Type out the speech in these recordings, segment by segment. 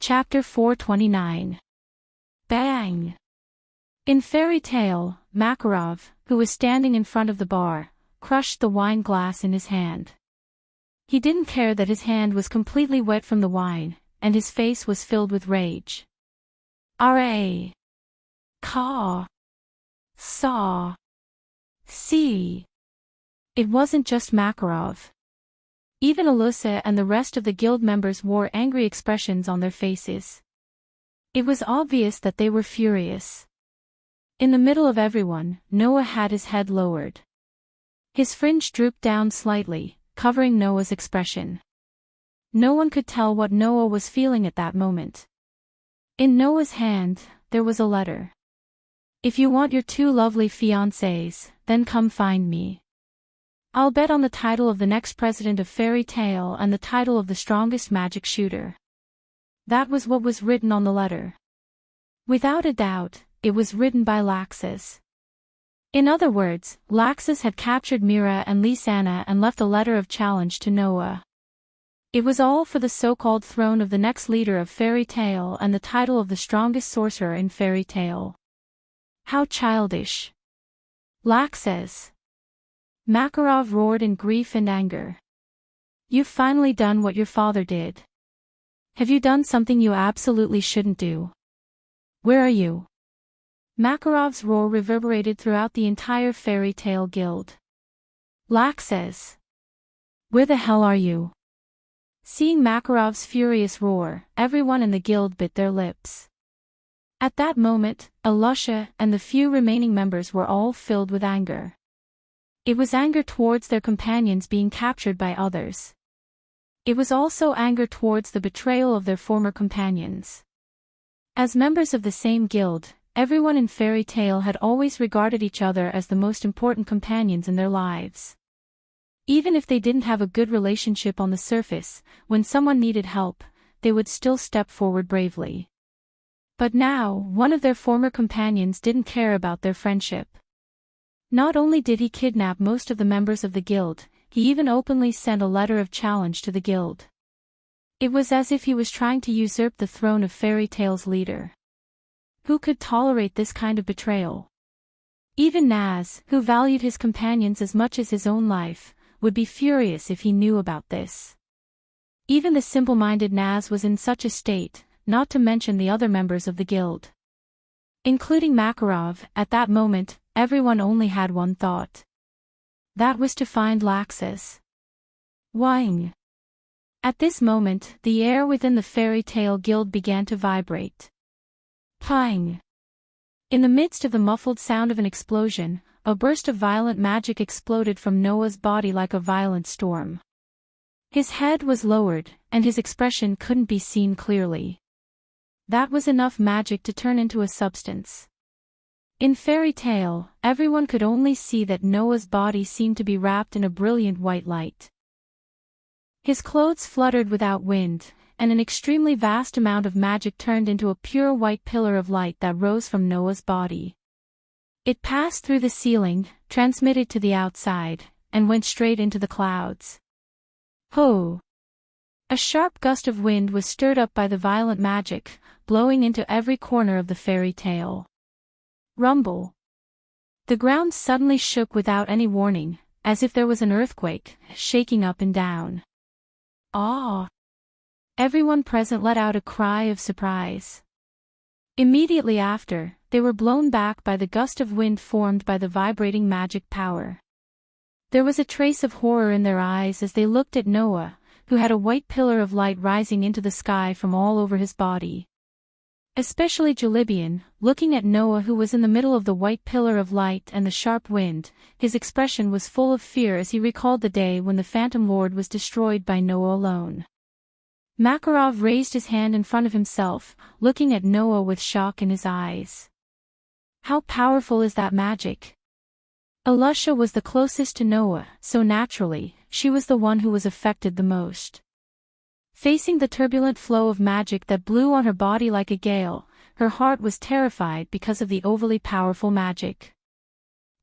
Chapter 429. Bang! In fairy tale, Makarov, who was standing in front of the bar, crushed the wine glass in his hand. He didn't care that his hand was completely wet from the wine, and his face was filled with rage. R.A. Ka. Saw. See. It wasn't just Makarov. Even Alusa and the rest of the guild members wore angry expressions on their faces. It was obvious that they were furious. In the middle of everyone, Noah had his head lowered. His fringe drooped down slightly, covering Noah's expression. No one could tell what Noah was feeling at that moment. In Noah's hand, there was a letter. If you want your two lovely fiancés, then come find me. I'll bet on the title of the next president of fairy tale and the title of the strongest magic shooter. That was what was written on the letter. Without a doubt, it was written by Laxus. In other words, Laxus had captured Mira and Lisanna and left a letter of challenge to Noah. It was all for the so-called throne of the next leader of fairy tale and the title of the strongest sorcerer in fairy tale. How childish. Laxus. Makarov roared in grief and anger. You've finally done what your father did. Have you done something you absolutely shouldn't do? Where are you? Makarov's roar reverberated throughout the entire fairy tale guild. Laxus. Where the hell are you? Seeing Makarov's furious roar, everyone in the guild bit their lips. At that moment, Alusha and the few remaining members were all filled with anger. It was anger towards their companions being captured by others. It was also anger towards the betrayal of their former companions. As members of the same guild, everyone in fairy tale had always regarded each other as the most important companions in their lives. Even if they didn't have a good relationship on the surface, when someone needed help, they would still step forward bravely. But now, one of their former companions didn't care about their friendship. Not only did he kidnap most of the members of the guild, he even openly sent a letter of challenge to the guild. It was as if he was trying to usurp the throne of fairy tale's leader. Who could tolerate this kind of betrayal? Even Naz, who valued his companions as much as his own life, would be furious if he knew about this. Even the simple-minded Naz was in such a state, not to mention the other members of the guild. Including Makarov, at that moment, everyone only had one thought. That was to find Laxus. Wang. At this moment, the air within the fairy tale guild began to vibrate. Pang. In the midst of the muffled sound of an explosion, a burst of violent magic exploded from Noah's body like a violent storm. His head was lowered, and his expression couldn't be seen clearly. That was enough magic to turn into a substance. In fairy tale, everyone could only see that Noah's body seemed to be wrapped in a brilliant white light. His clothes fluttered without wind, and an extremely vast amount of magic turned into a pure white pillar of light that rose from Noah's body. It passed through the ceiling, transmitted to the outside, and went straight into the clouds. Ho! A sharp gust of wind was stirred up by the violent magic, blowing into every corner of the fairy tale. Rumble. The ground suddenly shook without any warning, as if there was an earthquake, shaking up and down. Ah! Everyone present let out a cry of surprise. Immediately after, they were blown back by the gust of wind formed by the vibrating magic power. There was a trace of horror in their eyes as they looked at Noah, who had a white pillar of light rising into the sky from all over his body. Especially Jalibian, looking at Noah who was in the middle of the white pillar of light and the sharp wind, his expression was full of fear as he recalled the day when the Phantom Lord was destroyed by Noah alone. Makarov raised his hand in front of himself, looking at Noah with shock in his eyes. How powerful is that magic? Alusha was the closest to Noah, so naturally, she was the one who was affected the most. Facing the turbulent flow of magic that blew on her body like a gale, her heart was terrified because of the overly powerful magic.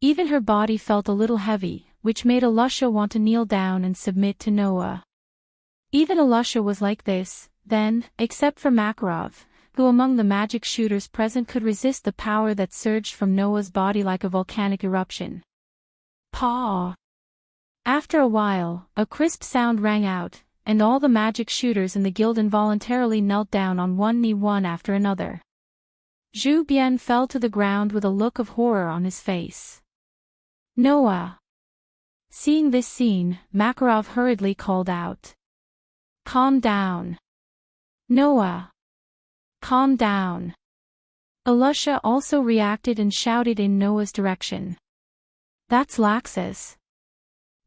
Even her body felt a little heavy, which made Alusha want to kneel down and submit to Noah. Even Alusha was like this, then, except for Makarov, who among the magic shooters present could resist the power that surged from Noah's body like a volcanic eruption. Paw! After a while, a crisp sound rang out, and all the magic shooters in the guild involuntarily knelt down on one knee one after another. Zhu Bian fell to the ground with a look of horror on his face. Noah! Seeing this scene, Makarov hurriedly called out. Calm down. Noah! Calm down. Alusha also reacted and shouted in Noah's direction. That's Laxus.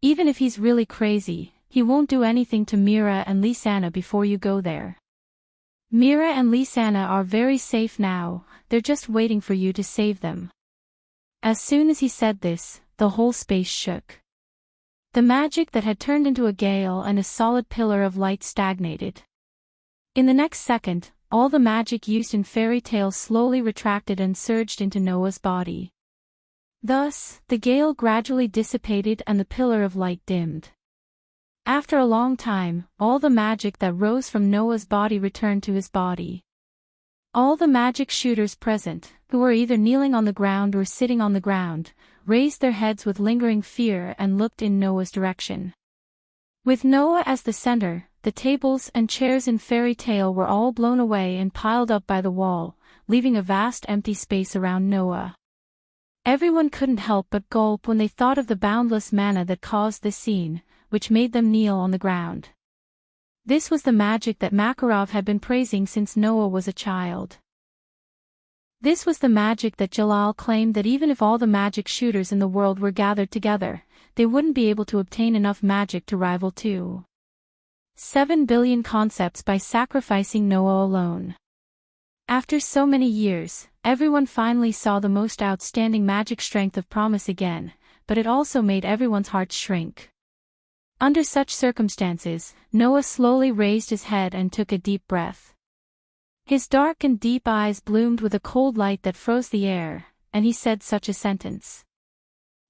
Even if he's really crazy, he won't do anything to Mira and Lisanna before you go there. Mira and Lisanna are very safe now, they're just waiting for you to save them. As soon as he said this, the whole space shook. The magic that had turned into a gale and a solid pillar of light stagnated. In the next second, all the magic used in fairy tales slowly retracted and surged into Noah's body. Thus, the gale gradually dissipated and the pillar of light dimmed. After a long time, all the magic that rose from Noah's body returned to his body. All the magic shooters present, who were either kneeling on the ground or sitting on the ground, raised their heads with lingering fear and looked in Noah's direction. With Noah as the center, the tables and chairs in fairy tale were all blown away and piled up by the wall, leaving a vast empty space around Noah. Everyone couldn't help but gulp when they thought of the boundless mana that caused this scene, which made them kneel on the ground. This was the magic that Makarov had been praising since Noah was a child. This was the magic that Jalal claimed that even if all the magic shooters in the world were gathered together, they wouldn't be able to obtain enough magic to rival 7 billion concepts by sacrificing Noah alone. After so many years, everyone finally saw the most outstanding magic strength of promise again, but it also made everyone's hearts shrink. Under such circumstances, Noah slowly raised his head and took a deep breath. His dark and deep eyes bloomed with a cold light that froze the air, and he said such a sentence.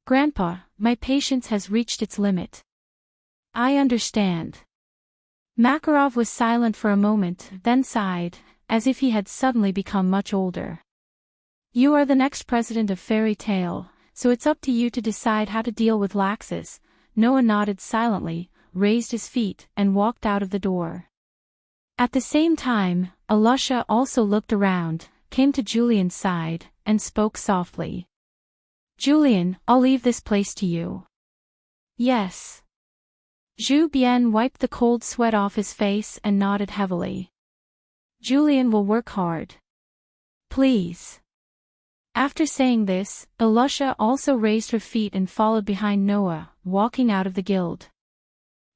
Grandpa, my patience has reached its limit. I understand. Makarov was silent for a moment, then sighed, as if he had suddenly become much older. You are the next president of Fairy Tale, so it's up to you to decide how to deal with Laxus. Noah nodded silently, raised his feet, and walked out of the door. At the same time, Alusha also looked around, came to Julian's side, and spoke softly. Julian, I'll leave this place to you. Yes. Zhu Bian wiped the cold sweat off his face and nodded heavily. Julian will work hard. Please. After saying this, Alusha also raised her feet and followed behind Noah, walking out of the guild.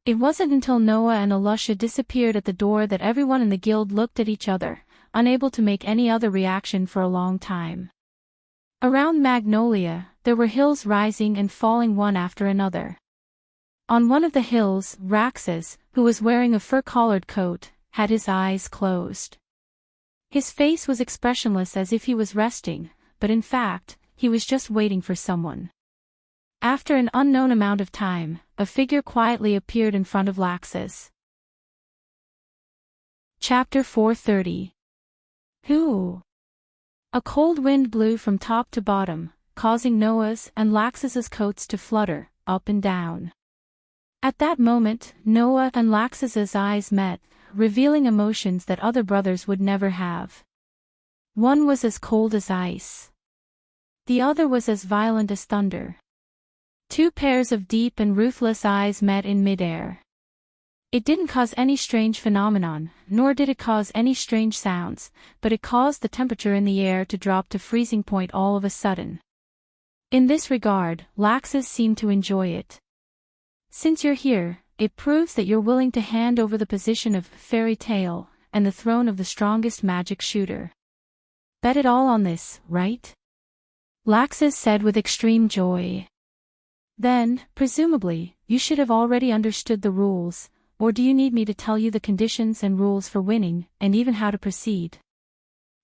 It wasn't until Noah and Alusha disappeared at the door that everyone in the guild looked at each other, unable to make any other reaction for a long time. Around Magnolia, there were hills rising and falling one after another. On one of the hills, Raxus, who was wearing a fur-collared coat, had his eyes closed. His face was expressionless as if he was resting, but in fact, he was just waiting for someone. After an unknown amount of time, a figure quietly appeared in front of Laxus. Chapter 430. Who? A cold wind blew from top to bottom, causing Noah's and Laxus's coats to flutter, up and down. At that moment, Noah and Laxus's eyes met, revealing emotions that other brothers would never have. One was as cold as ice. The other was as violent as thunder. Two pairs of deep and ruthless eyes met in midair. It didn't cause any strange phenomenon, nor did it cause any strange sounds, but it caused the temperature in the air to drop to freezing point all of a sudden. In this regard, Laxus seemed to enjoy it. Since you're here, it proves that you're willing to hand over the position of Fairy Tale and the throne of the strongest magic shooter. Bet it all on this, right? Laxus said with extreme joy. Then, presumably, you should have already understood the rules, or do you need me to tell you the conditions and rules for winning, and even how to proceed?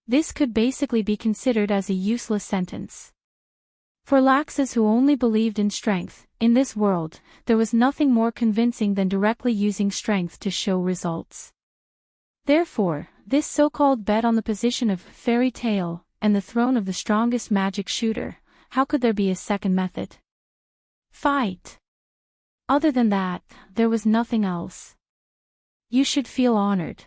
This could basically be considered as a useless sentence. For Laxus, who only believed in strength, in this world, there was nothing more convincing than directly using strength to show results. Therefore, this so-called bet on the position of fairy tale and the throne of the strongest magic shooter, how could there be a second method? Fight. Other than that, there was nothing else. You should feel honored.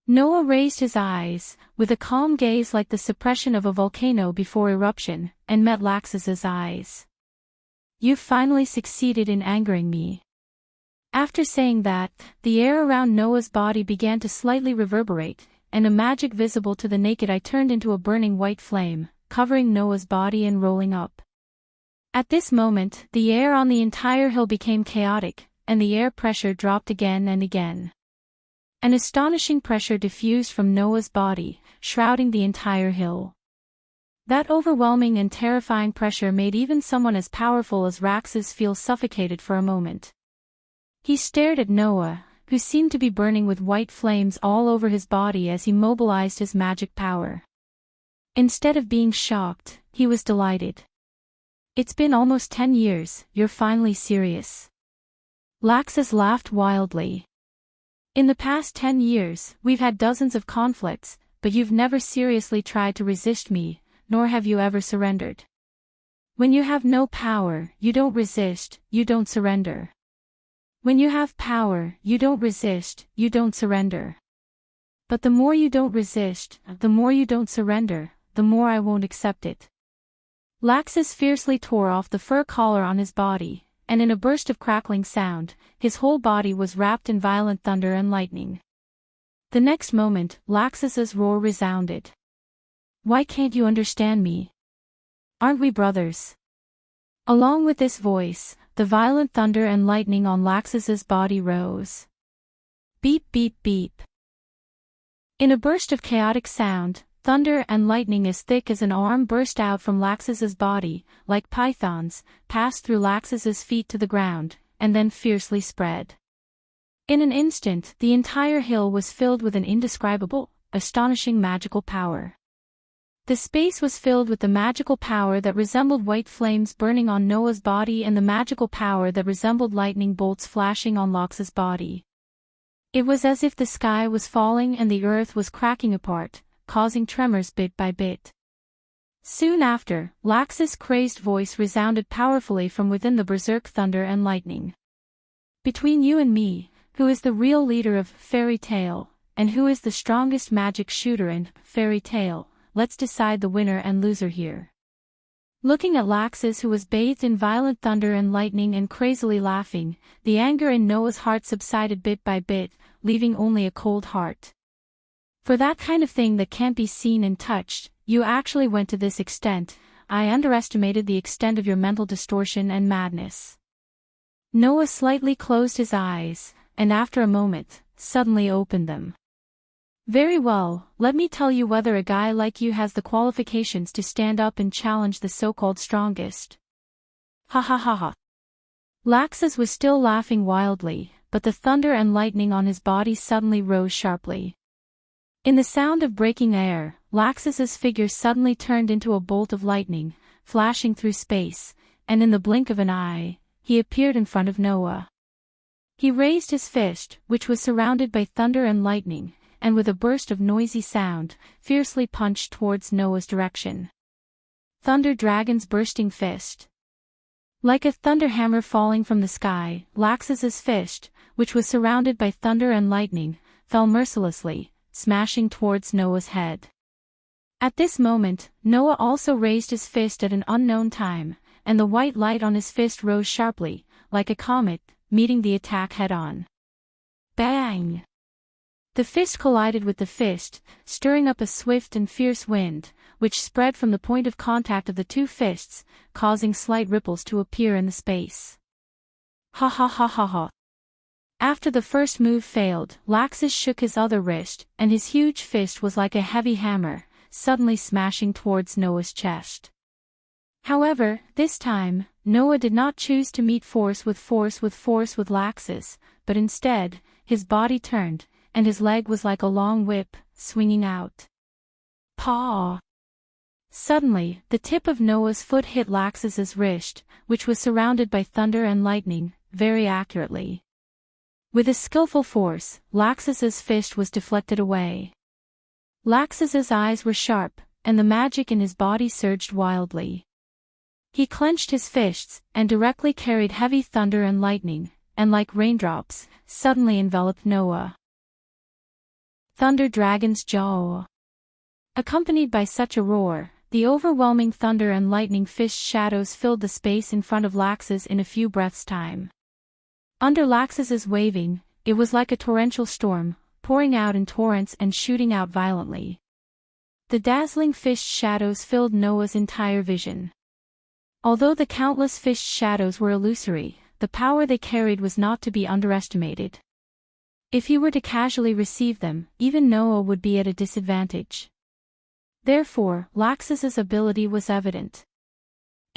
Noah raised his eyes, with a calm gaze like the suppression of a volcano before eruption, and met Laxus's eyes. You've finally succeeded in angering me. After saying that, the air around Noah's body began to slightly reverberate, and a magic visible to the naked eye turned into a burning white flame, covering Noah's body and rolling up. At this moment, the air on the entire hill became chaotic, and the air pressure dropped again and again. An astonishing pressure diffused from Noah's body, shrouding the entire hill. That overwhelming and terrifying pressure made even someone as powerful as Raxus feel suffocated for a moment. He stared at Noah, who seemed to be burning with white flames all over his body as he mobilized his magic power. Instead of being shocked, he was delighted. It's been almost 10 years, you're finally serious. Laxus laughed wildly. In the past 10 years, we've had dozens of conflicts, but you've never seriously tried to resist me, nor have you ever surrendered. When you have no power, you don't resist, you don't surrender. When you have power, you don't resist, you don't surrender. But the more you don't resist, the more you don't surrender, the more I won't accept it. Laxus fiercely tore off the fur collar on his body, and in a burst of crackling sound, his whole body was wrapped in violent thunder and lightning. The next moment, Laxus's roar resounded. Why can't you understand me? Aren't we brothers? Along with this voice, the violent thunder and lightning on Laxus's body rose. Beep beep beep. In a burst of chaotic sound, thunder and lightning as thick as an arm burst out from Laxus's body, like pythons, passed through Laxus's feet to the ground, and then fiercely spread. In an instant, the entire hill was filled with an indescribable, astonishing magical power. The space was filled with the magical power that resembled white flames burning on Noah's body and the magical power that resembled lightning bolts flashing on Laxus's body. It was as if the sky was falling and the earth was cracking apart, causing tremors bit by bit. Soon after, Laxus' crazed voice resounded powerfully from within the berserk thunder and lightning. Between you and me, who is the real leader of fairy tale, and who is the strongest magic shooter in fairy tale, let's decide the winner and loser here. Looking at Laxus, who was bathed in violent thunder and lightning and crazily laughing, the anger in Noah's heart subsided bit by bit, leaving only a cold heart. For that kind of thing that can't be seen and touched, you actually went to this extent. I underestimated the extent of your mental distortion and madness. Noah slightly closed his eyes, and after a moment, suddenly opened them. Very well, let me tell you whether a guy like you has the qualifications to stand up and challenge the so-called strongest. Ha ha ha ha. Laxus was still laughing wildly, but the thunder and lightning on his body suddenly rose sharply. In the sound of breaking air, Laxus's figure suddenly turned into a bolt of lightning, flashing through space, and in the blink of an eye, he appeared in front of Noah. He raised his fist, which was surrounded by thunder and lightning, and with a burst of noisy sound, fiercely punched towards Noah's direction. Thunder Dragon's bursting fist. Like a thunderhammer falling from the sky, Laxus's fist, which was surrounded by thunder and lightning, fell mercilessly, smashing towards Noah's head. At this moment, Noah also raised his fist at an unknown time, and the white light on his fist rose sharply, like a comet, meeting the attack head-on. Bang! The fist collided with the fist, stirring up a swift and fierce wind, which spread from the point of contact of the two fists, causing slight ripples to appear in the space. Ha ha ha ha ha. After the first move failed, Laxus shook his other wrist, and his huge fist was like a heavy hammer, suddenly smashing towards Noah's chest. However, this time, Noah did not choose to meet force with Laxus, but instead, his body turned, and his leg was like a long whip, swinging out. Paw! Suddenly, the tip of Noah's foot hit Laxus's wrist, which was surrounded by thunder and lightning, very accurately. With a skillful force, Laxus's fist was deflected away. Laxus's eyes were sharp, and the magic in his body surged wildly. He clenched his fists, and directly carried heavy thunder and lightning, and like raindrops, suddenly enveloped Noah. Thunder Dragon's Jaw. Accompanied by such a roar, the overwhelming thunder and lightning fist shadows filled the space in front of Laxus in a few breaths' time. Under Laxus's waving, it was like a torrential storm, pouring out in torrents and shooting out violently. The dazzling fist shadows filled Noah's entire vision. Although the countless fist shadows were illusory, the power they carried was not to be underestimated. If he were to casually receive them, even Noah would be at a disadvantage. Therefore, Laxus's ability was evident.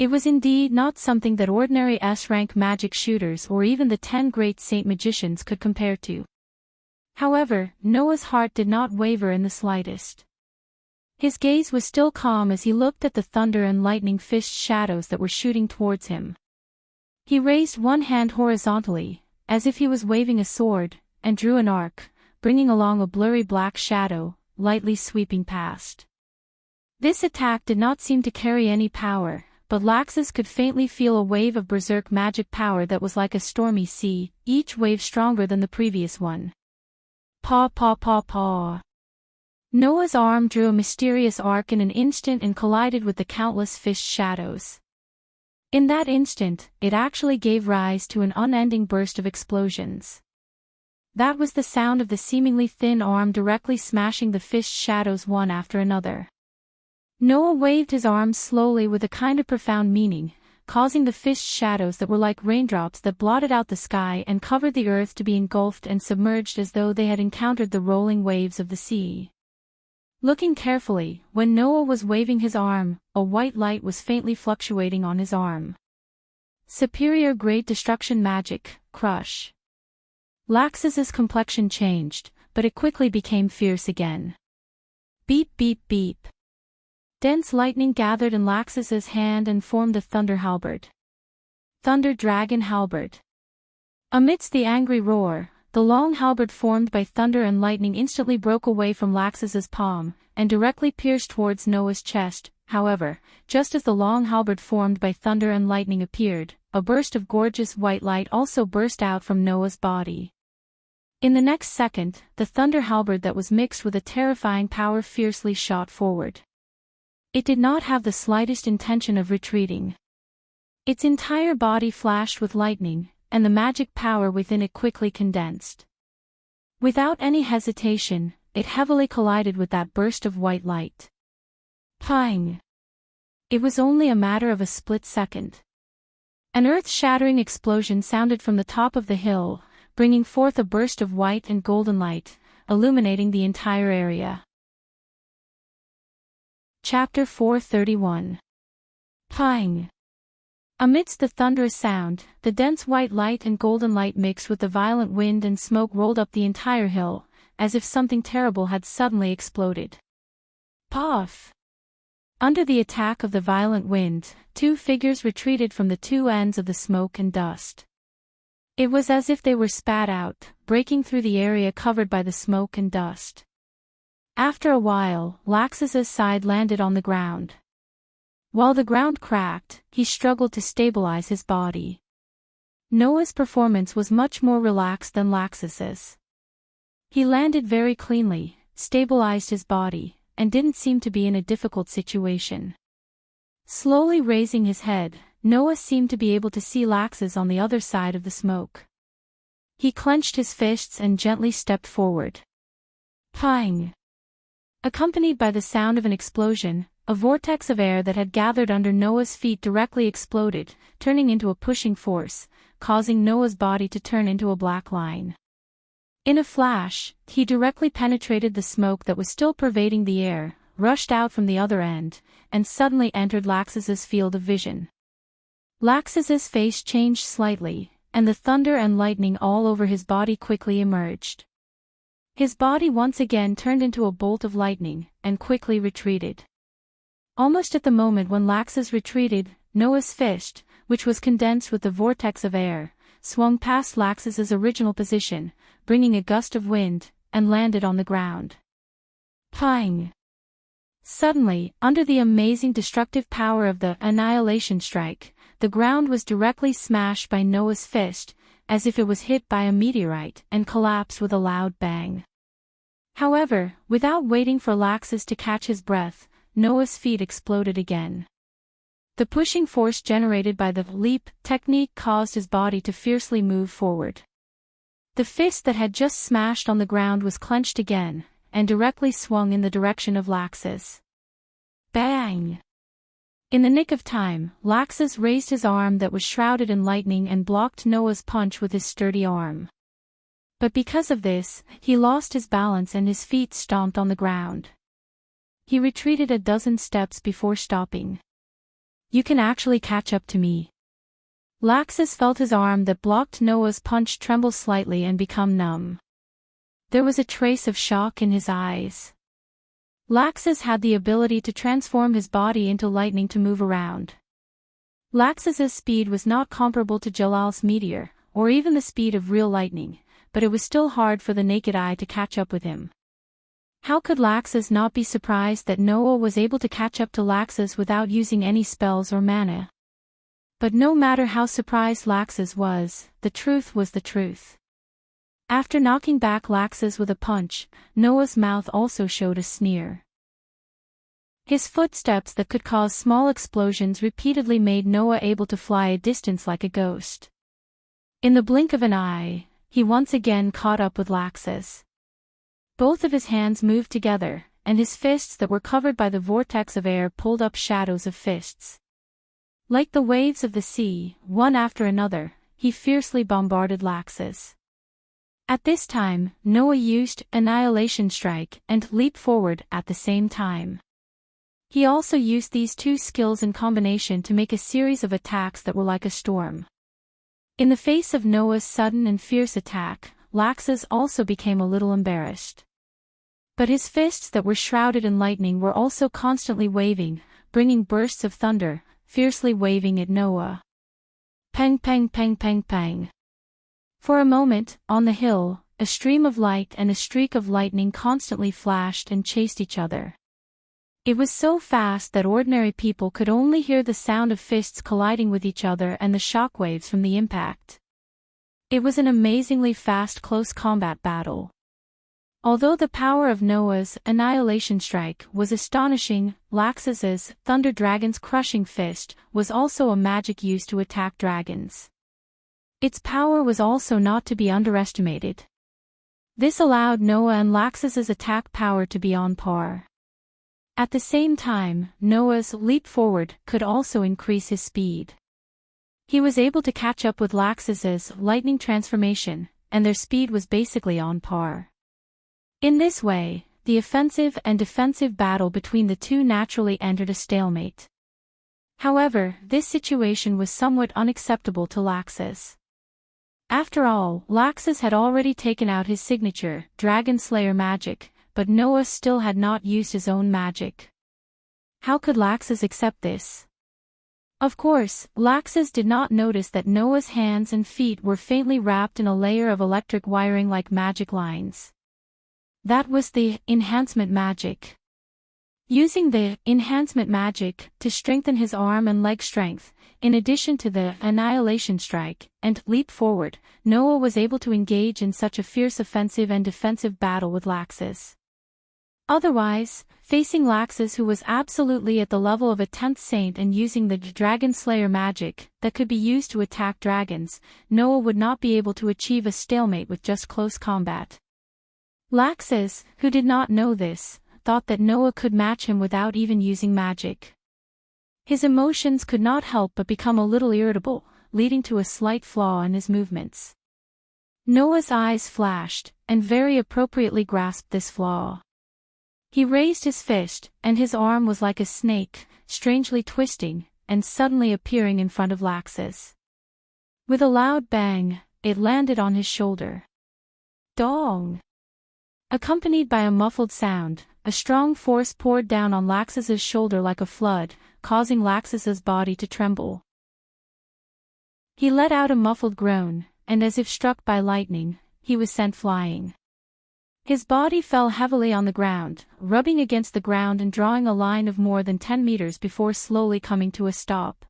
It was indeed not something that ordinary S-rank magic shooters or even the 10 great saint magicians could compare to. However, Noah's heart did not waver in the slightest. His gaze was still calm as he looked at the thunder and lightning fist shadows that were shooting towards him. He raised one hand horizontally, as if he was waving a sword, and drew an arc, bringing along a blurry black shadow, lightly sweeping past. This attack did not seem to carry any power, but Laxus could faintly feel a wave of berserk magic power that was like a stormy sea, each wave stronger than the previous one. Paw paw paw paw. Noah's arm drew a mysterious arc in an instant and collided with the countless fish shadows. In that instant, it actually gave rise to an unending burst of explosions. That was the sound of the seemingly thin arm directly smashing the fish shadows one after another. Noah waved his arms slowly with a kind of profound meaning, causing the fish shadows that were like raindrops that blotted out the sky and covered the earth to be engulfed and submerged as though they had encountered the rolling waves of the sea. Looking carefully, when Noah was waving his arm, a white light was faintly fluctuating on his arm. Superior grade destruction magic, crush. Laxus's complexion changed, but it quickly became fierce again. Beep beep beep. Dense lightning gathered in Laxus's hand and formed a thunder halberd. Thunder Dragon Halberd. Amidst the angry roar, the long halberd formed by thunder and lightning instantly broke away from Laxus's palm, and directly pierced towards Noah's chest. However, just as the long halberd formed by thunder and lightning appeared, a burst of gorgeous white light also burst out from Noah's body. In the next second, the thunder halberd that was mixed with a terrifying power fiercely shot forward. It did not have the slightest intention of retreating. Its entire body flashed with lightning, and the magic power within it quickly condensed. Without any hesitation, it heavily collided with that burst of white light. Pang! It was only a matter of a split second. An earth-shattering explosion sounded from the top of the hill, bringing forth a burst of white and golden light, illuminating the entire area. Chapter 431. Pang! Amidst the thunderous sound, the dense white light and golden light mixed with the violent wind and smoke rolled up the entire hill, as if something terrible had suddenly exploded. Puff! Under the attack of the violent wind, two figures retreated from the two ends of the smoke and dust. It was as if they were spat out, breaking through the area covered by the smoke and dust. After a while, Laxus's side landed on the ground. While the ground cracked, he struggled to stabilize his body. Noah's performance was much more relaxed than Laxus's. He landed very cleanly, stabilized his body, and didn't seem to be in a difficult situation. Slowly raising his head, Noah seemed to be able to see Laxus on the other side of the smoke. He clenched his fists and gently stepped forward. Pang! Accompanied by the sound of an explosion, a vortex of air that had gathered under Noah's feet directly exploded, turning into a pushing force, causing Noah's body to turn into a black line. In a flash, he directly penetrated the smoke that was still pervading the air, rushed out from the other end, and suddenly entered Laxus's field of vision. Laxus's face changed slightly, and the thunder and lightning all over his body quickly emerged. His body once again turned into a bolt of lightning, and quickly retreated. Almost at the moment when Laxus retreated, Noah's fist, which was condensed with the vortex of air, swung past Laxus's original position, bringing a gust of wind, and landed on the ground. Pang! Suddenly, under the amazing destructive power of the annihilation strike, the ground was directly smashed by Noah's fist, as if it was hit by a meteorite, and collapsed with a loud bang. However, without waiting for Laxus to catch his breath, Noah's feet exploded again. The pushing force generated by the leap technique caused his body to fiercely move forward. The fist that had just smashed on the ground was clenched again, and directly swung in the direction of Laxus. Bang! In the nick of time, Laxus raised his arm that was shrouded in lightning and blocked Noah's punch with his sturdy arm. But because of this, he lost his balance and his feet stomped on the ground. He retreated a dozen steps before stopping. You can actually catch up to me. Laxus felt his arm that blocked Noah's punch tremble slightly and become numb. There was a trace of shock in his eyes. Laxus had the ability to transform his body into lightning to move around. Laxus's speed was not comparable to Jalal's meteor, or even the speed of real lightning, but it was still hard for the naked eye to catch up with him. How could Laxus not be surprised that Noah was able to catch up to Laxus without using any spells or mana? But no matter how surprised Laxus was, the truth was the truth. After knocking back Laxus with a punch, Noah's mouth also showed a sneer. His footsteps that could cause small explosions repeatedly made Noah able to fly a distance like a ghost. In the blink of an eye, he once again caught up with Laxus. Both of his hands moved together, and his fists that were covered by the vortex of air pulled up shadows of fists. Like the waves of the sea, one after another, he fiercely bombarded Laxus. At this time, Noah used Annihilation Strike and Leap Forward at the same time. He also used these two skills in combination to make a series of attacks that were like a storm. In the face of Noah's sudden and fierce attack, Laxus also became a little embarrassed. But his fists that were shrouded in lightning were also constantly waving, bringing bursts of thunder, fiercely waving at Noah. Pang pang pang pang pang. For a moment, on the hill, a stream of light and a streak of lightning constantly flashed and chased each other. It was so fast that ordinary people could only hear the sound of fists colliding with each other and the shockwaves from the impact. It was an amazingly fast close combat battle. Although the power of Noah's Annihilation Strike was astonishing, Laxus's Thunder Dragon's Crushing Fist was also a magic used to attack dragons. Its power was also not to be underestimated. This allowed Noah and Laxus's attack power to be on par. At the same time, Noah's Leap Forward could also increase his speed. He was able to catch up with Laxus's Lightning Transformation, and their speed was basically on par. In this way, the offensive and defensive battle between the two naturally entered a stalemate. However, this situation was somewhat unacceptable to Laxus. After all, Laxus had already taken out his signature, Dragon Slayer magic, but Noah still had not used his own magic. How could Laxus accept this? Of course, Laxus did not notice that Noah's hands and feet were faintly wrapped in a layer of electric wiring like magic lines. That was the enhancement magic. Using the enhancement magic to strengthen his arm and leg strength, in addition to the Annihilation Strike and Leap Forward, Noah was able to engage in such a fierce offensive and defensive battle with Laxus. Otherwise, facing Laxus, who was absolutely at the level of a 10th saint and using the Dragon Slayer magic that could be used to attack dragons, Noah would not be able to achieve a stalemate with just close combat. Laxus, who did not know this, thought that Noah could match him without even using magic. His emotions could not help but become a little irritable, leading to a slight flaw in his movements. Noah's eyes flashed, and very appropriately grasped this flaw. He raised his fist, and his arm was like a snake, strangely twisting, and suddenly appearing in front of Laxus. With a loud bang, it landed on his shoulder. Dong! Accompanied by a muffled sound, a strong force poured down on Laxus's shoulder like a flood, causing Laxus's body to tremble. He let out a muffled groan, and as if struck by lightning, he was sent flying. His body fell heavily on the ground, rubbing against the ground and drawing a line of more than 10 meters before slowly coming to a stop.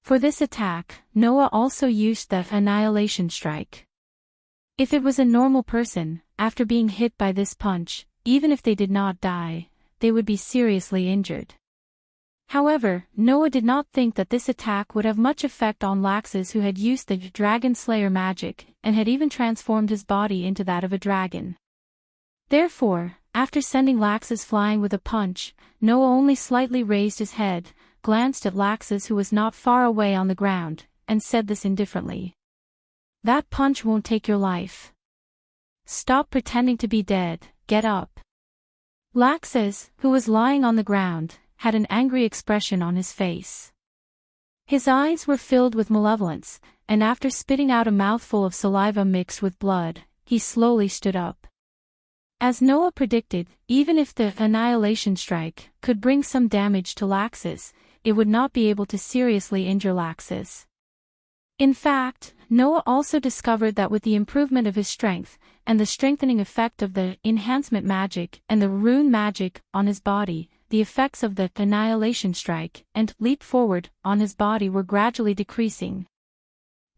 For this attack, Noah also used the annihilation strike. If it was a normal person, after being hit by this punch, even if they did not die, they would be seriously injured. However, Noah did not think that this attack would have much effect on Laxus, who had used the dragon slayer magic, and had even transformed his body into that of a dragon. Therefore, after sending Laxus flying with a punch, Noah only slightly raised his head, glanced at Laxus, who was not far away on the ground, and said this indifferently. "That punch won't take your life. Stop pretending to be dead, get up." Laxus, who was lying on the ground, had an angry expression on his face. His eyes were filled with malevolence, and after spitting out a mouthful of saliva mixed with blood, he slowly stood up. As Noah predicted, even if the annihilation strike could bring some damage to Laxus, it would not be able to seriously injure Laxus. In fact, Noah also discovered that with the improvement of his strength, and the strengthening effect of the enhancement magic and the rune magic on his body, the effects of the annihilation strike and leap forward on his body were gradually decreasing.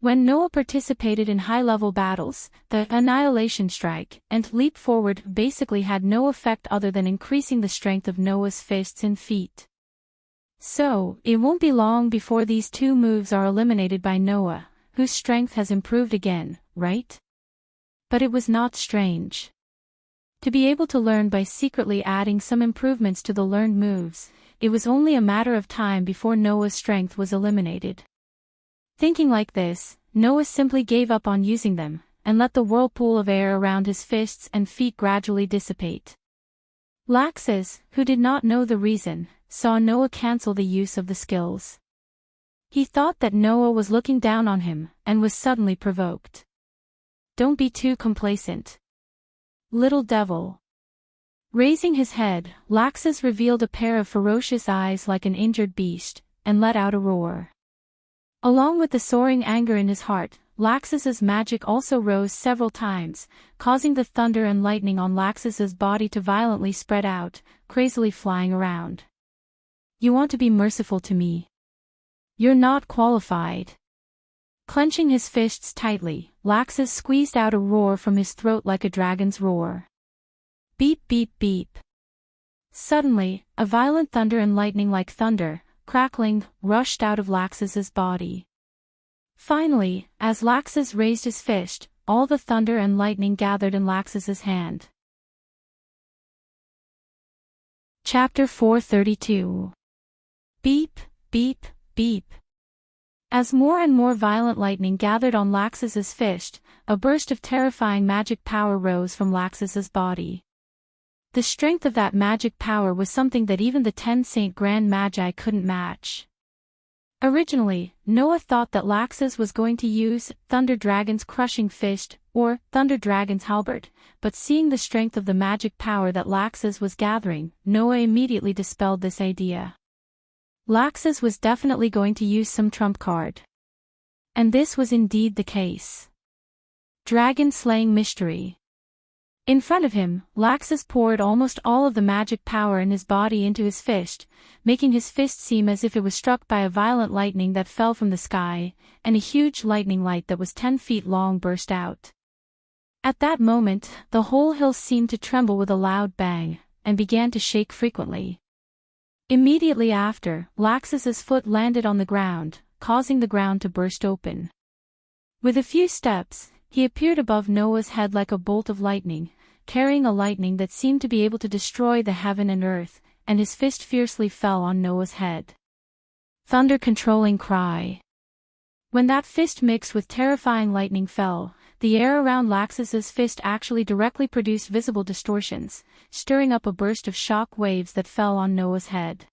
When Noah participated in high-level battles, the annihilation strike and leap forward basically had no effect other than increasing the strength of Noah's fists and feet. So, it won't be long before these two moves are eliminated by Noah, whose strength has improved again, right? But it was not strange. To be able to learn by secretly adding some improvements to the learned moves, it was only a matter of time before Noah's strength was eliminated. Thinking like this, Noah simply gave up on using them, and let the whirlpool of air around his fists and feet gradually dissipate. Laxus, who did not know the reason, saw Noah cancel the use of the skills. He thought that Noah was looking down on him, and was suddenly provoked. "Don't be too complacent, little devil." Raising his head, Laxus revealed a pair of ferocious eyes like an injured beast, and let out a roar. Along with the soaring anger in his heart, Laxus's magic also rose several times, causing the thunder and lightning on Laxus's body to violently spread out, crazily flying around. "You want to be merciful to me? You're not qualified." Clenching his fists tightly, Laxus squeezed out a roar from his throat like a dragon's roar. Beep beep beep. Suddenly, a violent thunder and lightning like thunder, crackling, rushed out of Laxus's body. Finally, as Laxus raised his fist, all the thunder and lightning gathered in Laxus's hand. Chapter 432. Beep, beep, beep. As more and more violent lightning gathered on Laxus's fist, a burst of terrifying magic power rose from Laxus's body. The strength of that magic power was something that even the 10 Saint Grand Magi couldn't match. Originally, Noah thought that Laxus was going to use Thunder Dragon's crushing fist, or Thunder Dragon's halberd, but seeing the strength of the magic power that Laxus was gathering, Noah immediately dispelled this idea. Laxus was definitely going to use some trump card. And this was indeed the case. Dragon-slaying mystery. In front of him, Laxus poured almost all of the magic power in his body into his fist, making his fist seem as if it was struck by a violent lightning that fell from the sky, and a huge lightning light that was 10 feet long burst out. At that moment, the whole hill seemed to tremble with a loud bang, and began to shake frequently. Immediately after, Laxus's foot landed on the ground, causing the ground to burst open. With a few steps, he appeared above Noah's head like a bolt of lightning, carrying a lightning that seemed to be able to destroy the heaven and earth, and his fist fiercely fell on Noah's head. Thunder-controlling cry. When that fist mixed with terrifying lightning fell, the air around Laxus's fist actually directly produced visible distortions, stirring up a burst of shock waves that fell on Noah's head.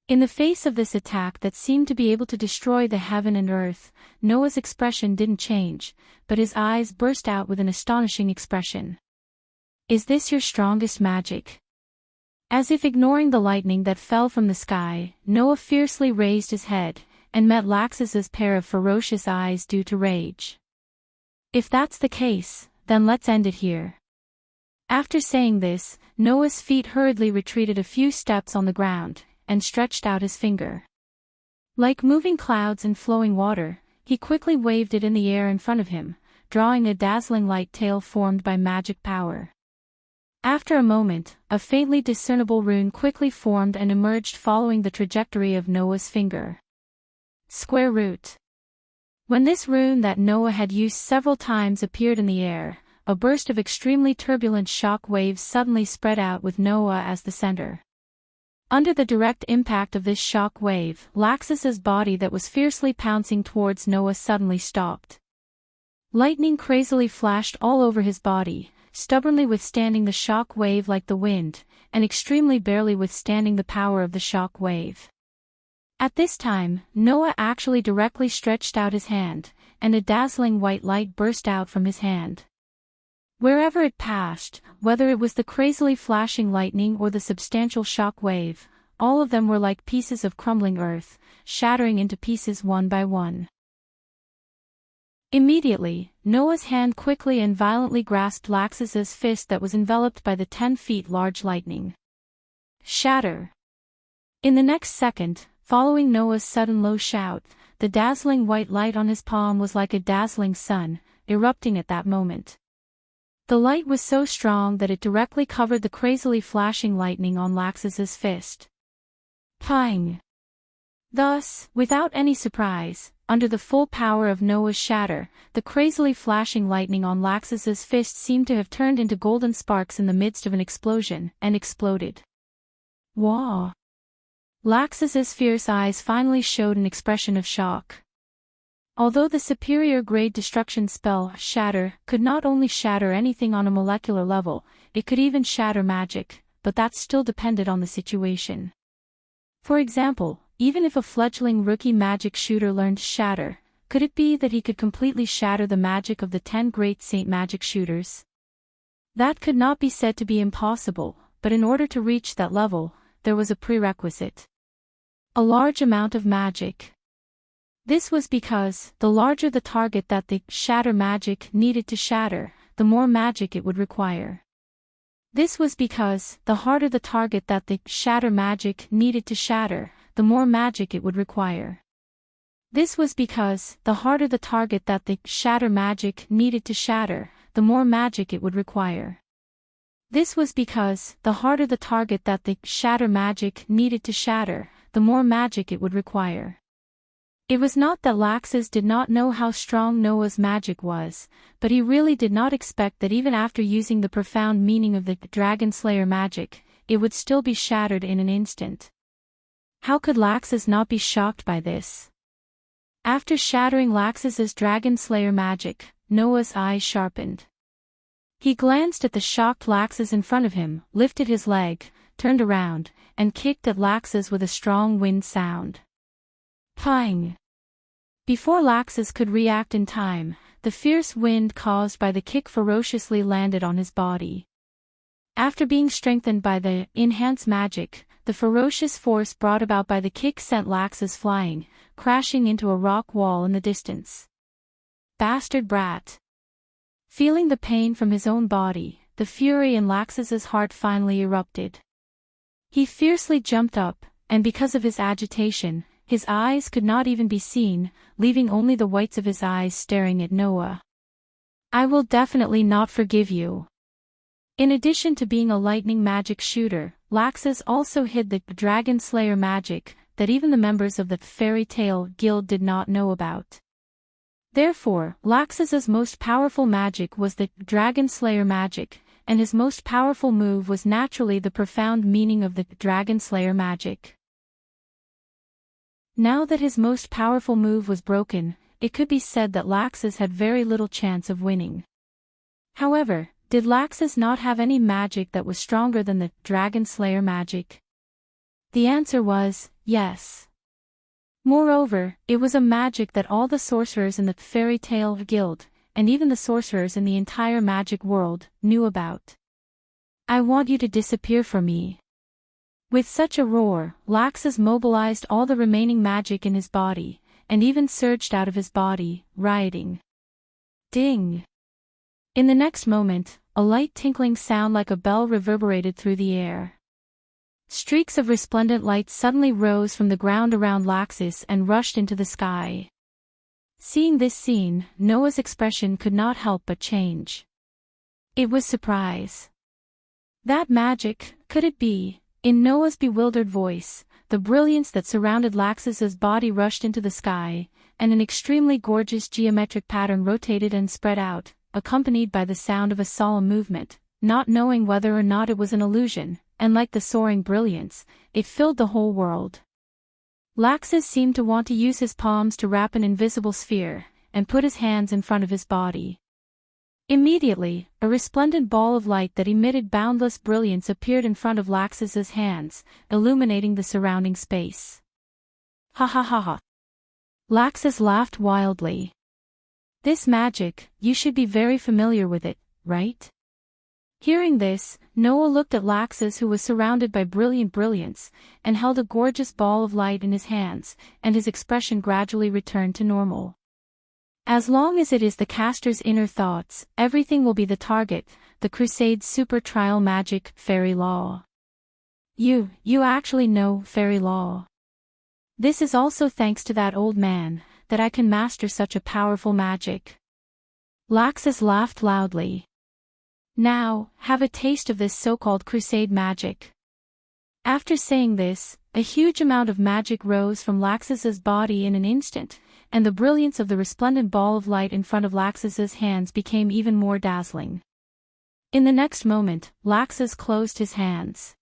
In the face of this attack that seemed to be able to destroy the heaven and earth, Noah's expression didn't change, but his eyes burst out with an astonishing expression. "Is this your strongest magic?" As if ignoring the lightning that fell from the sky, Noah fiercely raised his head, and met Laxus's pair of ferocious eyes due to rage. "If that's the case, then let's end it here." After saying this, Noah's feet hurriedly retreated a few steps on the ground, and stretched out his finger. Like moving clouds and flowing water, he quickly waved it in the air in front of him, drawing a dazzling light tail formed by magic power. After a moment, a faintly discernible rune quickly formed and emerged following the trajectory of Noah's finger. Square root. When this rune that Noah had used several times appeared in the air, a burst of extremely turbulent shock waves suddenly spread out with Noah as the center. Under the direct impact of this shock wave, Laxus's body that was fiercely pouncing towards Noah suddenly stopped. Lightning crazily flashed all over his body, stubbornly withstanding the shock wave like the wind, and extremely barely withstanding the power of the shock wave. At this time, Noah actually directly stretched out his hand, and a dazzling white light burst out from his hand. Wherever it passed, whether it was the crazily flashing lightning or the substantial shock wave, all of them were like pieces of crumbling earth, shattering into pieces one by one. Immediately, Noah's hand quickly and violently grasped Laxus's fist that was enveloped by the 10 feet large lightning. Shatter! In the next second, following Noah's sudden low shout, the dazzling white light on his palm was like a dazzling sun, erupting at that moment. The light was so strong that it directly covered the crazily flashing lightning on Laxus's fist. Pang! Thus, without any surprise, under the full power of Noah's shatter, the crazily flashing lightning on Laxus's fist seemed to have turned into golden sparks in the midst of an explosion, and exploded. Wah! Laxus's fierce eyes finally showed an expression of shock. Although the superior grade destruction spell, Shatter, could not only shatter anything on a molecular level, it could even shatter magic, but that still depended on the situation. For example, even if a fledgling rookie magic shooter learned Shatter, could it be that he could completely shatter the magic of the 10 great saint magic shooters? That could not be said to be impossible, but in order to reach that level, there was a prerequisite. A large amount of magic. This was because, the larger the target that the shatter magic needed to shatter, the more magic it would require. This was because, the harder the target that the shatter magic needed to shatter, the more magic it would require. This was because, the harder the target that the shatter magic needed to shatter, the more magic it would require. This was because, the harder the target that the shatter magic needed to shatter, the more magic it would require. It was not that Laxus did not know how strong Noah's magic was, but he really did not expect that even after using the profound meaning of the Dragon Slayer magic, it would still be shattered in an instant. How could Laxus not be shocked by this? After shattering Laxus's Dragon Slayer magic, Noah's eyes sharpened. He glanced at the shocked Laxus in front of him, lifted his leg, turned around, and kicked at Laxus with a strong wind sound. Pang! Before Laxus could react in time, the fierce wind caused by the kick ferociously landed on his body. After being strengthened by the enhanced magic, the ferocious force brought about by the kick sent Laxus flying, crashing into a rock wall in the distance. Bastard brat! Feeling the pain from his own body, the fury in Laxus's heart finally erupted. He fiercely jumped up, and because of his agitation, his eyes could not even be seen, leaving only the whites of his eyes staring at Noah. I will definitely not forgive you. In addition to being a lightning magic shooter, Laxus also hid the Dragon Slayer magic that even the members of the Fairy Tale Guild did not know about. Therefore, Laxus's most powerful magic was the Dragon Slayer magic, and his most powerful move was naturally the profound meaning of the Dragon Slayer magic. Now that his most powerful move was broken, it could be said that Laxus had very little chance of winning. However, did Laxus not have any magic that was stronger than the Dragon Slayer magic? The answer was, yes. Moreover, it was a magic that all the sorcerers in the Fairy Tale Guild, and even the sorcerers in the entire magic world, knew about. I want you to disappear from me. With such a roar, Laxus mobilized all the remaining magic in his body, and even surged out of his body, rioting. Ding! In the next moment, a light tinkling sound like a bell reverberated through the air. Streaks of resplendent light suddenly rose from the ground around Laxus and rushed into the sky. Seeing this scene, Noah's expression could not help but change. It was surprise. That magic, could it be? In Noah's bewildered voice, the brilliance that surrounded Laxus's body rushed into the sky, and an extremely gorgeous geometric pattern rotated and spread out, accompanied by the sound of a solemn movement, not knowing whether or not it was an illusion, and like the soaring brilliance, it filled the whole world. Laxus seemed to want to use his palms to wrap an invisible sphere, and put his hands in front of his body. Immediately, a resplendent ball of light that emitted boundless brilliance appeared in front of Laxus's hands, illuminating the surrounding space. Ha ha ha ha. Laxus laughed wildly. This magic, you should be very familiar with it, right? Hearing this, Noah looked at Laxus, who was surrounded by brilliant brilliance, and held a gorgeous ball of light in his hands, and his expression gradually returned to normal. As long as it is the caster's inner thoughts, everything will be the target, the Crusade's super trial magic, fairy law. You actually know fairy law. This is also thanks to that old man, that I can master such a powerful magic. Laxus laughed loudly. Now, have a taste of this so-called Crusade magic. After saying this, a huge amount of magic rose from Laxus's body in an instant, and the brilliance of the resplendent ball of light in front of Laxus's hands became even more dazzling. In the next moment, Laxus closed his hands.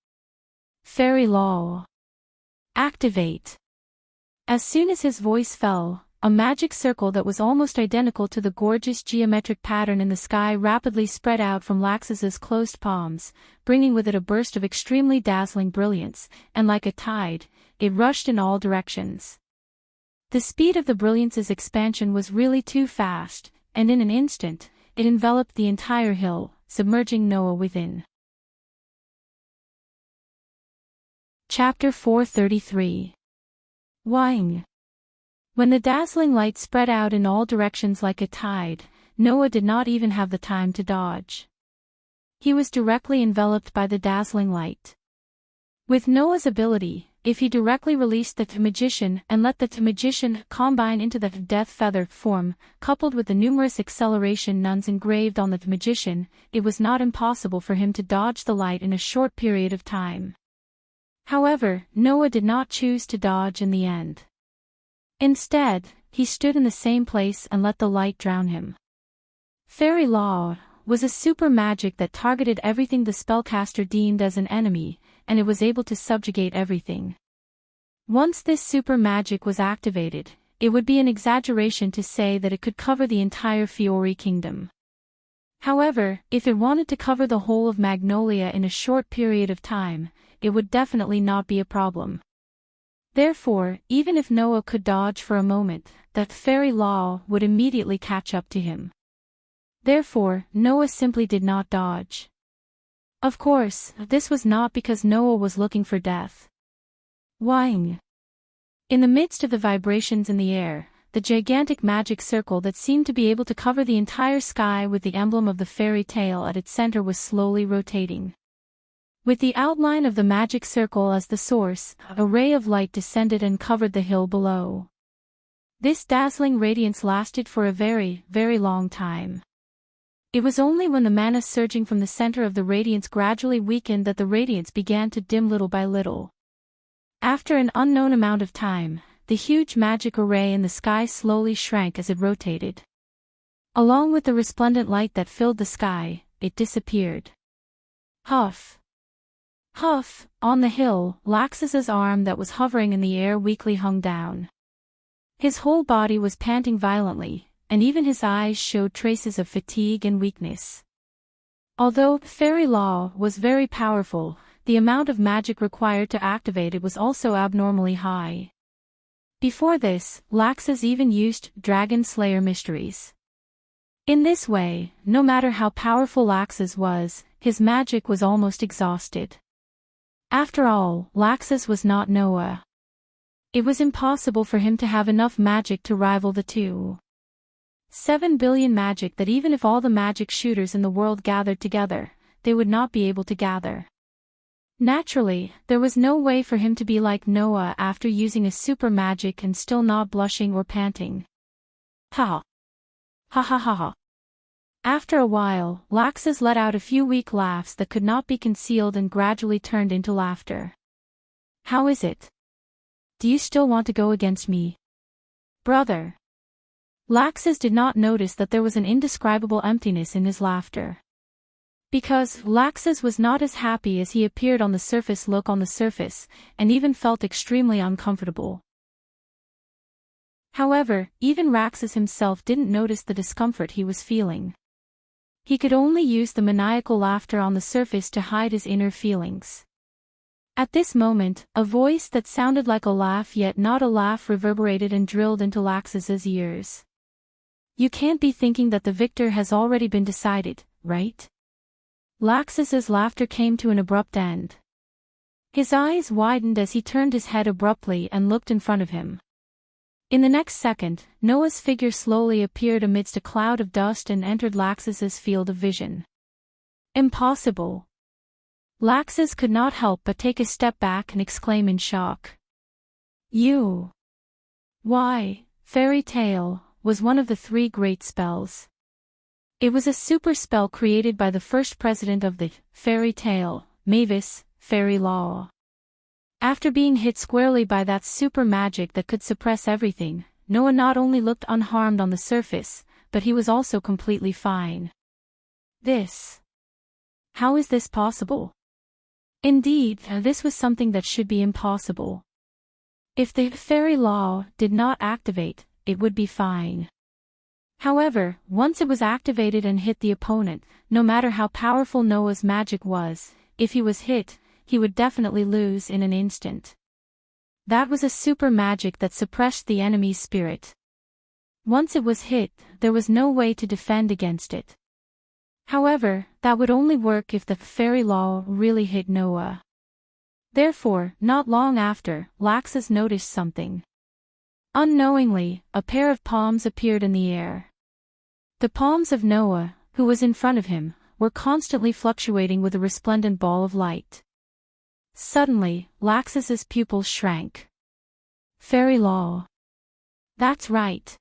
Fairy law. Activate. As soon as his voice fell, a magic circle that was almost identical to the gorgeous geometric pattern in the sky rapidly spread out from Laxus's closed palms, bringing with it a burst of extremely dazzling brilliance, and like a tide, it rushed in all directions. The speed of the brilliance's expansion was really too fast, and in an instant, it enveloped the entire hill, submerging Noah within. Chapter 433. Wang. When the dazzling light spread out in all directions like a tide, Noah did not even have the time to dodge. He was directly enveloped by the dazzling light. With Noah's ability, if he directly released the magician and let the magician combine into the death feather form, coupled with the numerous acceleration nuns engraved on the magician, it was not impossible for him to dodge the light in a short period of time. However, Noah did not choose to dodge in the end. Instead, he stood in the same place and let the light drown him. Fairy law was a super magic that targeted everything the spellcaster deemed as an enemy, and it was able to subjugate everything. Once this super magic was activated, it would be an exaggeration to say that it could cover the entire Fiori kingdom. However, if it wanted to cover the whole of Magnolia in a short period of time, it would definitely not be a problem. Therefore, even if Noah could dodge for a moment, that fairy law would immediately catch up to him. Therefore, Noah simply did not dodge. Of course, this was not because Noah was looking for death. Wang. In the midst of the vibrations in the air, the gigantic magic circle that seemed to be able to cover the entire sky with the emblem of the fairy tale at its center was slowly rotating. With the outline of the magic circle as the source, a ray of light descended and covered the hill below. This dazzling radiance lasted for a very, very long time. It was only when the mana surging from the center of the radiance gradually weakened that the radiance began to dim little by little. After an unknown amount of time, the huge magic array in the sky slowly shrank as it rotated. Along with the resplendent light that filled the sky, it disappeared. Huff. Huff, on the hill, Laxus's arm that was hovering in the air weakly hung down. His whole body was panting violently, and even his eyes showed traces of fatigue and weakness. Although fairy law was very powerful, the amount of magic required to activate it was also abnormally high. Before this, Laxus even used Dragon Slayer mysteries. In this way, no matter how powerful Laxus was, his magic was almost exhausted. After all, Laxus was not Noah. It was impossible for him to have enough magic to rival the two. 7 billion magic that even if all the magic shooters in the world gathered together, they would not be able to gather. Naturally, there was no way for him to be like Noah after using a super magic and still not blushing or panting. Ha! Ha ha ha ha! After a while, Laxus let out a few weak laughs that could not be concealed and gradually turned into laughter. How is it? Do you still want to go against me? Brother. Laxus did not notice that there was an indescribable emptiness in his laughter. Because Laxus was not as happy as he appeared on the surface, and even felt extremely uncomfortable. However, even Laxus himself didn't notice the discomfort he was feeling. He could only use the maniacal laughter on the surface to hide his inner feelings. At this moment, a voice that sounded like a laugh yet not a laugh reverberated and drilled into Laxus's ears. You can't be thinking that the victor has already been decided, right? Laxus's laughter came to an abrupt end. His eyes widened as he turned his head abruptly and looked in front of him. In the next second, Noah's figure slowly appeared amidst a cloud of dust and entered Laxus's field of vision. Impossible. Laxus could not help but take a step back and exclaim in shock. You. Why, fairy tale, was one of the 3 great spells. It was a super spell created by the first president of the fairy tale, Mavis, Fairy Law. After being hit squarely by that super magic that could suppress everything, Noah not only looked unharmed on the surface, but he was also completely fine. How is this possible? Indeed, this was something that should be impossible. If the fairy law did not activate, it would be fine. However, once it was activated and hit the opponent, no matter how powerful Noah's magic was, if he was hit, he would definitely lose in an instant. That was a super magic that suppressed the enemy's spirit. Once it was hit, there was no way to defend against it. However, that would only work if the fairy law really hit Noah. Therefore, not long after, Laxus noticed something. Unknowingly, a pair of palms appeared in the air. The palms of Noah, who was in front of him, were constantly fluctuating with a resplendent ball of light. Suddenly, Laxus's pupils shrank. Fairy law. That's right.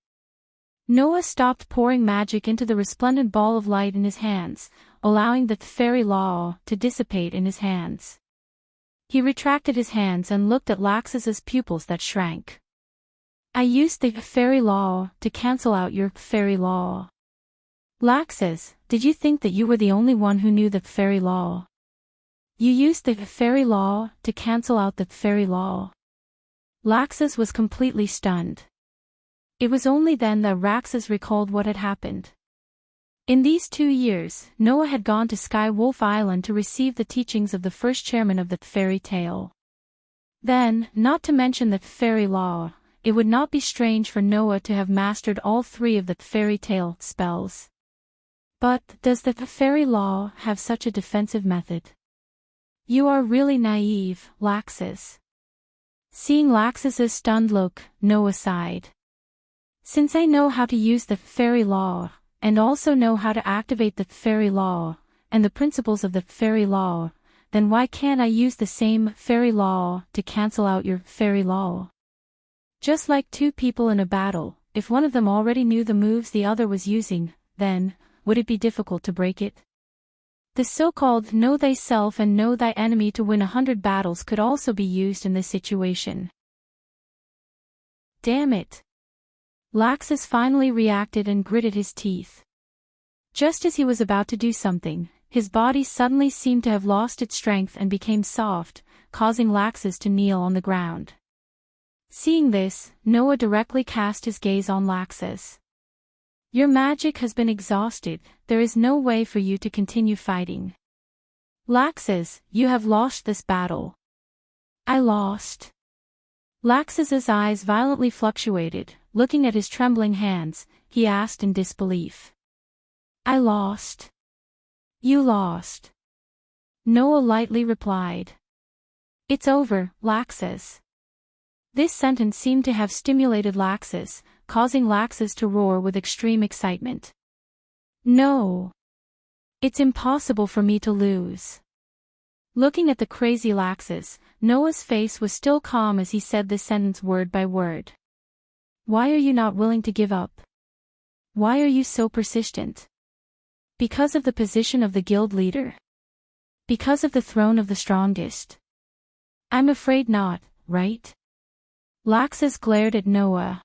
Noah stopped pouring magic into the resplendent ball of light in his hands, allowing the fairy law to dissipate in his hands. He retracted his hands and looked at Laxus's pupils that shrank. I used the fairy law to cancel out your fairy law. Laxus, did you think that you were the only one who knew the fairy law? You used the fairy law to cancel out the fairy law. Laxus was completely stunned. It was only then that Laxus recalled what had happened. In these 2 years, Noah had gone to Sky Wolf Island to receive the teachings of the first chairman of the fairy tale. Then, not to mention the fairy law, it would not be strange for Noah to have mastered all 3 of the fairy tale spells. But, does the fairy law have such a defensive method? You are really naive, Laxus. Seeing Laxus's stunned look, Noah sighed. Since I know how to use the fairy law, and also know how to activate the fairy law, and the principles of the fairy law, then why can't I use the same fairy law to cancel out your fairy law? Just like 2 people in a battle, if one of them already knew the moves the other was using, then, would it be difficult to break it? The so-called know thyself and know thy enemy to win 100 battles could also be used in this situation. Damn it! Laxus finally reacted and gritted his teeth. Just as he was about to do something, his body suddenly seemed to have lost its strength and became soft, causing Laxus to kneel on the ground. Seeing this, Noah directly cast his gaze on Laxus. Your magic has been exhausted, there is no way for you to continue fighting. Laxus, you have lost this battle. I lost. Laxus's eyes violently fluctuated, looking at his trembling hands, he asked in disbelief. I lost. You lost. Noah lightly replied. It's over, Laxus. This sentence seemed to have stimulated Laxus, causing Laxus to roar with extreme excitement. No. It's impossible for me to lose. Looking at the crazy Laxus, Noah's face was still calm as he said this sentence word by word. Why are you not willing to give up? Why are you so persistent? Because of the position of the guild leader? Because of the throne of the strongest? I'm afraid not, right? Laxus glared at Noah.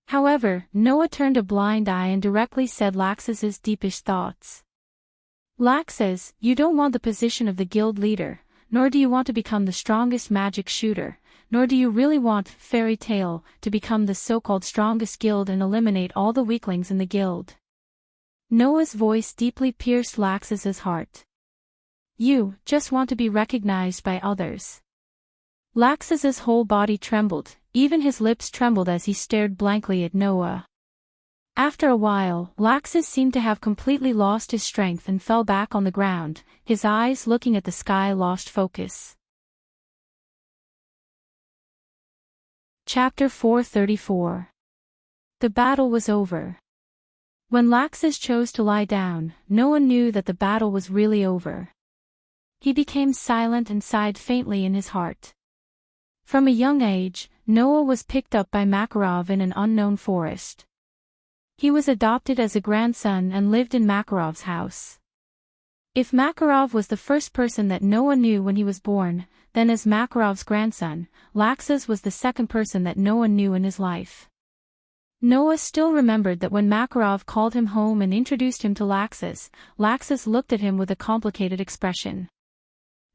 However, Noah turned a blind eye and directly said Laxus's deepest thoughts. Laxus, you don't want the position of the guild leader, nor do you want to become the strongest magic shooter, nor do you really want Fairy Tale to become the so-called strongest guild and eliminate all the weaklings in the guild. Noah's voice deeply pierced Laxus's heart. You just want to be recognized by others. Laxus's whole body trembled, even his lips trembled as he stared blankly at Noah. After a while, Laxus seemed to have completely lost his strength and fell back on the ground, his eyes looking at the sky lost focus. Chapter 434. The battle was over. When Laxus chose to lie down, no one knew that the battle was really over. He became silent and sighed faintly in his heart. From a young age, Noah was picked up by Makarov in an unknown forest. He was adopted as a grandson and lived in Makarov's house. If Makarov was the first person that Noah knew when he was born, then as Makarov's grandson, Laxus was the second person that Noah knew in his life. Noah still remembered that when Makarov called him home and introduced him to Laxus, Laxus looked at him with a complicated expression.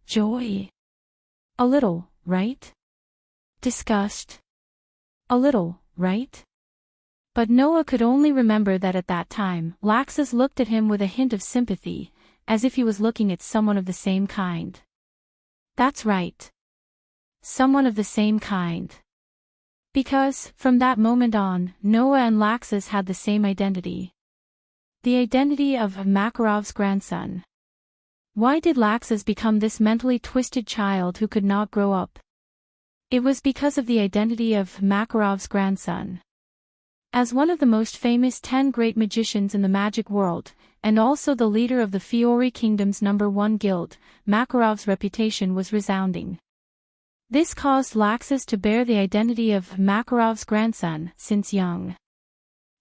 Joy. A little, right? Disgust. A little, right? But Noah could only remember that at that time, Laxus looked at him with a hint of sympathy, as if he was looking at someone of the same kind. That's right. Someone of the same kind. Because, from that moment on, Noah and Laxus had the same identity. The identity of Makarov's grandson. Why did Laxus become this mentally twisted child who could not grow up? It was because of the identity of Makarov's grandson. As one of the most famous 10 great magicians in the magic world, and also the leader of the Fiori Kingdom's #1 guild, Makarov's reputation was resounding. This caused Laxus to bear the identity of Makarov's grandson since young.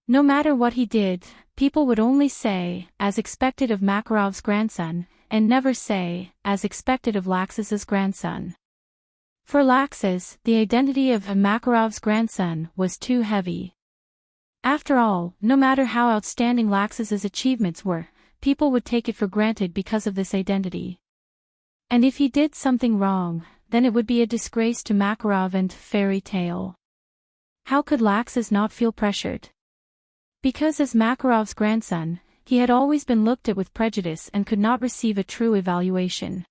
No matter what he did, people would only say, as expected of Makarov's grandson, and never say, as expected of Laxus's grandson. For Laxus, the identity of Makarov's grandson was too heavy. After all, no matter how outstanding Laxus's achievements were, people would take it for granted because of this identity. And if he did something wrong, then it would be a disgrace to Makarov and Fairy Tale. How could Laxus not feel pressured? Because as Makarov's grandson, he had always been looked at with prejudice and could not receive a true evaluation.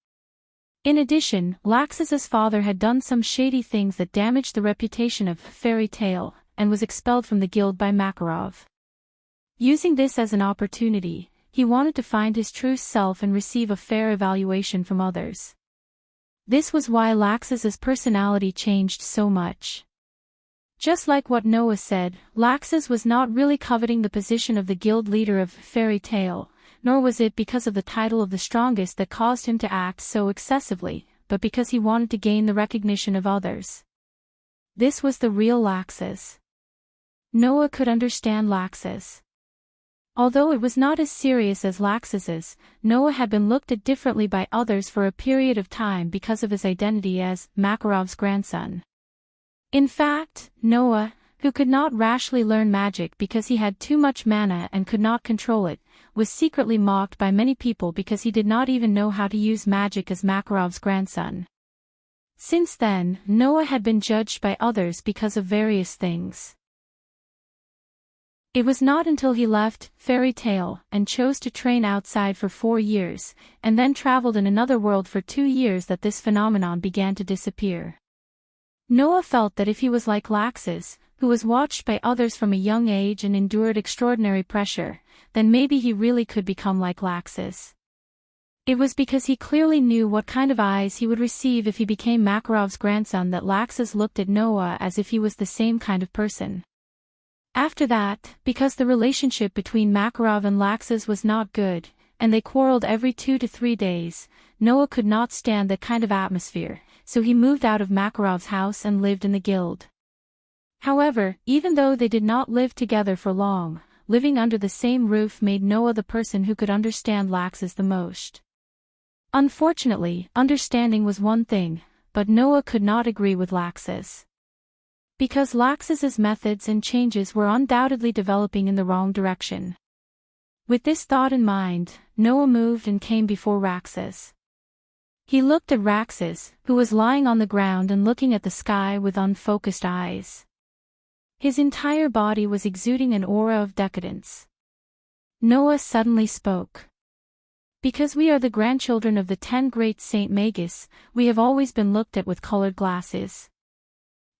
In addition, Laxus's father had done some shady things that damaged the reputation of Fairy Tale, and was expelled from the guild by Makarov. Using this as an opportunity, he wanted to find his true self and receive a fair evaluation from others. This was why Laxus's personality changed so much. Just like what Noah said, Laxus was not really coveting the position of the guild leader of Fairy Tale, nor was it because of the title of the strongest that caused him to act so excessively, but because he wanted to gain the recognition of others. This was the real Laxus. Noah could understand Laxus. Although it was not as serious as Laxus's, Noah had been looked at differently by others for a period of time because of his identity as Makarov's grandson. In fact, Noah, who could not rashly learn magic because he had too much mana and could not control it, was secretly mocked by many people because he did not even know how to use magic as Makarov's grandson. Since then, Noah had been judged by others because of various things. It was not until he left Fairy Tale and chose to train outside for 4 years, and then traveled in another world for 2 years that this phenomenon began to disappear. Noah felt that if he was like Laxus, who was watched by others from a young age and endured extraordinary pressure, then maybe he really could become like Laxus. It was because he clearly knew what kind of eyes he would receive if he became Makarov's grandson that Laxus looked at Noah as if he was the same kind of person. After that, because the relationship between Makarov and Laxus was not good, and they quarreled every 2 to 3 days, Noah could not stand that kind of atmosphere, so he moved out of Makarov's house and lived in the guild. However, even though they did not live together for long, living under the same roof made Noah the person who could understand Laxus the most. Unfortunately, understanding was one thing, but Noah could not agree with Laxus. Because Laxus's methods and changes were undoubtedly developing in the wrong direction. With this thought in mind, Noah moved and came before Laxus. He looked at Laxus, who was lying on the ground and looking at the sky with unfocused eyes. His entire body was exuding an aura of decadence. Noah suddenly spoke. Because we are the grandchildren of the 10 great Saint Magus, we have always been looked at with colored glasses.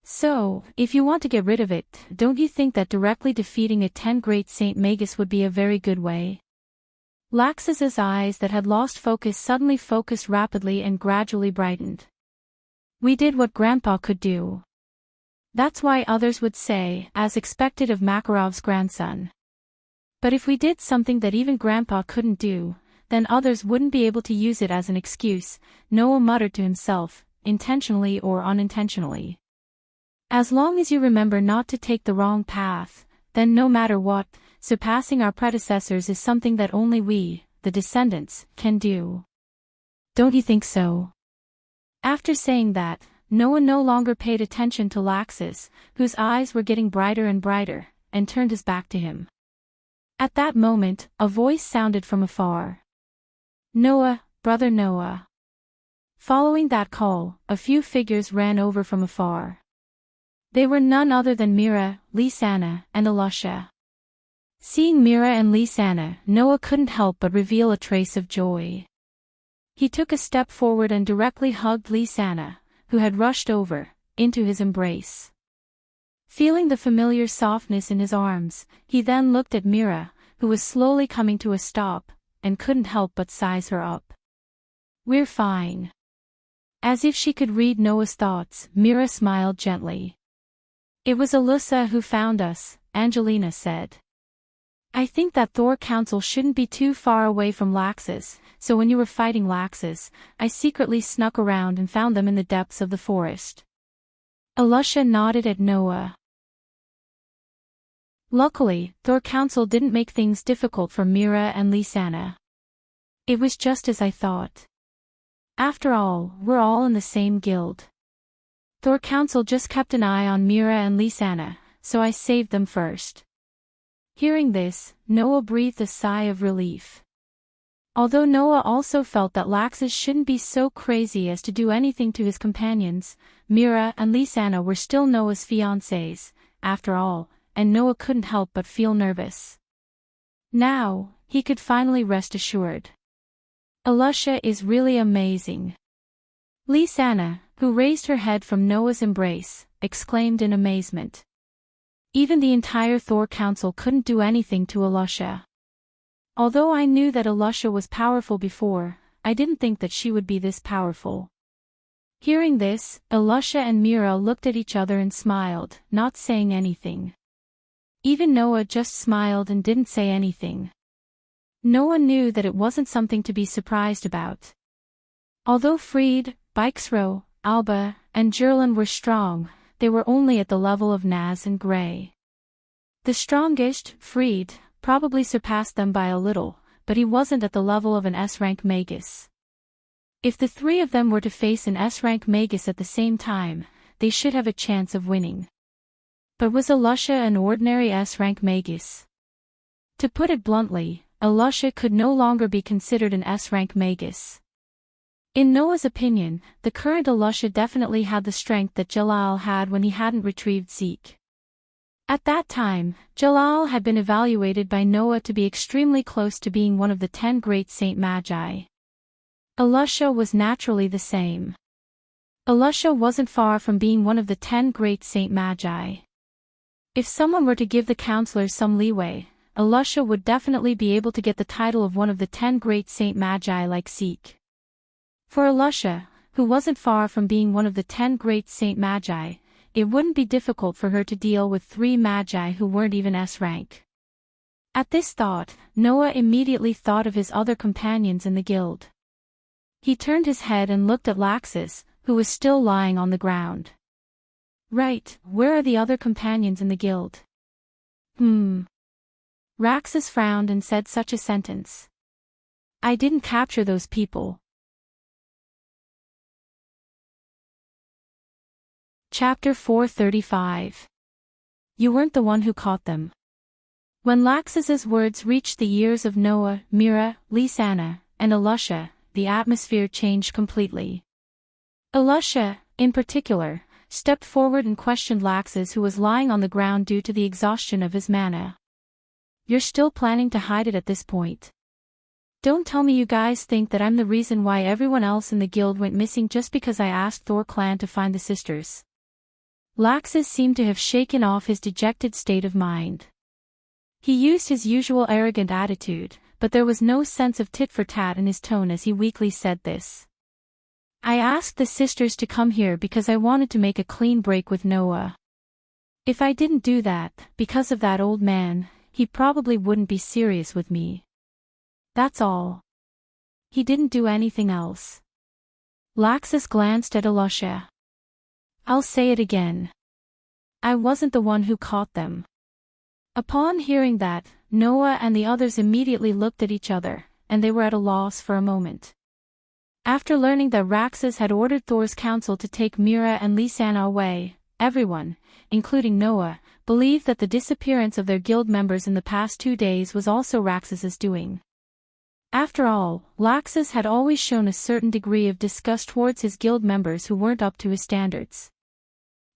So, if you want to get rid of it, don't you think that directly defeating a 10 great Saint Magus would be a very good way? Laxus's eyes that had lost focus suddenly focused rapidly and gradually brightened. We did what Grandpa could do. That's why others would say, as expected of Makarov's grandson. But if we did something that even Grandpa couldn't do, then others wouldn't be able to use it as an excuse, Noah muttered to himself, intentionally or unintentionally. As long as you remember not to take the wrong path, then no matter what, surpassing our predecessors is something that only we, the descendants, can do. Don't you think so? After saying that, Noah no longer paid attention to Laxus, whose eyes were getting brighter and brighter, and turned his back to him. At that moment, a voice sounded from afar. Noah, brother Noah. Following that call, a few figures ran over from afar. They were none other than Mira, Lisanna, and Alusha. Seeing Mira and Lisanna, Noah couldn't help but reveal a trace of joy. He took a step forward and directly hugged Lisanna, who had rushed over, into his embrace. Feeling the familiar softness in his arms, he then looked at Mira, who was slowly coming to a stop, and couldn't help but size her up. We're fine. As if she could read Noah's thoughts, Mira smiled gently. It was Alyssa who found us, Angelina said. I think that Thor Council shouldn't be too far away from Laxus, so when you were fighting Laxus, I secretly snuck around and found them in the depths of the forest. Alusha nodded at Noah. Luckily, Thor Council didn't make things difficult for Mira and Lisanna. It was just as I thought. After all, we're all in the same guild. Thor Council just kept an eye on Mira and Lisanna, so I saved them first. Hearing this, Noah breathed a sigh of relief. Although Noah also felt that Laxus shouldn't be so crazy as to do anything to his companions, Mira and Lisanna were still Noah's fiancés, after all, and Noah couldn't help but feel nervous. Now, he could finally rest assured. Alusha is really amazing. Lisanna, who raised her head from Noah's embrace, exclaimed in amazement. Even the entire Thor Council couldn't do anything to Alusha. Although I knew that Alusha was powerful before, I didn't think that she would be this powerful. Hearing this, Alusha and Mira looked at each other and smiled, not saying anything. Even Noah just smiled and didn't say anything. Noah knew that it wasn't something to be surprised about. Although Fried, Bikesro, Alba, and Jerlin were strong, they were only at the level of Naz and Gray. The strongest, Fried, probably surpassed them by a little, but he wasn't at the level of an S-rank Magus. If the three of them were to face an S-rank Magus at the same time, they should have a chance of winning. But was Alusha an ordinary S-rank Magus? To put it bluntly, Alusha could no longer be considered an S-rank Magus. In Noah's opinion, the current Alusha definitely had the strength that Jalal had when he hadn't retrieved Zeke. At that time, Jalal had been evaluated by Noah to be extremely close to being one of the 10 great Saint Magi. Alusha was naturally the same. Alusha wasn't far from being one of the 10 great Saint Magi. If someone were to give the counselors some leeway, Alusha would definitely be able to get the title of one of the 10 great Saint Magi like Sikh. For Alusha, who wasn't far from being one of the 10 great Saint Magi, it wouldn't be difficult for her to deal with 3 Magi who weren't even S rank. At this thought, Noah immediately thought of his other companions in the guild. He turned his head and looked at Laxus, who was still lying on the ground. Right, where are the other companions in the guild? Raxus frowned and said such a sentence. I didn't capture those people. Chapter 435. You weren't the one who caught them. When Laxus's words reached the ears of Noah, Mira, Lisanna, and Alusha, the atmosphere changed completely. Alusha, in particular, stepped forward and questioned Laxus, who was lying on the ground due to the exhaustion of his mana. You're still planning to hide it at this point? Don't tell me you guys think that I'm the reason why everyone else in the guild went missing just because I asked Thor clan to find the sisters. Laxus seemed to have shaken off his dejected state of mind. He used his usual arrogant attitude, but there was no sense of tit-for-tat in his tone as he weakly said this. I asked the sisters to come here because I wanted to make a clean break with Noah. If I didn't do that, because of that old man, he probably wouldn't be serious with me. That's all. He didn't do anything else. Laxus glanced at Alusha. I'll say it again. I wasn't the one who caught them. Upon hearing that, Noah and the others immediately looked at each other, and they were at a loss for a moment. After learning that Raxus had ordered Thor's council to take Mira and Lisanna away, everyone, including Noah, believed that the disappearance of their guild members in the past 2 days was also Raxus's doing. After all, Laxus had always shown a certain degree of disgust towards his guild members who weren't up to his standards.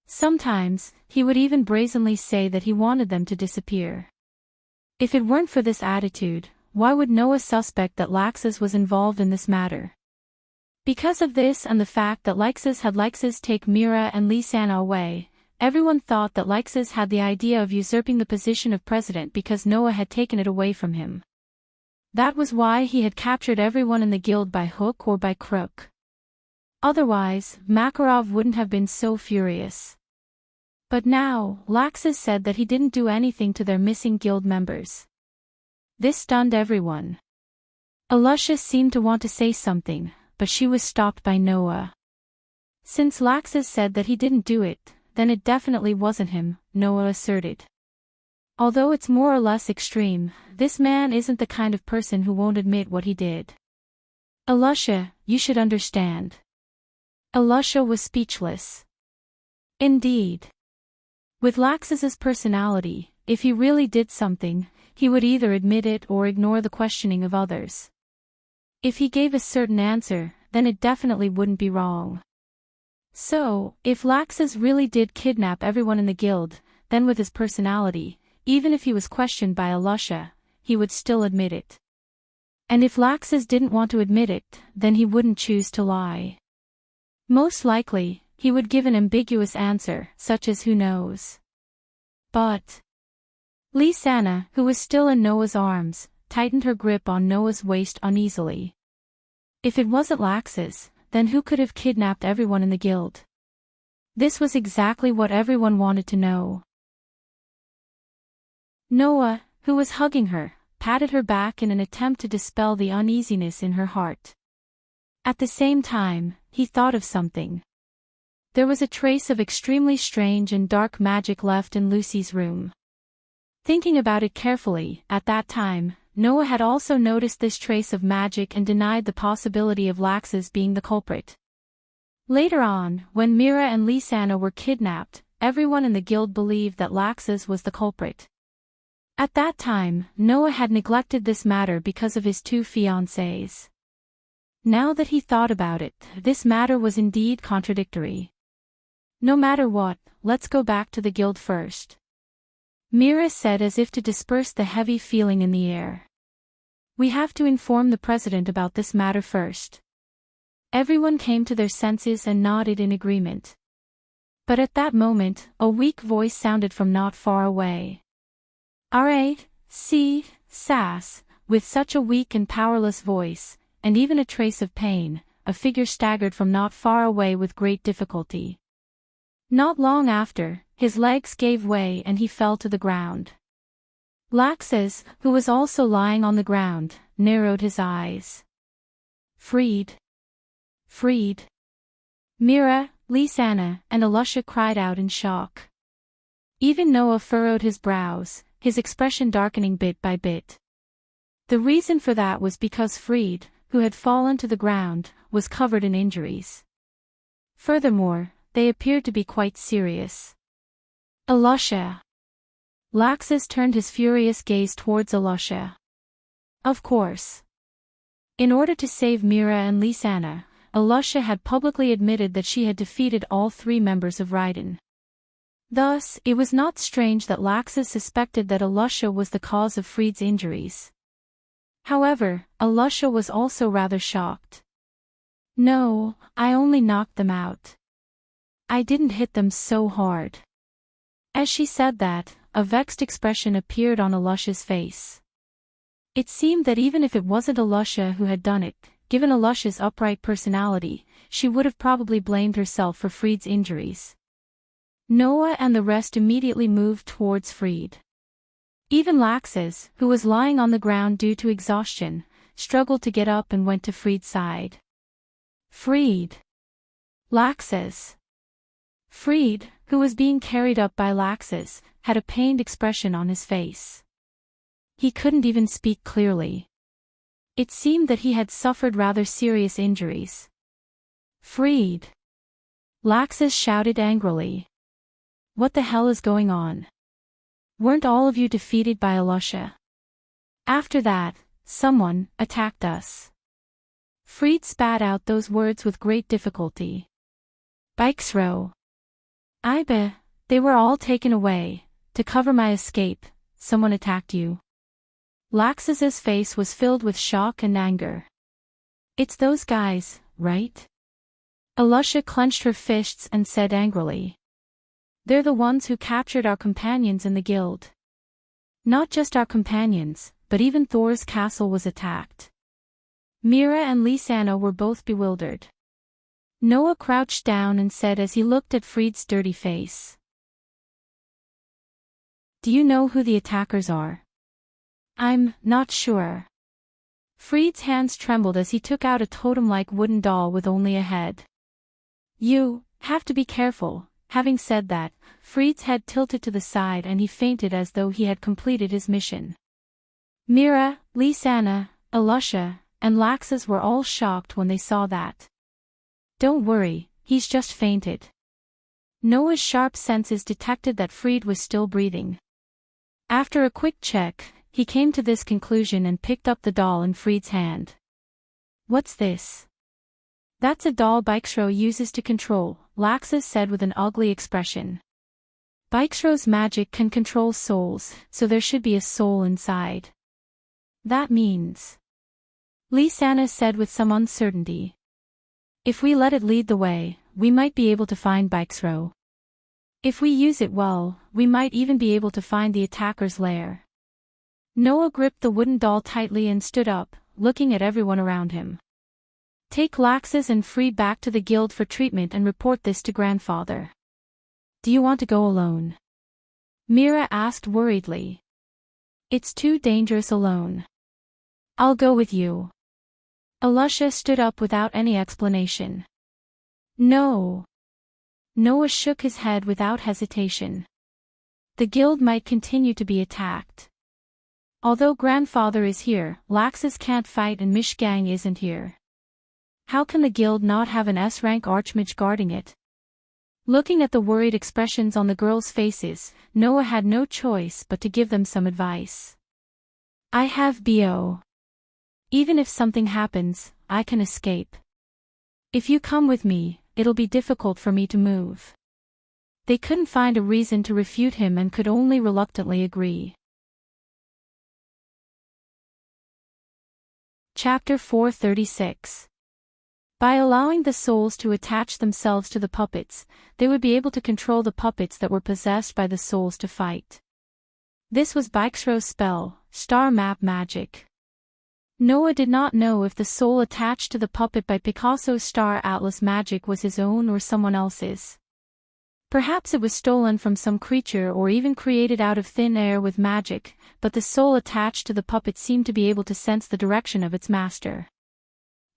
Sometimes, he would even brazenly say that he wanted them to disappear. If it weren't for this attitude, why would Noah suspect that Laxus was involved in this matter? Because of this and the fact that Laxus had Laxus take Mira and Lisanna away, everyone thought that Laxus had the idea of usurping the position of president because Noah had taken it away from him. That was why he had captured everyone in the guild by hook or by crook. Otherwise, Makarov wouldn't have been so furious. But now, Laxus said that he didn't do anything to their missing guild members. This stunned everyone. Alusha seemed to want to say something, but she was stopped by Noah. Since Laxus said that he didn't do it, then it definitely wasn't him, Noah asserted. Although it's more or less extreme, this man isn't the kind of person who won't admit what he did. Alusha, you should understand. Alusha was speechless. Indeed. With Laxus's personality, if he really did something, he would either admit it or ignore the questioning of others. If he gave a certain answer, then it definitely wouldn't be wrong. So, if Laxus really did kidnap everyone in the guild, then with his personality, even if he was questioned by Alusha, he would still admit it. And if Laxus didn't want to admit it, then he wouldn't choose to lie. Most likely, he would give an ambiguous answer, such as who knows. But Lisanna, who was still in Noah's arms, tightened her grip on Noah's waist uneasily. If it wasn't Laxus, then who could have kidnapped everyone in the guild? This was exactly what everyone wanted to know. Noah, who was hugging her, patted her back in an attempt to dispel the uneasiness in her heart. At the same time, he thought of something. There was a trace of extremely strange and dark magic left in Lucy's room. Thinking about it carefully, at that time, Noah had also noticed this trace of magic and denied the possibility of Laxus being the culprit. Later on, when Mira and Lisanna were kidnapped, everyone in the guild believed that Laxus was the culprit. At that time, Noah had neglected this matter because of his 2 fiancées. Now that he thought about it, this matter was indeed contradictory. No matter what, let's go back to the guild first. Mira said as if to disperse the heavy feeling in the air. We have to inform the president about this matter first. Everyone came to their senses and nodded in agreement. But at that moment, a weak voice sounded from not far away. Alright, Sass, with such a weak and powerless voice, and even a trace of pain, a figure staggered from not far away with great difficulty. Not long after, his legs gave way and he fell to the ground. Laxus, who was also lying on the ground, narrowed his eyes. Freed. Freed. Mira, Lisanna, and Alusha cried out in shock. Even Noah furrowed his brows, his expression darkening bit by bit. The reason for that was because Freed, who had fallen to the ground, was covered in injuries. Furthermore, they appeared to be quite serious. Alusha. Laxus turned his furious gaze towards Alusha. Of course. In order to save Mira and Lisanna, Alusha had publicly admitted that she had defeated all 3 members of Raiden. Thus, it was not strange that Laxus suspected that Alusha was the cause of Freed's injuries. However, Alusha was also rather shocked. No, I only knocked them out. I didn't hit them so hard. As she said that, a vexed expression appeared on Alusha's face. It seemed that even if it wasn't Alusha who had done it, given Alusha's upright personality, she would have probably blamed herself for Freed's injuries. Noah and the rest immediately moved towards Freed. Even Laxus, who was lying on the ground due to exhaustion, struggled to get up and went to Freed's side. Freed. Laxus. Freed, who was being carried up by Laxus, had a pained expression on his face. He couldn't even speak clearly. It seemed that he had suffered rather serious injuries. Freed. Laxus shouted angrily. What the hell is going on? Weren't all of you defeated by Alusha? After that, someone attacked us. Freed spat out those words with great difficulty. Bikesro. They were all taken away. To cover my escape, someone attacked you. Laxus's face was filled with shock and anger. It's those guys, right? Alusha clenched her fists and said angrily. They're the ones who captured our companions in the guild. Not just our companions, but even Thor's castle was attacked. Mira and Lisanna were both bewildered. Noah crouched down and said as he looked at Freed's dirty face. Do you know who the attackers are? I'm not sure. Freed's hands trembled as he took out a totem-like wooden doll with only a head. You have to be careful. Having said that, Freed's head tilted to the side and he fainted as though he had completed his mission. Mira, Lisanna, Alusha, and Laxus were all shocked when they saw that. Don't worry, he's just fainted. Noah's sharp senses detected that Freed was still breathing. After a quick check, he came to this conclusion and picked up the doll in Freed's hand. What's this? That's a doll Bikesro uses to control, Laxus said with an ugly expression. Bikesro's magic can control souls, so there should be a soul inside. That means. Lisanna said with some uncertainty. If we let it lead the way, we might be able to find Bikesro. If we use it well, we might even be able to find the attacker's lair. Noah gripped the wooden doll tightly and stood up, looking at everyone around him. Take Laxus and Freed back to the guild for treatment and report this to grandfather. Do you want to go alone? Mira asked worriedly. It's too dangerous alone. I'll go with you. Alusha stood up without any explanation. No. Noah shook his head without hesitation. The guild might continue to be attacked. Although grandfather is here, Laxus can't fight and Mishgang isn't here. How can the guild not have an S-rank archmage guarding it? Looking at the worried expressions on the girls' faces, Noah had no choice but to give them some advice. I have BO. Even if something happens, I can escape. If you come with me, it'll be difficult for me to move. They couldn't find a reason to refute him and could only reluctantly agree. Chapter 436. By allowing the souls to attach themselves to the puppets, they would be able to control the puppets that were possessed by the souls to fight. This was Bikesro's spell, star map magic. Noah did not know if the soul attached to the puppet by Picasso's star atlas magic was his own or someone else's. Perhaps it was stolen from some creature or even created out of thin air with magic, but the soul attached to the puppet seemed to be able to sense the direction of its master.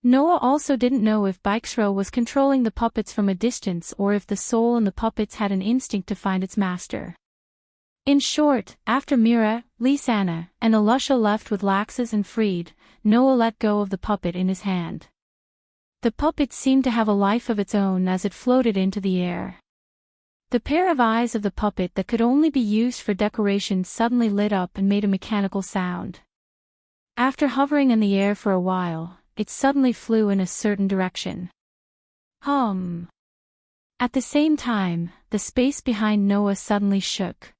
Noah also didn't know if Bikesro was controlling the puppets from a distance or if the soul in the puppets had an instinct to find its master. In short, after Mira, Lisanna, and Alusha left with Laxus and Freed, Noah let go of the puppet in his hand. The puppet seemed to have a life of its own as it floated into the air. The pair of eyes of the puppet that could only be used for decoration suddenly lit up and made a mechanical sound. After hovering in the air for a while, it suddenly flew in a certain direction. Hum. At the same time, the space behind Noah suddenly shook.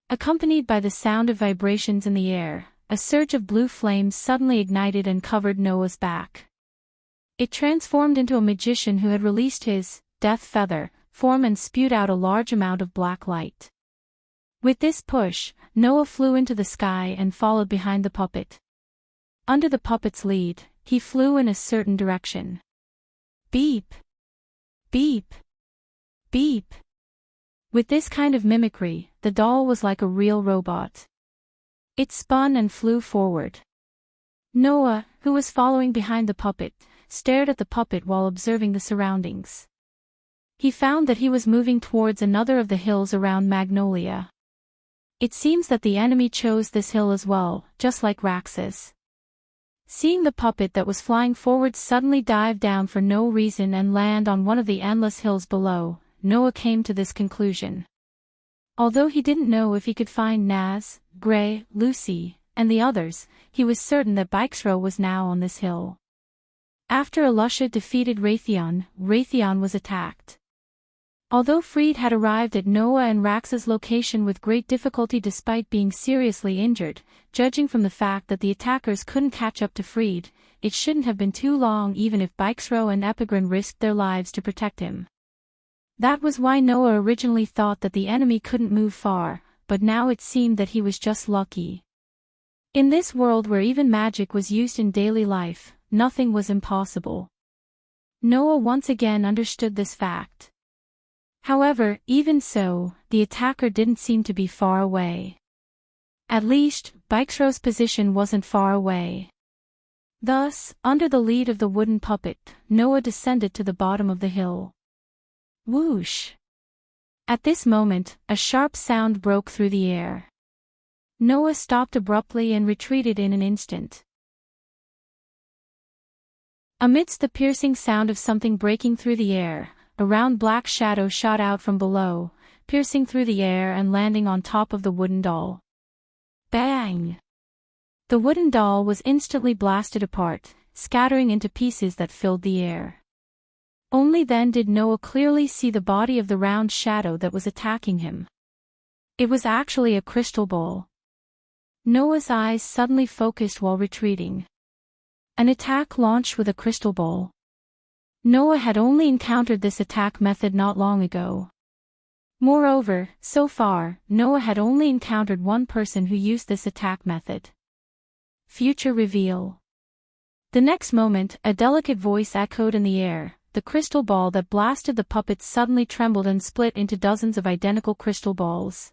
Accompanied by the sound of vibrations in the air, a surge of blue flames suddenly ignited and covered Noah's back. It transformed into a magician who had released his death feather form and spewed out a large amount of black light. With this push, Noah flew into the sky and followed behind the puppet. Under the puppet's lead, he flew in a certain direction. Beep! Beep! Beep! With this kind of mimicry, the doll was like a real robot. It spun and flew forward. Noah, who was following behind the puppet, stared at the puppet while observing the surroundings. He found that he was moving towards another of the hills around Magnolia. It seems that the enemy chose this hill as well, just like Raxus. Seeing the puppet that was flying forward suddenly dive down for no reason and land on one of the endless hills below, Noah came to this conclusion. Although he didn't know if he could find Naz, Gray, Lucy, and the others, he was certain that Bikesro was now on this hill. After Alusha defeated Raytheon was attacked. Although Freed had arrived at Noah and Rax's location with great difficulty despite being seriously injured, judging from the fact that the attackers couldn't catch up to Freed, it shouldn't have been too long even if Bikesro and Epigran risked their lives to protect him. That was why Noah originally thought that the enemy couldn't move far, but now it seemed that he was just lucky. In this world where even magic was used in daily life, nothing was impossible. Noah once again understood this fact. However, even so, the attacker didn't seem to be far away. At least, Bikesro's position wasn't far away. Thus, under the lead of the wooden puppet, Noah descended to the bottom of the hill. Whoosh! At this moment, a sharp sound broke through the air. Noah stopped abruptly and retreated in an instant. Amidst the piercing sound of something breaking through the air, a round black shadow shot out from below, piercing through the air and landing on top of the wooden doll. Bang! The wooden doll was instantly blasted apart, scattering into pieces that filled the air. Only then did Noah clearly see the body of the round shadow that was attacking him. It was actually a crystal ball. Noah's eyes suddenly focused while retreating. An attack launched with a crystal ball. Noah had only encountered this attack method not long ago. Moreover, so far, Noah had only encountered one person who used this attack method. Future reveal. The next moment, a delicate voice echoed in the air. The crystal ball that blasted the puppet suddenly trembled and split into dozens of identical crystal balls.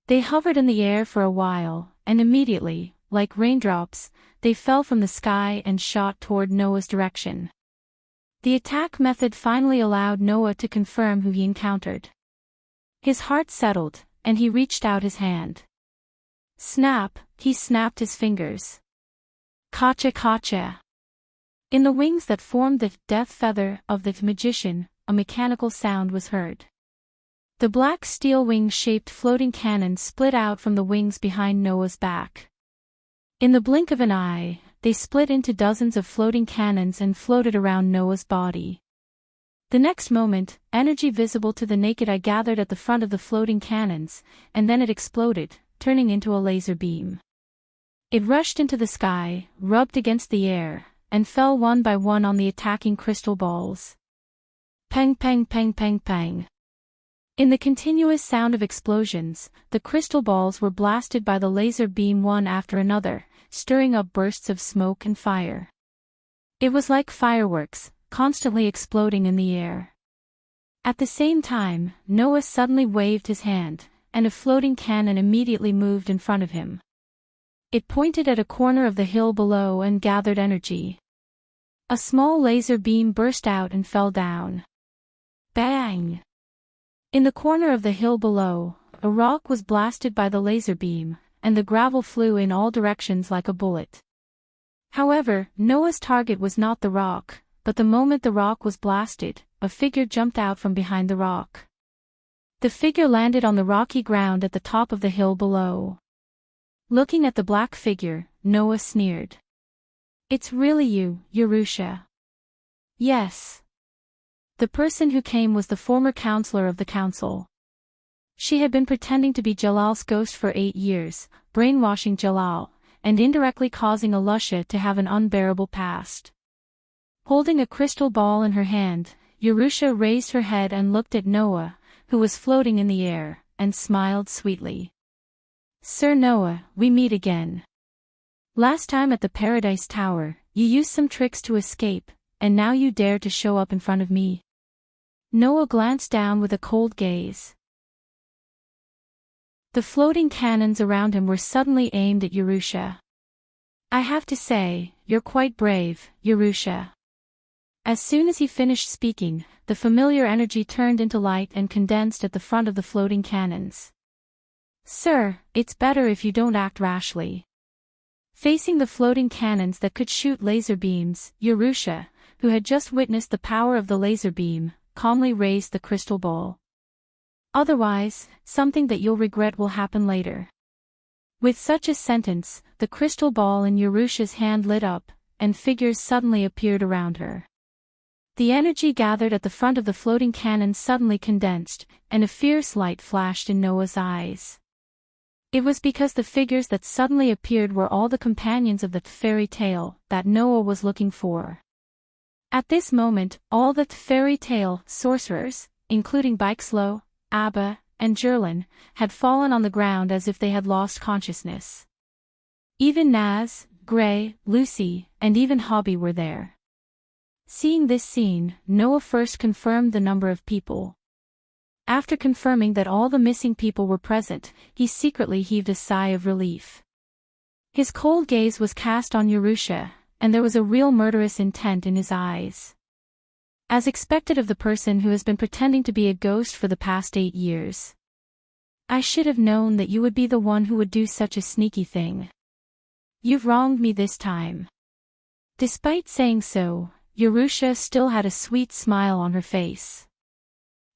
They hovered in the air for a while, and immediately, like raindrops, they fell from the sky and shot toward Noah's direction. The attack method finally allowed Noah to confirm who he encountered. His heart settled, and he reached out his hand. Snap, he snapped his fingers. Kacha kacha. In the wings that formed the death feather of the magician, a mechanical sound was heard. The black steel wing-shaped floating cannon split out from the wings behind Noah's back. In the blink of an eye, they split into dozens of floating cannons and floated around Noah's body. The next moment, energy visible to the naked eye gathered at the front of the floating cannons, and then it exploded, turning into a laser beam. It rushed into the sky, rubbed against the air, and fell one by one on the attacking crystal balls. Pang pang pang pang pang. In the continuous sound of explosions, the crystal balls were blasted by the laser beam one after another, stirring up bursts of smoke and fire. It was like fireworks, constantly exploding in the air. At the same time, Noah suddenly waved his hand, and a floating cannon immediately moved in front of him. It pointed at a corner of the hill below and gathered energy. A small laser beam burst out and fell down. Bang! In the corner of the hill below, a rock was blasted by the laser beam, and the gravel flew in all directions like a bullet. However, Noah's target was not the rock, but the moment the rock was blasted, a figure jumped out from behind the rock. The figure landed on the rocky ground at the top of the hill below. Looking at the black figure, Noah sneered. "It's really you, Yerusha." "Yes." The person who came was the former counselor of the council. She had been pretending to be Jalal's ghost for 8 years, brainwashing Jalal, and indirectly causing Alusha to have an unbearable past. Holding a crystal ball in her hand, Yerusha raised her head and looked at Noah, who was floating in the air, and smiled sweetly. "Sir Noah, we meet again. Last time at the Paradise Tower, you used some tricks to escape, and now you dare to show up in front of me." Noah glanced down with a cold gaze. The floating cannons around him were suddenly aimed at Yerusha. "I have to say, you're quite brave, Yerusha." As soon as he finished speaking, the familiar energy turned into light and condensed at the front of the floating cannons. "Sir, it's better if you don't act rashly." Facing the floating cannons that could shoot laser beams, Yerusha, who had just witnessed the power of the laser beam, calmly raised the crystal ball. "Otherwise, something that you'll regret will happen later." With such a sentence, the crystal ball in Yerusha's hand lit up, and figures suddenly appeared around her. The energy gathered at the front of the floating cannon suddenly condensed, and a fierce light flashed in Noah's eyes. It was because the figures that suddenly appeared were all the companions of the fairy tale that Noah was looking for. At this moment, all the fairy tale sorcerers, including Bixlo, Abba, and Jerlin, had fallen on the ground as if they had lost consciousness. Even Naz, Gray, Lucy, and even Hobby were there. Seeing this scene, Noah first confirmed the number of people. After confirming that all the missing people were present, he secretly heaved a sigh of relief. His cold gaze was cast on Yerusha, and there was a real murderous intent in his eyes. As expected of the person who has been pretending to be a ghost for the past 8 years. "I should have known that you would be the one who would do such a sneaky thing. You've wronged me this time." Despite saying so, Yerusha still had a sweet smile on her face.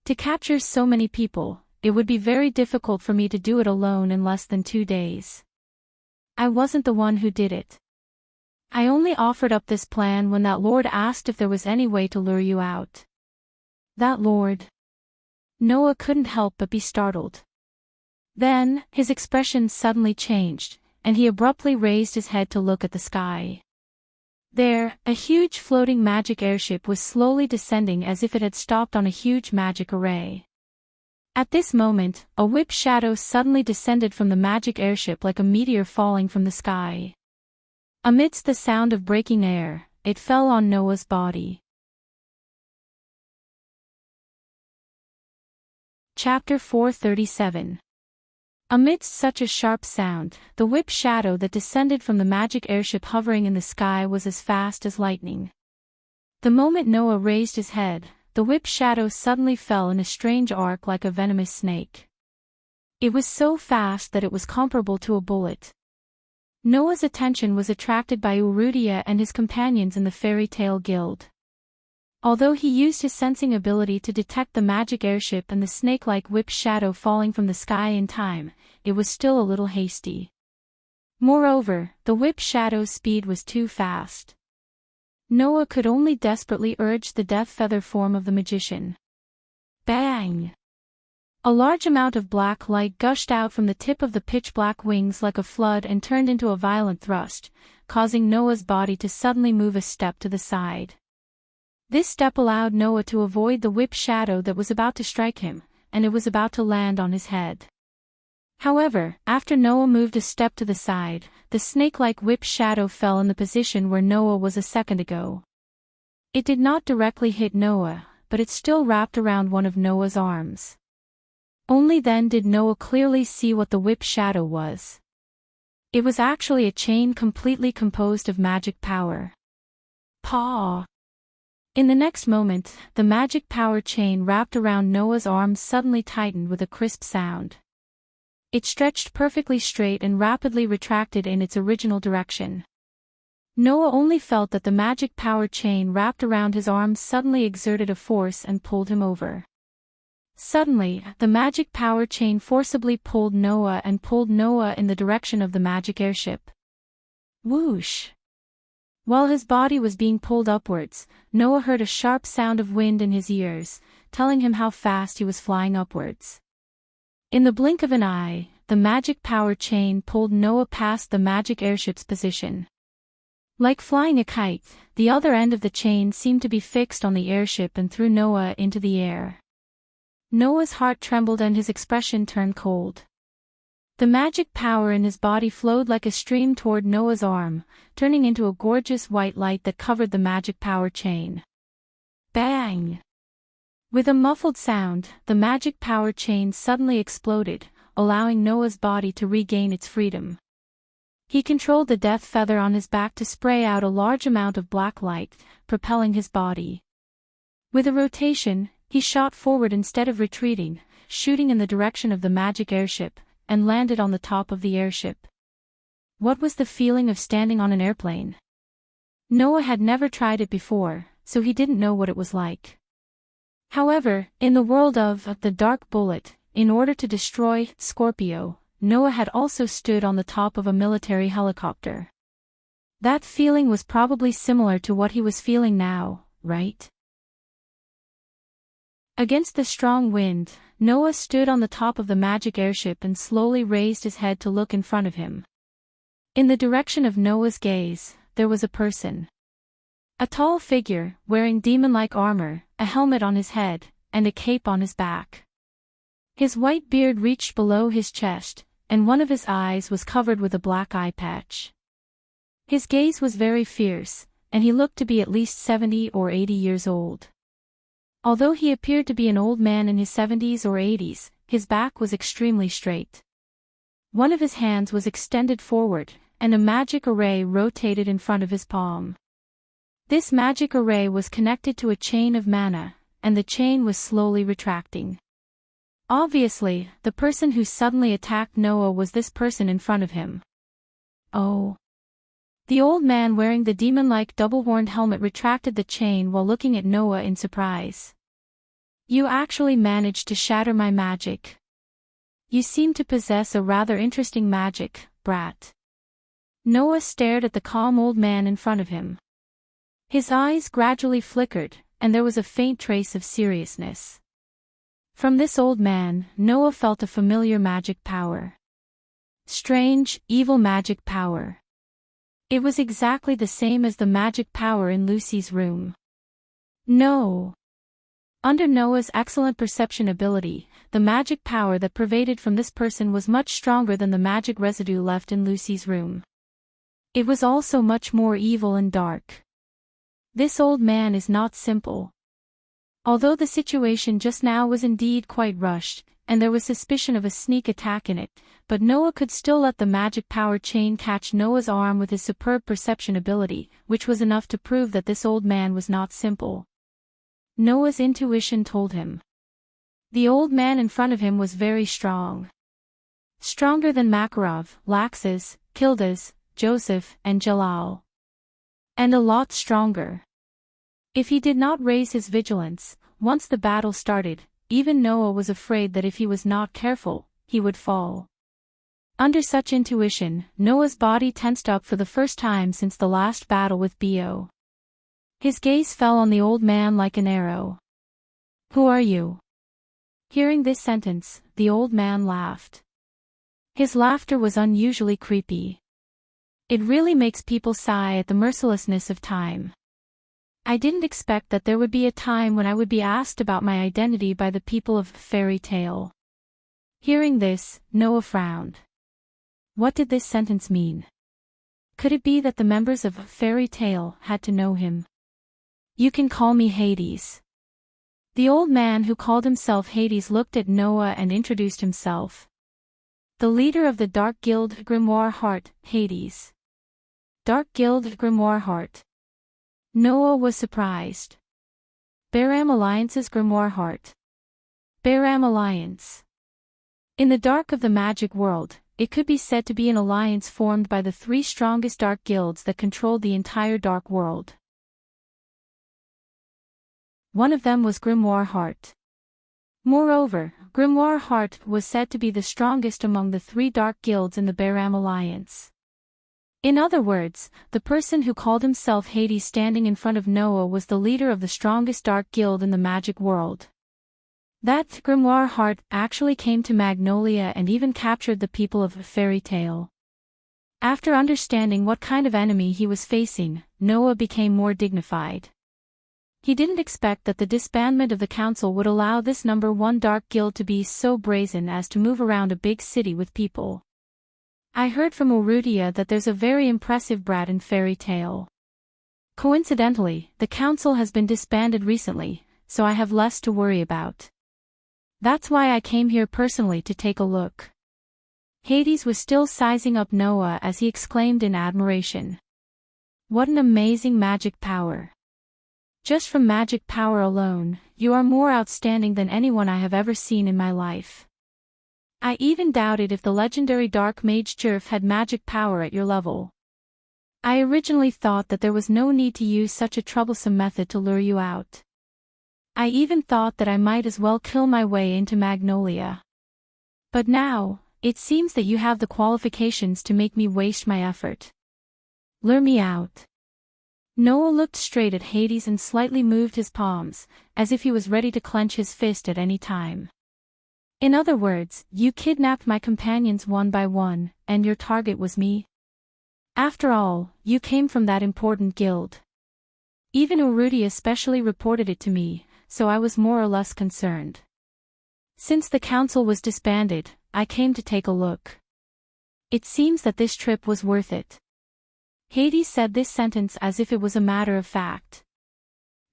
"To capture so many people, it would be very difficult for me to do it alone in less than 2 days. I wasn't the one who did it. I only offered up this plan when that lord asked if there was any way to lure you out." "That lord?" Noah couldn't help but be startled. Then, his expression suddenly changed, and he abruptly raised his head to look at the sky. There, a huge floating magic airship was slowly descending as if it had stopped on a huge magic array. At this moment, a whip shadow suddenly descended from the magic airship like a meteor falling from the sky. Amidst the sound of breaking air, it fell on Noah's body. Chapter 437. Amidst such a sharp sound, the whip shadow that descended from the magic airship hovering in the sky was as fast as lightning. The moment Noah raised his head, the whip shadow suddenly fell in a strange arc like a venomous snake. It was so fast that it was comparable to a bullet. Noah's attention was attracted by Urudia and his companions in the fairy tale guild. Although he used his sensing ability to detect the magic airship and the snake-like whip shadow falling from the sky in time, it was still a little hasty. Moreover, the whip shadow's speed was too fast. Noah could only desperately urge the death feather form of the magician. Bang! A large amount of black light gushed out from the tip of the pitch-black wings like a flood and turned into a violent thrust, causing Noah's body to suddenly move a step to the side. This step allowed Noah to avoid the whip shadow that was about to strike him, and it was about to land on his head. However, after Noah moved a step to the side, the snake-like whip shadow fell in the position where Noah was a second ago. It did not directly hit Noah, but it still wrapped around one of Noah's arms. Only then did Noah clearly see what the whip shadow was. It was actually a chain completely composed of magic power. Paw! In the next moment, the magic power chain wrapped around Noah's arms suddenly tightened with a crisp sound. It stretched perfectly straight and rapidly retracted in its original direction. Noah only felt that the magic power chain wrapped around his arms suddenly exerted a force and pulled him over. Suddenly, the magic power chain forcibly pulled Noah in the direction of the magic airship. Whoosh! While his body was being pulled upwards, Noah heard a sharp sound of wind in his ears, telling him how fast he was flying upwards. In the blink of an eye, the magic power chain pulled Noah past the magic airship's position. Like flying a kite, the other end of the chain seemed to be fixed on the airship and threw Noah into the air. Noah's heart trembled and his expression turned cold. The magic power in his body flowed like a stream toward Noah's arm, turning into a gorgeous white light that covered the magic power chain. Bang! With a muffled sound, the magic power chain suddenly exploded, allowing Noah's body to regain its freedom. He controlled the death feather on his back to spray out a large amount of black light, propelling his body. With a rotation, he shot forward instead of retreating, shooting in the direction of the magic airship, and landed on the top of the airship. What was the feeling of standing on an airplane? Noah had never tried it before, so he didn't know what it was like. However, in the world of the Dark Bullet, in order to destroy Scorpio, Noah had also stood on the top of a military helicopter. That feeling was probably similar to what he was feeling now, right? Against the strong wind, Noah stood on the top of the magic airship and slowly raised his head to look in front of him. In the direction of Noah's gaze, there was a person. A tall figure, wearing demon-like armor, a helmet on his head, and a cape on his back. His white beard reached below his chest, and one of his eyes was covered with a black eye patch. His gaze was very fierce, and he looked to be at least 70 or 80 years old. Although he appeared to be an old man in his 70s or 80s, his back was extremely straight. One of his hands was extended forward, and a magic array rotated in front of his palm. This magic array was connected to a chain of mana, and the chain was slowly retracting. Obviously, the person who suddenly attacked Noah was this person in front of him. Oh! The old man wearing the demon-like double-horned helmet retracted the chain while looking at Noah in surprise. You actually managed to shatter my magic. You seem to possess a rather interesting magic, brat. Noah stared at the calm old man in front of him. His eyes gradually flickered, and there was a faint trace of seriousness. From this old man, Noah felt a familiar magic power. Strange, evil magic power. It was exactly the same as the magic power in Lucy's room. No. Under Noah's excellent perception ability, the magic power that pervaded from this person was much stronger than the magic residue left in Lucy's room. It was also much more evil and dark. This old man is not simple. Although the situation just now was indeed quite rushed, and there was suspicion of a sneak attack in it, but Noah could still let the magic power chain catch Noah's arm with his superb perception ability, which was enough to prove that this old man was not simple. Noah's intuition told him. The old man in front of him was very strong. Stronger than Makarov, Laxus, Kildas, Joseph, and Jalal. And a lot stronger. If he did not raise his vigilance, once the battle started, even Noah was afraid that if he was not careful, he would fall. Under such intuition, Noah's body tensed up for the first time since the last battle with Bo. His gaze fell on the old man like an arrow. Who are you? Hearing this sentence, the old man laughed. His laughter was unusually creepy. It really makes people sigh at the mercilessness of time. I didn't expect that there would be a time when I would be asked about my identity by the people of fairy tale. Hearing this, Noah frowned. What did this sentence mean? Could it be that the members of fairy tale had to know him? You can call me Hades. The old man who called himself Hades looked at Noah and introduced himself. The leader of the Dark Guild Grimoire Heart, Hades. Dark Guild Grimoire Heart. Noah was surprised. Baram Alliance's Grimoire Heart. Baram Alliance. In the dark of the magic world, it could be said to be an alliance formed by the three strongest dark guilds that controlled the entire dark world. One of them was Grimoire Heart. Moreover, Grimoire Heart was said to be the strongest among the three dark guilds in the Baram Alliance. In other words, the person who called himself Hades standing in front of Noah was the leader of the strongest dark guild in the magic world. That Grimoire Heart actually came to Magnolia and even captured the people of fairy tale. After understanding what kind of enemy he was facing, Noah became more dignified. He didn't expect that the disbandment of the council would allow this number one dark guild to be so brazen as to move around a big city with people. I heard from Urudia that there's a very impressive brat in fairy tale. Coincidentally, the council has been disbanded recently, so I have less to worry about. That's why I came here personally to take a look. Hades was still sizing up Noah as he exclaimed in admiration. What an amazing magic power. Just from magic power alone, you are more outstanding than anyone I have ever seen in my life. I even doubted if the legendary Dark Mage Jerf had magic power at your level. I originally thought that there was no need to use such a troublesome method to lure you out. I even thought that I might as well kill my way into Magnolia. But now, it seems that you have the qualifications to make me waste my effort. Lure me out. Noah looked straight at Hades and slightly moved his palms, as if he was ready to clench his fist at any time. In other words, you kidnapped my companions one by one, and your target was me? After all, you came from that important guild. Even Urudi especially reported it to me, so I was more or less concerned. Since the council was disbanded, I came to take a look. It seems that this trip was worth it. Hades said this sentence as if it was a matter of fact.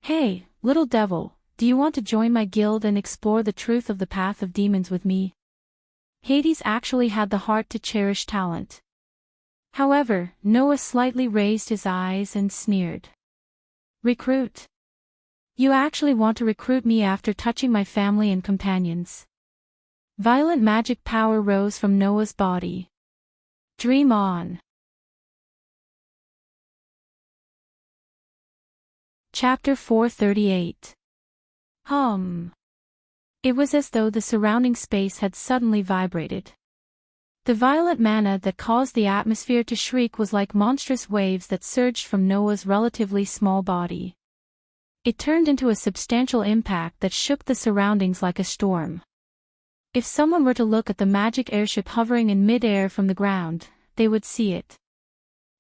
Hey, little devil, do you want to join my guild and explore the truth of the path of demons with me? Hades actually had the heart to cherish talent. However, Noah slightly raised his eyes and sneered. Recruit? You actually want to recruit me after touching my family and companions? Violent magic power rose from Noah's body. Dream on. Chapter 438. It was as though the surrounding space had suddenly vibrated. The violent mana that caused the atmosphere to shriek was like monstrous waves that surged from Noah's relatively small body. It turned into a substantial impact that shook the surroundings like a storm. If someone were to look at the magic airship hovering in mid-air from the ground, they would see it.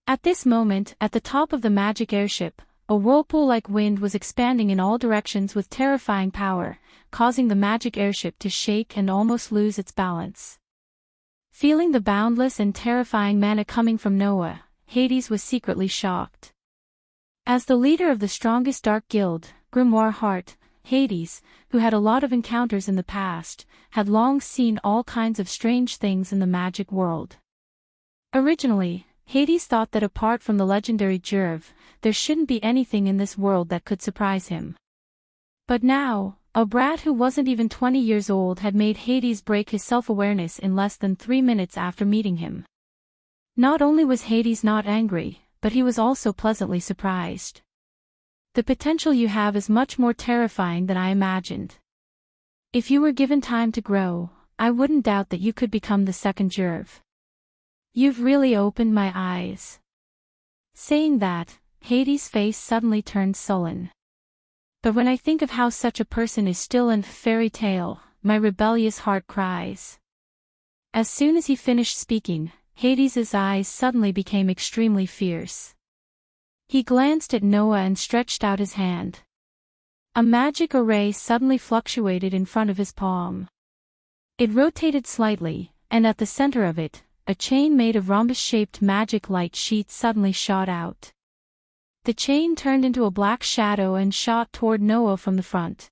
At this moment, at the top of the magic airship, a whirlpool-like wind was expanding in all directions with terrifying power, causing the magic airship to shake and almost lose its balance. Feeling the boundless and terrifying mana coming from Noah, Hades was secretly shocked. As the leader of the strongest dark guild, Grimoire Heart, Hades, who had a lot of encounters in the past, had long seen all kinds of strange things in the magic world. Originally, Hades thought that apart from the legendary Jerv, there shouldn't be anything in this world that could surprise him. But now, a brat who wasn't even 20 years old had made Hades break his self-awareness in less than 3 minutes after meeting him. Not only was Hades not angry, but he was also pleasantly surprised. The potential you have is much more terrifying than I imagined. If you were given time to grow, I wouldn't doubt that you could become the second Jerv. You've really opened my eyes. Saying that, Hades' face suddenly turned sullen. But when I think of how such a person is still in fairy tale, my rebellious heart cries. As soon as he finished speaking, Hades' eyes suddenly became extremely fierce. He glanced at Noah and stretched out his hand. A magic array suddenly fluctuated in front of his palm. It rotated slightly, and at the center of it, a chain made of rhombus-shaped magic light sheets suddenly shot out. The chain turned into a black shadow and shot toward Noah from the front.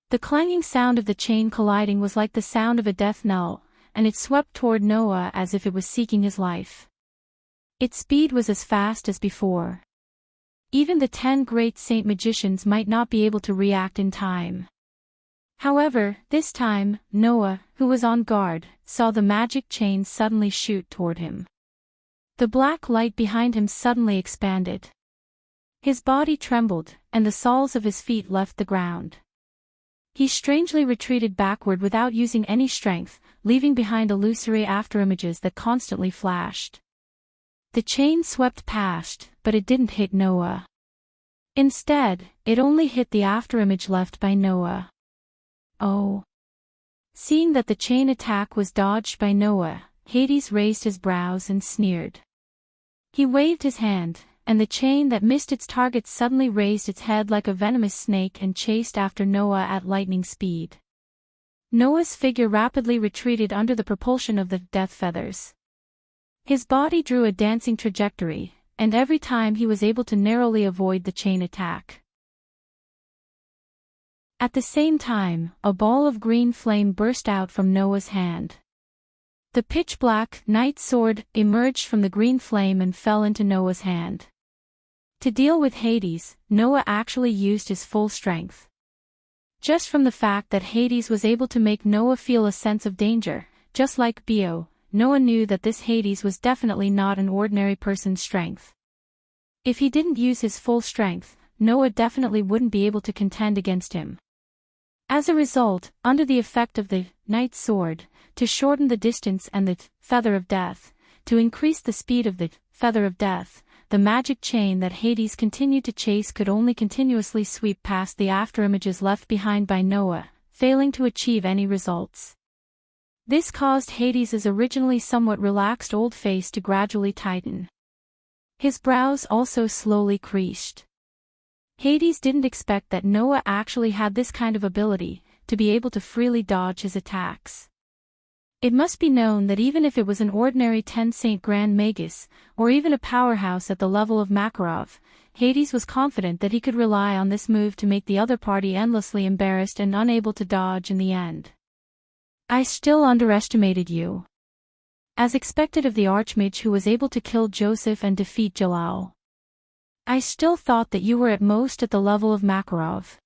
The clanging sound of the chain colliding was like the sound of a death knell, and it swept toward Noah as if it was seeking his life. Its speed was as fast as before. Even the 10 great saint magicians might not be able to react in time. However, this time, Noah, who was on guard, saw the magic chain suddenly shoot toward him. The black light behind him suddenly expanded. His body trembled, and the soles of his feet left the ground. He strangely retreated backward without using any strength, leaving behind illusory afterimages that constantly flashed. The chain swept past, but it didn't hit Noah. Instead, it only hit the afterimage left by Noah. Oh! Seeing that the chain attack was dodged by Noah, Hades raised his brows and sneered. He waved his hand, and the chain that missed its target suddenly raised its head like a venomous snake and chased after Noah at lightning speed. Noah's figure rapidly retreated under the propulsion of the death feathers. His body drew a dancing trajectory, and every time he was able to narrowly avoid the chain attack. At the same time, a ball of green flame burst out from Noah's hand. The pitch-black knight's sword emerged from the green flame and fell into Noah's hand. To deal with Hades, Noah actually used his full strength. Just from the fact that Hades was able to make Noah feel a sense of danger, just like Bio, Noah knew that this Hades was definitely not an ordinary person's strength. If he didn't use his full strength, Noah definitely wouldn't be able to contend against him. As a result, under the effect of the knight's sword, to shorten the distance and the feather of death, to increase the speed of the feather of death, the magic chain that Hades continued to chase could only continuously sweep past the afterimages left behind by Noah, failing to achieve any results. This caused Hades' originally somewhat relaxed old face to gradually tighten. His brows also slowly creased. Hades didn't expect that Noah actually had this kind of ability, to be able to freely dodge his attacks. It must be known that even if it was an ordinary 10 Saint Grand Magus, or even a powerhouse at the level of Makarov, Hades was confident that he could rely on this move to make the other party endlessly embarrassed and unable to dodge in the end. I still underestimated you. As expected of the Archmage who was able to kill Joseph and defeat Jalal. I still thought that you were at most at the level of Makarov.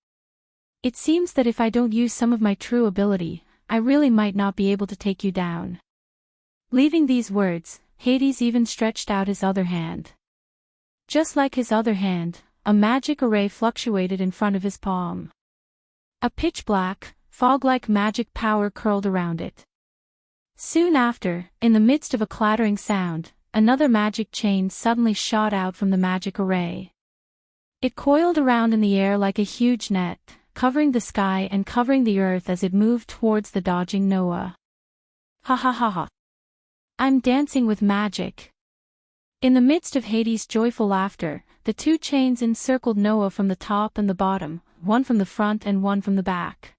It seems that if I don't use some of my true ability, I really might not be able to take you down. Leaving these words, Hades even stretched out his other hand. Just like his other hand, a magic array fluctuated in front of his palm. A pitch-black, fog-like magic power curled around it. Soon after, in the midst of a clattering sound, another magic chain suddenly shot out from the magic array. It coiled around in the air like a huge net, covering the sky and covering the earth as it moved towards the dodging Noah. Ha ha ha ha. I'm dancing with magic. In the midst of Hades' joyful laughter, the two chains encircled Noah from the top and the bottom, one from the front and one from the back.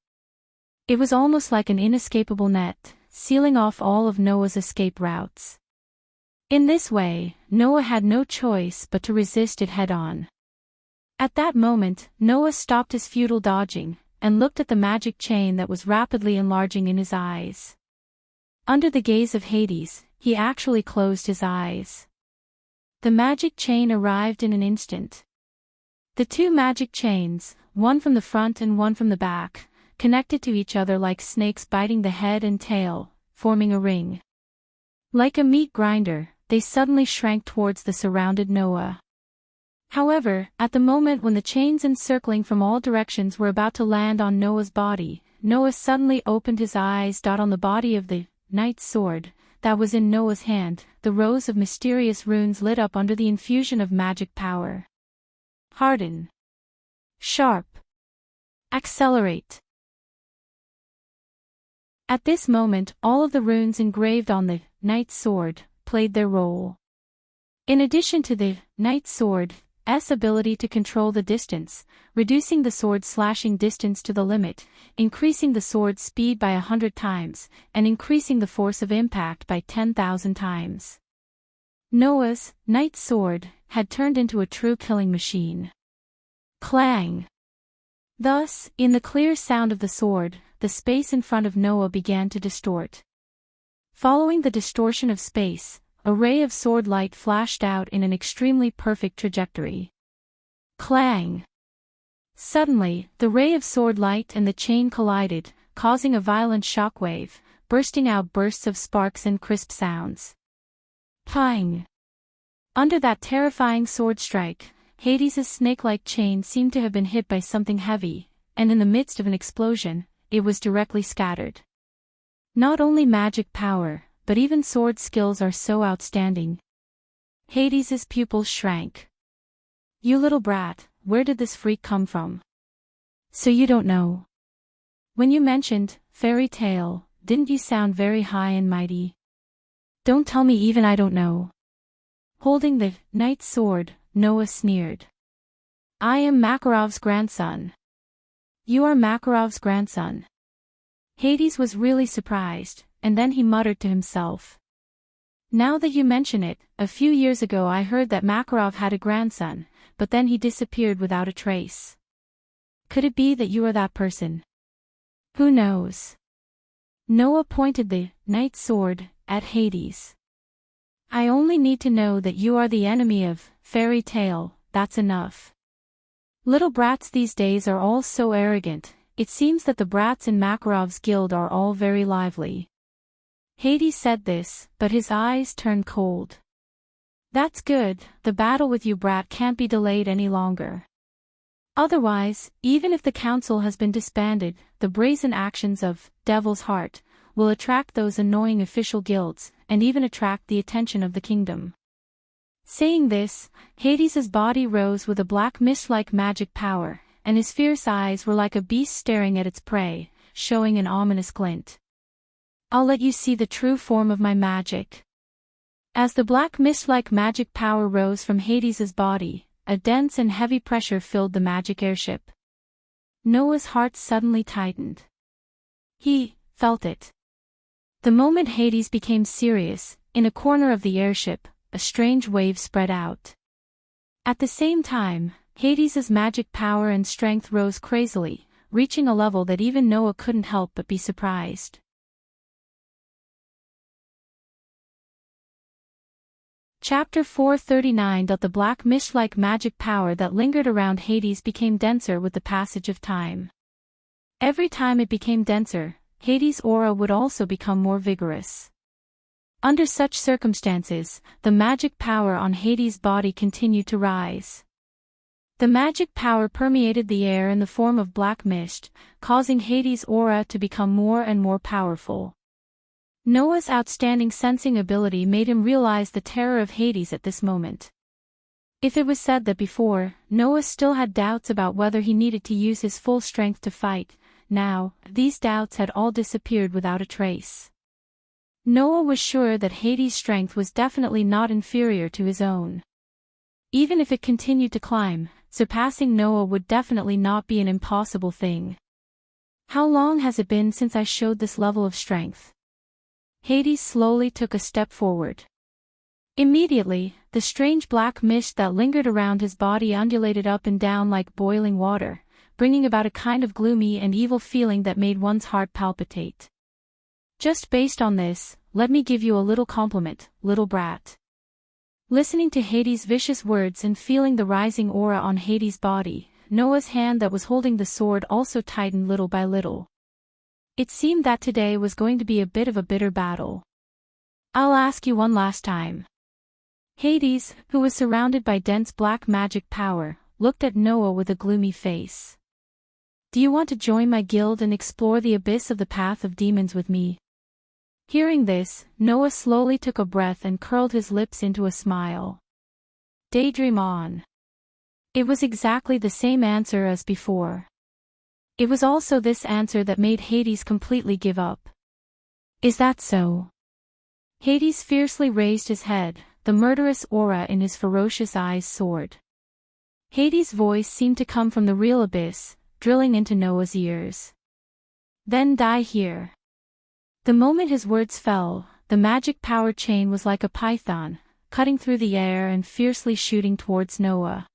It was almost like an inescapable net, sealing off all of Noah's escape routes. In this way, Noah had no choice but to resist it head-on. At that moment, Noah stopped his futile dodging, and looked at the magic chain that was rapidly enlarging in his eyes. Under the gaze of Hades, he actually closed his eyes. The magic chain arrived in an instant. The two magic chains, one from the front and one from the back, connected to each other like snakes biting the head and tail, forming a ring. Like a meat grinder, they suddenly shrank towards the surrounded Noah. However, at the moment when the chains encircling from all directions were about to land on Noah's body, Noah suddenly opened his eyes. On the body of the knight's sword that was in Noah's hand, the rows of mysterious runes lit up under the infusion of magic power. Harden. Sharp. Accelerate. At this moment, all of the runes engraved on the knight's sword played their role. In addition to the knight's sword, ability to control the distance, reducing the sword's slashing distance to the limit, increasing the sword's speed by 100 times, and increasing the force of impact by 10,000 times. Noah's knight's sword had turned into a true killing machine. Clang! Thus, in the clear sound of the sword, the space in front of Noah began to distort. Following the distortion of space, a ray of sword light flashed out in an extremely perfect trajectory. Clang! Suddenly, the ray of sword light and the chain collided, causing a violent shockwave, bursting out bursts of sparks and crisp sounds. Pang! Under that terrifying sword strike, Hades's snake-like chain seemed to have been hit by something heavy, and in the midst of an explosion, it was directly scattered. Not only magic power, but even sword skills are so outstanding. Hades's pupils shrank. You little brat, where did this freak come from? So you don't know. When you mentioned fairy tale, didn't you sound very high and mighty? Don't tell me even I don't know. Holding the knight's sword, Noah sneered. I am Makarov's grandson. You are Makarov's grandson. Hades was really surprised, and then he muttered to himself. Now that you mention it, a few years ago I heard that Makarov had a grandson, but then he disappeared without a trace. Could it be that you are that person? Who knows? Noah pointed the knight's sword at Hades. I only need to know that you are the enemy of fairy tale, that's enough. Little brats these days are all so arrogant, it seems that the brats in Makarov's guild are all very lively. Hades said this, but his eyes turned cold. That's good, the battle with you brat can't be delayed any longer. Otherwise, even if the council has been disbanded, the brazen actions of Devil's Heart will attract those annoying official guilds, and even attract the attention of the kingdom. Saying this, Hades's body rose with a black mist-like magic power, and his fierce eyes were like a beast staring at its prey, showing an ominous glint. I'll let you see the true form of my magic. As the black mist-like magic power rose from Hades's body, a dense and heavy pressure filled the magic airship. Noah's heart suddenly tightened. He felt it. The moment Hades became serious, in a corner of the airship, a strange wave spread out. At the same time, Hades's magic power and strength rose crazily, reaching a level that even Noah couldn't help but be surprised. Chapter 439. The black mist-like magic power that lingered around Hades became denser with the passage of time. Every time it became denser, Hades' aura would also become more vigorous. Under such circumstances, the magic power on Hades' body continued to rise. The magic power permeated the air in the form of black mist, causing Hades' aura to become more and more powerful. Noah's outstanding sensing ability made him realize the terror of Hades at this moment. If it was said that before, Noah still had doubts about whether he needed to use his full strength to fight, now, these doubts had all disappeared without a trace. Noah was sure that Hades' strength was definitely not inferior to his own. Even if it continued to climb, surpassing Noah would definitely not be an impossible thing. How long has it been since I showed this level of strength? Hades slowly took a step forward. Immediately, the strange black mist that lingered around his body undulated up and down like boiling water, bringing about a kind of gloomy and evil feeling that made one's heart palpitate. Just based on this, let me give you a little compliment, little brat. Listening to Hades' vicious words and feeling the rising aura on Hades' body, Noah's hand that was holding the sword also tightened little by little. It seemed that today was going to be a bit of a bitter battle. I'll ask you one last time. Hades, who was surrounded by dense black magic power, looked at Noah with a gloomy face. Do you want to join my guild and explore the abyss of the path of demons with me? Hearing this, Noah slowly took a breath and curled his lips into a smile. Daydream on. It was exactly the same answer as before. It was also this answer that made Hades completely give up. Is that so? Hades fiercely raised his head, the murderous aura in his ferocious eyes soared. Hades' voice seemed to come from the real abyss, drilling into Noah's ears. Then die here. The moment his words fell, the magic power chain was like a python, cutting through the air and fiercely shooting towards Noah.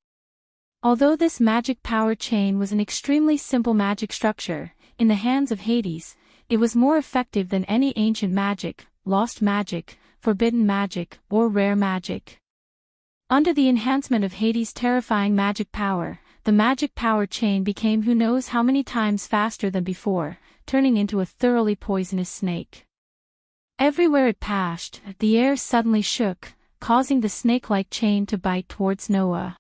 Although this magic power chain was an extremely simple magic structure, in the hands of Hades, it was more effective than any ancient magic, lost magic, forbidden magic, or rare magic. Under the enhancement of Hades' terrifying magic power, the magic power chain became who knows how many times faster than before, turning into a thoroughly poisonous snake. Everywhere it passed, the air suddenly shook, causing the snake-like chain to bite towards Noah.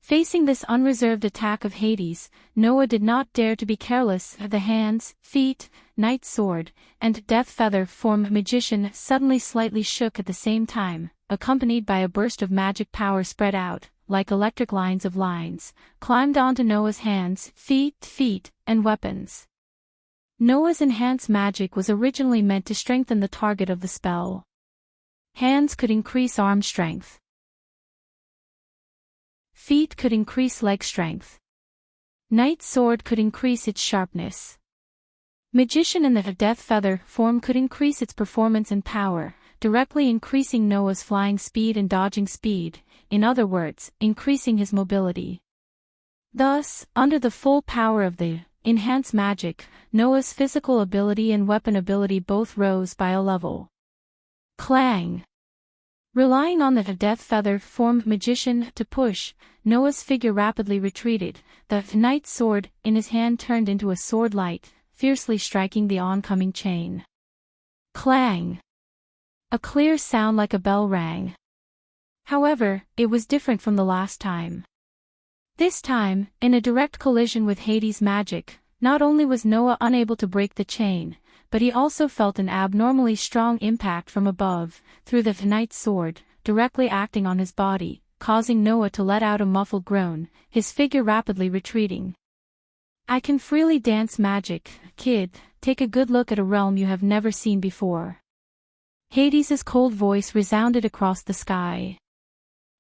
Facing this unreserved attack of Hades, Noah did not dare to be careless. The hands, feet, knight's sword, and death feather form magician suddenly slightly shook at the same time, accompanied by a burst of magic power spread out, like electric lines, climbed onto Noah's hands, feet, and weapons. Noah's enhanced magic was originally meant to strengthen the target of the spell. Hands could increase arm strength. Feet could increase leg strength. Knight's sword could increase its sharpness. Magician in the death feather form could increase its performance and power, directly increasing Noah's flying speed and dodging speed, in other words, increasing his mobility. Thus, under the full power of the enhanced magic, Noah's physical ability and weapon ability both rose by a level. Clang! Relying on the death feather formed magician to push, Noah's figure rapidly retreated, the knight's sword in his hand turned into a sword light, fiercely striking the oncoming chain. Clang! A clear sound like a bell rang. However, it was different from the last time. This time, in a direct collision with Hades' magic, not only was Noah unable to break the chain, but he also felt an abnormally strong impact from above, through the knight's sword, directly acting on his body, causing Noah to let out a muffled groan, his figure rapidly retreating. I can freely dance magic, kid, take a good look at a realm you have never seen before. Hades' cold voice resounded across the sky.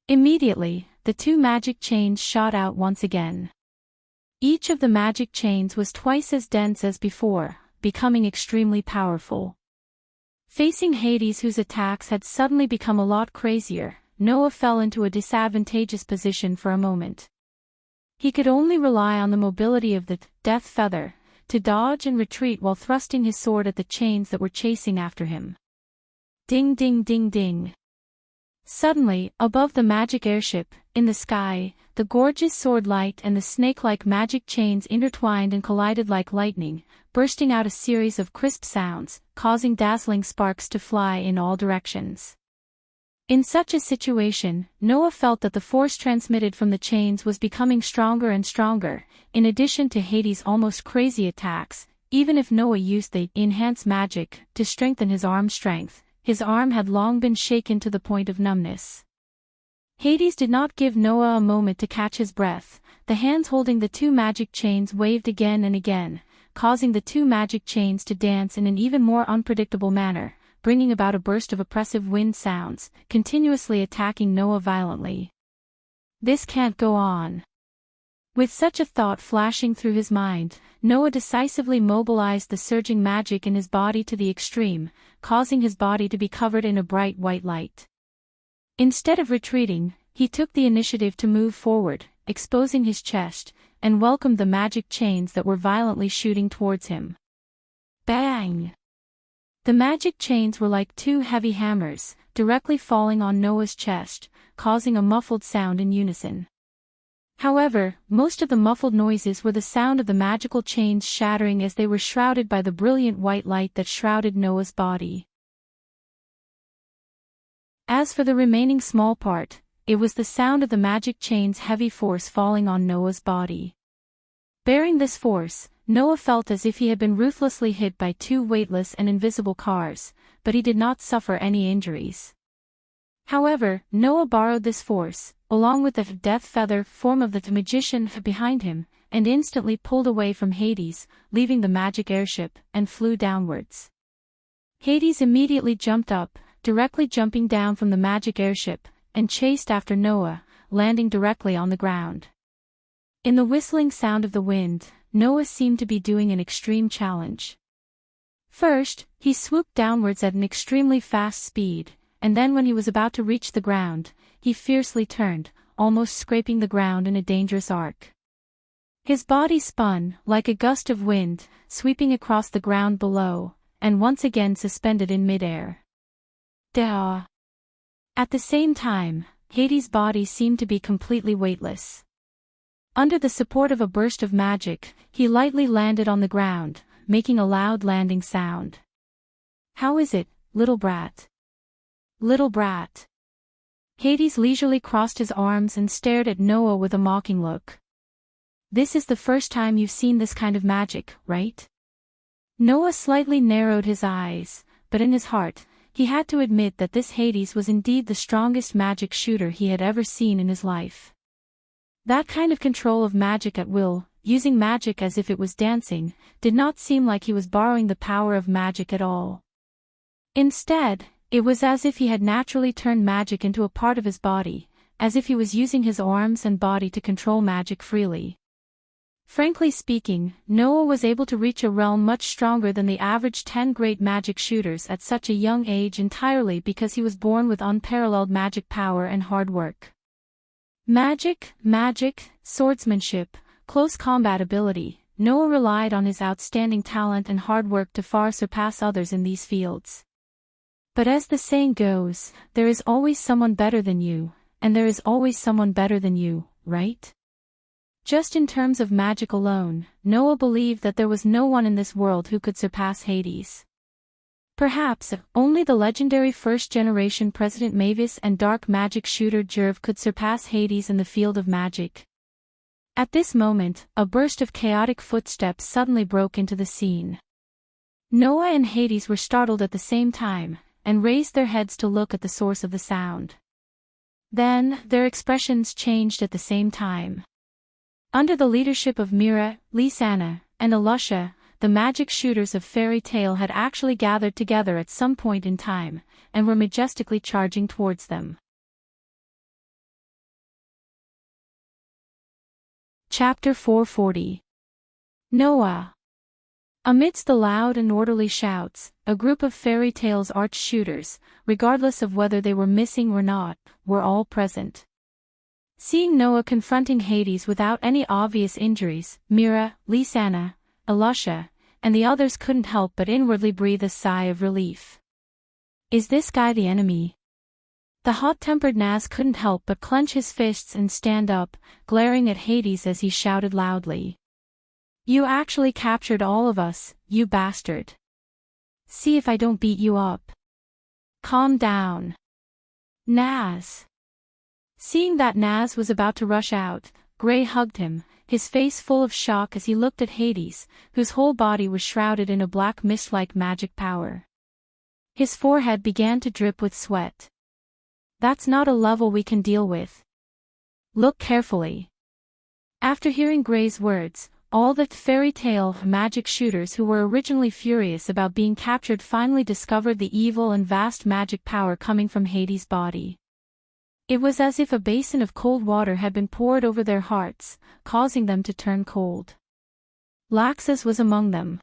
Immediately, the two magic chains shot out once again. Each of the magic chains was twice as dense as before, becoming extremely powerful. Facing Hades, whose attacks had suddenly become a lot crazier, Noah fell into a disadvantageous position for a moment. He could only rely on the mobility of the death feather to dodge and retreat while thrusting his sword at the chains that were chasing after him. Ding ding ding ding. Suddenly, above the magic airship, in the sky, the gorgeous sword light and the snake-like magic chains intertwined and collided like lightning, bursting out a series of crisp sounds, causing dazzling sparks to fly in all directions. In such a situation, Noah felt that the force transmitted from the chains was becoming stronger and stronger, in addition to Hades' almost crazy attacks. Even if Noah used the enhanced magic to strengthen his arm strength, his arm had long been shaken to the point of numbness. Hades did not give Noah a moment to catch his breath. The hands holding the two magic chains waved again and again, causing the two magic chains to dance in an even more unpredictable manner, bringing about a burst of oppressive wind sounds, continuously attacking Noah violently. This can't go on. With such a thought flashing through his mind, Noah decisively mobilized the surging magic in his body to the extreme, causing his body to be covered in a bright white light. Instead of retreating, he took the initiative to move forward, exposing his chest, and welcomed the magic chains that were violently shooting towards him. Bang! The magic chains were like two heavy hammers, directly falling on Noah's chest, causing a muffled sound in unison. However, most of the muffled noises were the sound of the magical chains shattering as they were shrouded by the brilliant white light that shrouded Noah's body. As for the remaining small part, it was the sound of the magic chain's heavy force falling on Noah's body. Bearing this force, Noah felt as if he had been ruthlessly hit by two weightless and invisible cars, but he did not suffer any injuries. However, Noah borrowed this force, along with the death feather form of the magician behind him, and instantly pulled away from Hades, leaving the magic airship, and flew downwards. Hades immediately jumped up, directly jumping down from the magic airship, and chased after Noah, landing directly on the ground. In the whistling sound of the wind, Noah seemed to be doing an extreme challenge. First, he swooped downwards at an extremely fast speed, and then when he was about to reach the ground, he fiercely turned, almost scraping the ground in a dangerous arc. His body spun, like a gust of wind, sweeping across the ground below, and once again suspended in midair. Duh! At the same time, Hades' body seemed to be completely weightless. Under the support of a burst of magic, he lightly landed on the ground, making a loud landing sound. "How is it, little brat? Little brat?" Hades leisurely crossed his arms and stared at Noah with a mocking look. "This is the first time you've seen this kind of magic, right?" Noah slightly narrowed his eyes, but in his heart, he had to admit that this Hades was indeed the strongest magic shooter he had ever seen in his life. That kind of control of magic at will, using magic as if it was dancing, did not seem like he was borrowing the power of magic at all. Instead, it was as if he had naturally turned magic into a part of his body, as if he was using his arms and body to control magic freely. Frankly speaking, Noah was able to reach a realm much stronger than the average 10 great magic shooters at such a young age entirely because he was born with unparalleled magic power and hard work. Magic, swordsmanship, close combat ability. Noah relied on his outstanding talent and hard work to far surpass others in these fields. But as the saying goes, there is always someone better than you, and there is always someone better than you, right? Just in terms of magic alone, Noah believed that there was no one in this world who could surpass Hades. Perhaps, only the legendary first-generation President Mavis and dark magic shooter Jerv could surpass Hades in the field of magic. At this moment, a burst of chaotic footsteps suddenly broke into the scene. Noah and Hades were startled at the same time, and raised their heads to look at the source of the sound. Then, their expressions changed at the same time. Under the leadership of Mira, Lisanna, and Alusha, the magic shooters of Fairy Tale had actually gathered together at some point in time, and were majestically charging towards them. Chapter 440. Noah. Amidst the loud and orderly shouts, a group of Fairy Tale's arch shooters, regardless of whether they were missing or not, were all present. Seeing Noah confronting Hades without any obvious injuries, Mira, Lisanna, Alusha, and the others couldn't help but inwardly breathe a sigh of relief. Is this guy the enemy? The hot-tempered Naz couldn't help but clench his fists and stand up, glaring at Hades as he shouted loudly. You actually captured all of us, you bastard. See if I don't beat you up. Calm down. Naz. Seeing that Naz was about to rush out, Gray hugged him, his face full of shock as he looked at Hades, whose whole body was shrouded in a black mist-like magic power. His forehead began to drip with sweat. That's not a level we can deal with. Look carefully. After hearing Gray's words, all the Fairy Tale magic shooters who were originally furious about being captured finally discovered the evil and vast magic power coming from Hades' body. It was as if a basin of cold water had been poured over their hearts, causing them to turn cold. Laxus was among them.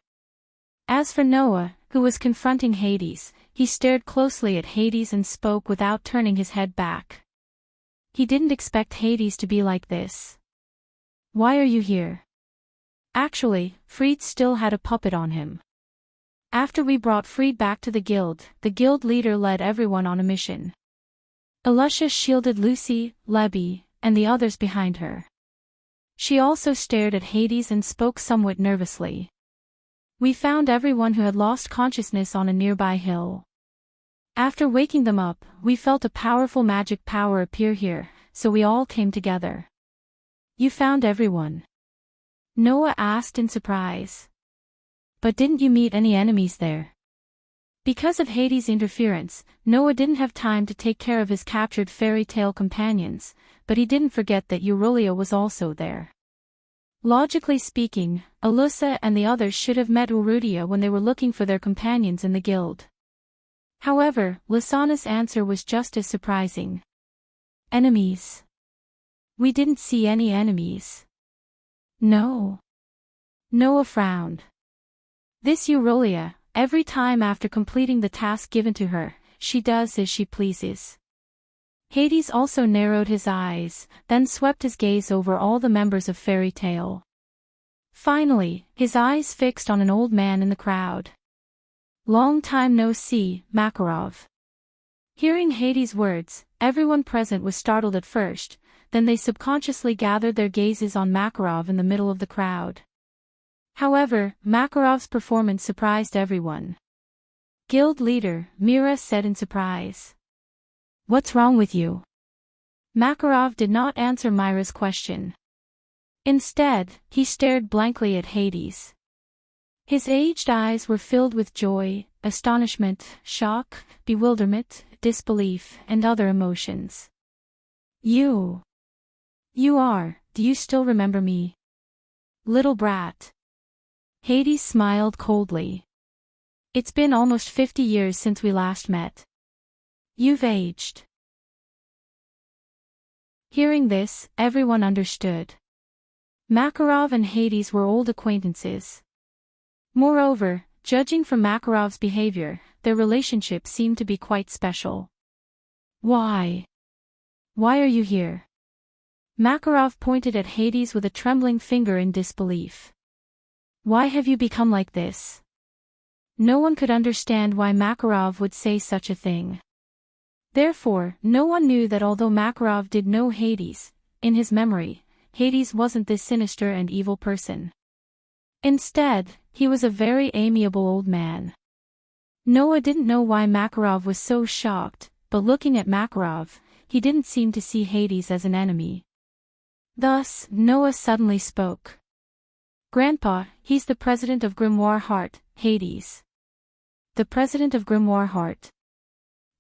As for Noah, who was confronting Hades, he stared closely at Hades and spoke without turning his head back. He didn't expect Hades to be like this. Why are you here? Actually, Freed still had a puppet on him. After we brought Freed back to the guild leader led everyone on a mission. Alusha shielded Lucy, Lebby, and the others behind her. She also stared at Hades and spoke somewhat nervously. We found everyone who had lost consciousness on a nearby hill. After waking them up, we felt a powerful magic power appear here, so we all came together. You found everyone? Noah asked in surprise. But didn't you meet any enemies there? Because of Hades' interference, Noah didn't have time to take care of his captured Fairy Tale companions, but he didn't forget that Eurylia was also there. Logically speaking, Alusa and the others should have met Urudia when they were looking for their companions in the guild. However, Lisanna's answer was just as surprising. Enemies. We didn't see any enemies. No. Noah frowned. This Eurolia, every time after completing the task given to her, she does as she pleases. Hades also narrowed his eyes, then swept his gaze over all the members of Fairy Tale. Finally, his eyes fixed on an old man in the crowd. Long time no see, Makarov. Hearing Hades' words, everyone present was startled at first, then they subconsciously gathered their gazes on Makarov in the middle of the crowd. However, Makarov's performance surprised everyone. Guild leader, Mira said in surprise. What's wrong with you? Makarov did not answer Myra's question. Instead, he stared blankly at Hades. His aged eyes were filled with joy, astonishment, shock, bewilderment, disbelief, and other emotions. Do you still remember me? Little brat. Hades smiled coldly. It's been almost 50 years since we last met. You've aged. Hearing this, everyone understood. Makarov and Hades were old acquaintances. Moreover, judging from Makarov's behavior, their relationship seemed to be quite special. Why? Why are you here? Makarov pointed at Hades with a trembling finger in disbelief. Why have you become like this? No one could understand why Makarov would say such a thing. Therefore, no one knew that although Makarov did know Hades, in his memory, Hades wasn't this sinister and evil person. Instead, he was a very amiable old man. Noah didn't know why Makarov was so shocked, but looking at Makarov, he didn't seem to see Hades as an enemy. Thus, Noah suddenly spoke. Grandpa, he's the president of Grimoire Heart, Hades. The president of Grimoire Heart.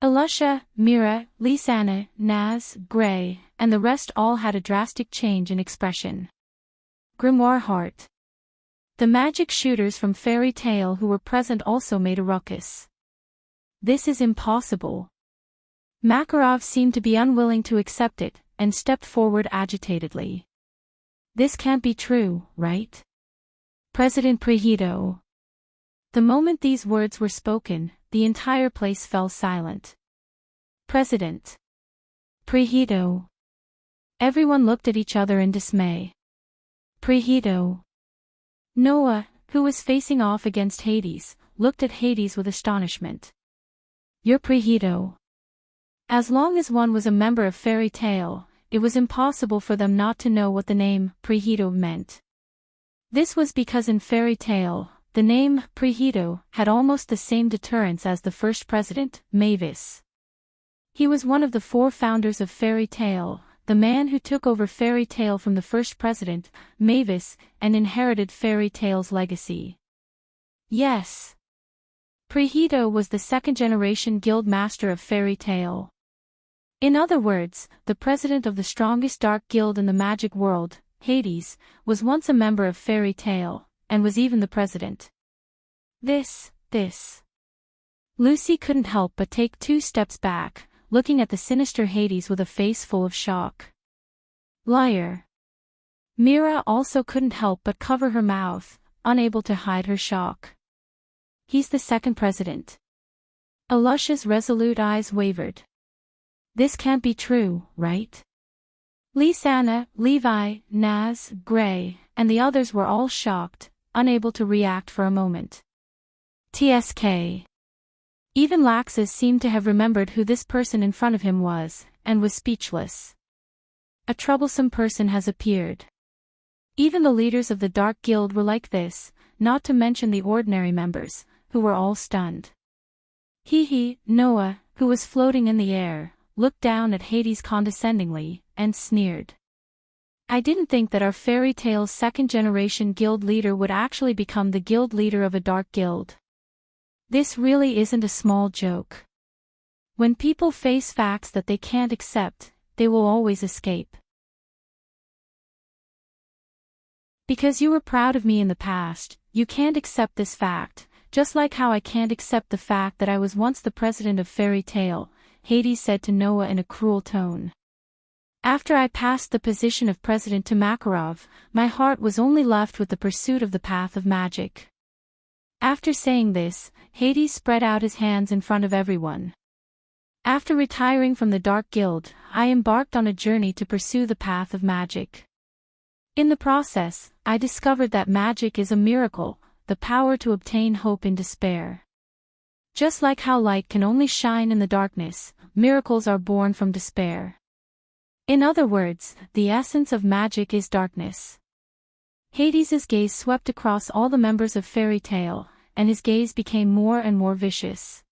Alusha, Mira, Lisanna, Naz, Gray, and the rest all had a drastic change in expression. Grimoire Heart. The magic shooters from Fairy Tale who were present also made a ruckus. This is impossible. Makarov seemed to be unwilling to accept it, and stepped forward agitatedly. This can't be true, right? President Prehido. The moment these words were spoken, the entire place fell silent. President Prehido. Everyone looked at each other in dismay. Prehido. Noah, who was facing off against Hades, looked at Hades with astonishment. You're Prehido. As long as one was a member of Fairy Tale, it was impossible for them not to know what the name Prehido meant. This was because in Fairy Tale, the name Prehido had almost the same deterrence as the first president, Mavis. He was one of the 4 founders of Fairy Tale, the man who took over Fairy Tale from the first president, Mavis, and inherited Fairy Tale's legacy. Yes. Prehido was the second-generation guild master of Fairy Tale. In other words, the president of the strongest dark guild in the magic world, Hades, was once a member of Fairy Tale, and was even the president. This. Lucy couldn't help but take 2 steps back, looking at the sinister Hades with a face full of shock. Liar. Mira also couldn't help but cover her mouth, unable to hide her shock. He's the second president. Alusha's resolute eyes wavered. This can't be true, right? Lisanna, Levi, Naz, Gray, and the others were all shocked, unable to react for a moment. TSK. Even Laxus seemed to have remembered who this person in front of him was, and was speechless. A troublesome person has appeared. Even the leaders of the Dark Guild were like this, not to mention the ordinary members, who were all stunned. Noah, who was floating in the air, looked down at Hades condescendingly, and sneered. I didn't think that our Fairy Tale's second-generation guild leader would actually become the guild leader of a dark guild. This really isn't a small joke. When people face facts that they can't accept, they will always escape. Because you were proud of me in the past, you can't accept this fact, just like how I can't accept the fact that I was once the president of Fairy Tale, Hades said to Noah in a cruel tone. After I passed the position of president to Makarov, my heart was only left with the pursuit of the path of magic. After saying this, Hades spread out his hands in front of everyone. After retiring from the Dark Guild, I embarked on a journey to pursue the path of magic. In the process, I discovered that magic is a miracle, the power to obtain hope in despair. Just like how light can only shine in the darkness, miracles are born from despair. In other words, the essence of magic is darkness. Hades's gaze swept across all the members of Fairy Tale, and his gaze became more and more vicious.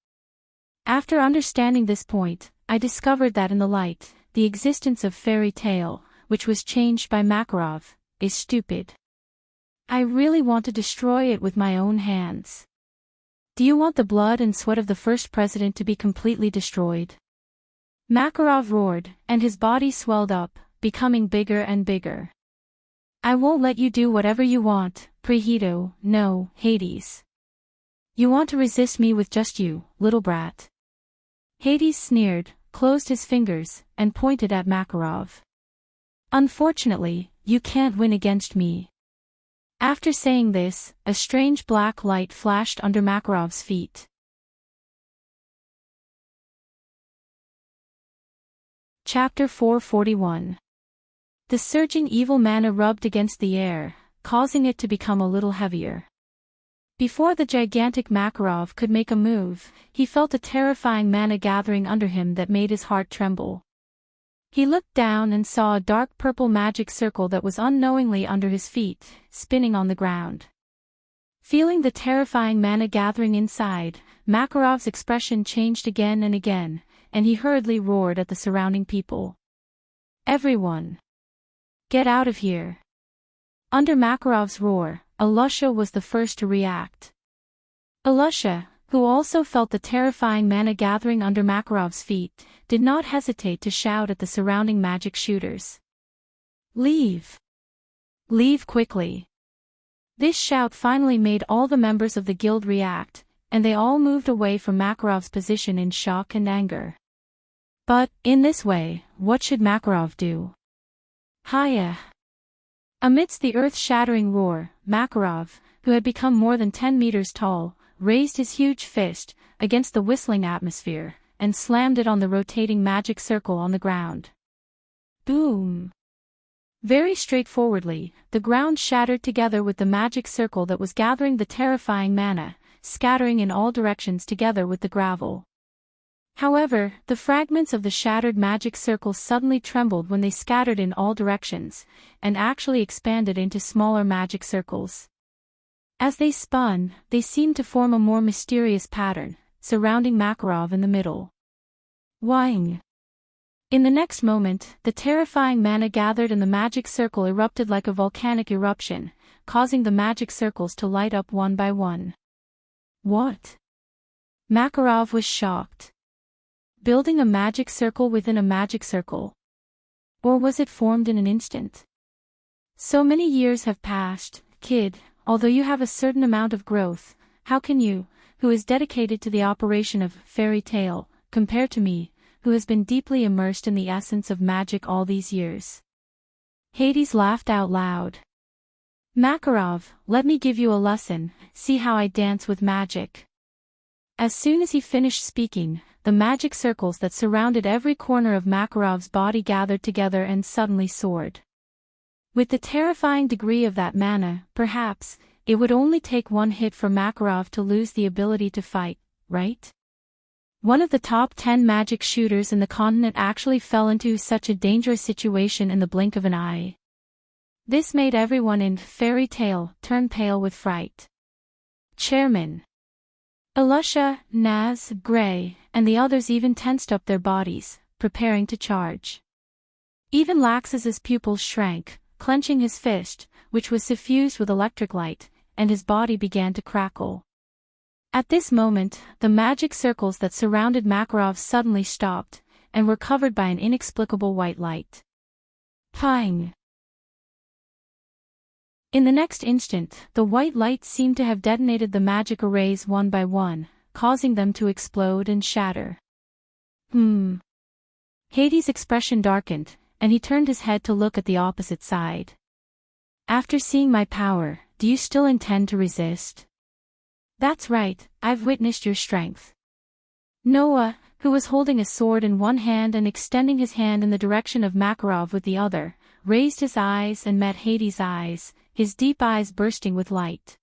After understanding this point, I discovered that in the light, the existence of Fairy Tale, which was changed by Makarov, is stupid. I really want to destroy it with my own hands. Do you want the blood and sweat of the first president to be completely destroyed? Makarov roared, and his body swelled up, becoming bigger and bigger. I won't let you do whatever you want, Prehedo, no, Hades. You want to resist me with just you, little brat. Hades sneered, closed his fingers, and pointed at Makarov. Unfortunately, you can't win against me. After saying this, a strange black light flashed under Makarov's feet. Chapter 441. The surging evil mana rubbed against the air, causing it to become a little heavier. Before the gigantic Makarov could make a move, he felt a terrifying mana gathering under him that made his heart tremble. He looked down and saw a dark purple magic circle that was unknowingly under his feet, spinning on the ground. Feeling the terrifying mana gathering inside, Makarov's expression changed again and again, and he hurriedly roared at the surrounding people. Everyone! Get out of here! Under Makarov's roar, Alusha was the first to react. Alusha, who also felt the terrifying mana gathering under Makarov's feet, did not hesitate to shout at the surrounding magic shooters. Leave! Leave quickly! This shout finally made all the members of the guild react, and they all moved away from Makarov's position in shock and anger. But, in this way, what should Makarov do? Hiya! Amidst the earth-shattering roar, Makarov, who had become more than 10 meters tall, raised his huge fist against the whistling atmosphere, and slammed it on the rotating magic circle on the ground. Boom! Very straightforwardly, the ground shattered together with the magic circle that was gathering the terrifying mana, scattering in all directions together with the gravel. However, the fragments of the shattered magic circle suddenly trembled when they scattered in all directions, and actually expanded into smaller magic circles. As they spun, they seemed to form a more mysterious pattern, surrounding Makarov in the middle. Whang! In the next moment, the terrifying mana gathered and the magic circle erupted like a volcanic eruption, causing the magic circles to light up one by one. What? Makarov was shocked. Building a magic circle within a magic circle? Or was it formed in an instant? So many years have passed, kid, although you have a certain amount of growth, how can you, who is dedicated to the operation of Fairy Tale, compare to me, who has been deeply immersed in the essence of magic all these years? Hades laughed out loud. Makarov, let me give you a lesson, see how I dance with magic. As soon as he finished speaking, the magic circles that surrounded every corner of Makarov's body gathered together and suddenly soared. With the terrifying degree of that mana, perhaps, it would only take one hit for Makarov to lose the ability to fight, right? One of the top 10 magic shooters in the continent actually fell into such a dangerous situation in the blink of an eye. This made everyone in Fairy Tale turn pale with fright. Chairman Alusha, Naz, Gray, and the others even tensed up their bodies, preparing to charge. Even Laxus's pupils shrank, clenching his fist, which was suffused with electric light, and his body began to crackle. At this moment, the magic circles that surrounded Makarov suddenly stopped, and were covered by an inexplicable white light. Pang! In the next instant, the white light seemed to have detonated the magic arrays one by one, causing them to explode and shatter. Hades' expression darkened, and he turned his head to look at the opposite side. After seeing my power, do you still intend to resist? That's right, I've witnessed your strength. Noah, who was holding a sword in one hand and extending his hand in the direction of Makarov with the other, raised his eyes and met Hades' eyes, his deep eyes bursting with light.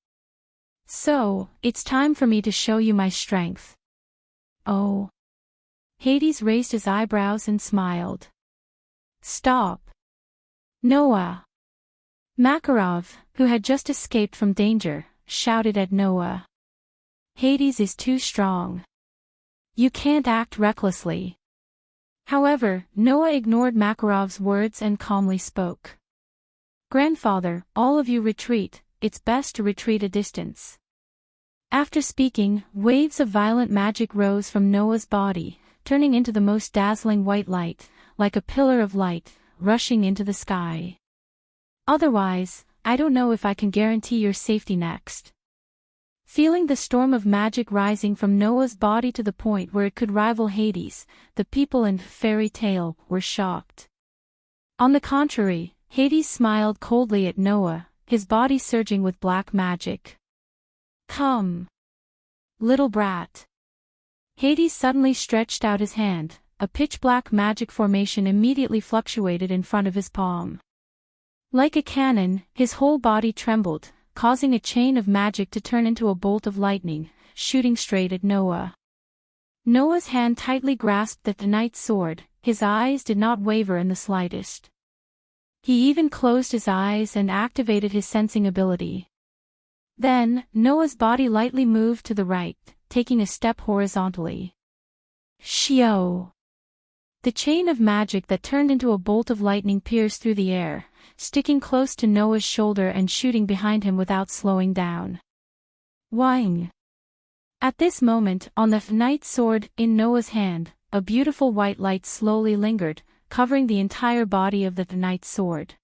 So, it's time for me to show you my strength. Oh. Hades raised his eyebrows and smiled. Stop. Noah. Makarov, who had just escaped from danger, shouted at Noah. Hades is too strong. You can't act recklessly. However, Noah ignored Makarov's words and calmly spoke. Grandfather, all of you retreat, it's best to retreat a distance. After speaking, waves of violent magic rose from Noah's body, turning into the most dazzling white light, like a pillar of light, rushing into the sky. Otherwise, I don't know if I can guarantee your safety next. Feeling the storm of magic rising from Noah's body to the point where it could rival Hades, the people in Fairy Tale were shocked. On the contrary, Hades smiled coldly at Noah, his body surging with black magic. Come. Little brat. Hades suddenly stretched out his hand, a pitch-black magic formation immediately fluctuated in front of his palm. Like a cannon, his whole body trembled, causing a chain of magic to turn into a bolt of lightning, shooting straight at Noah. Noah's hand tightly grasped the knight's sword, his eyes did not waver in the slightest. He even closed his eyes and activated his sensing ability. Then, Noah's body lightly moved to the right, taking a step horizontally. Shio! The chain of magic that turned into a bolt of lightning pierced through the air, sticking close to Noah's shoulder and shooting behind him without slowing down. Wang! At this moment, on the knight's sword in Noah's hand, a beautiful white light slowly lingered, covering the entire body of the knight's sword.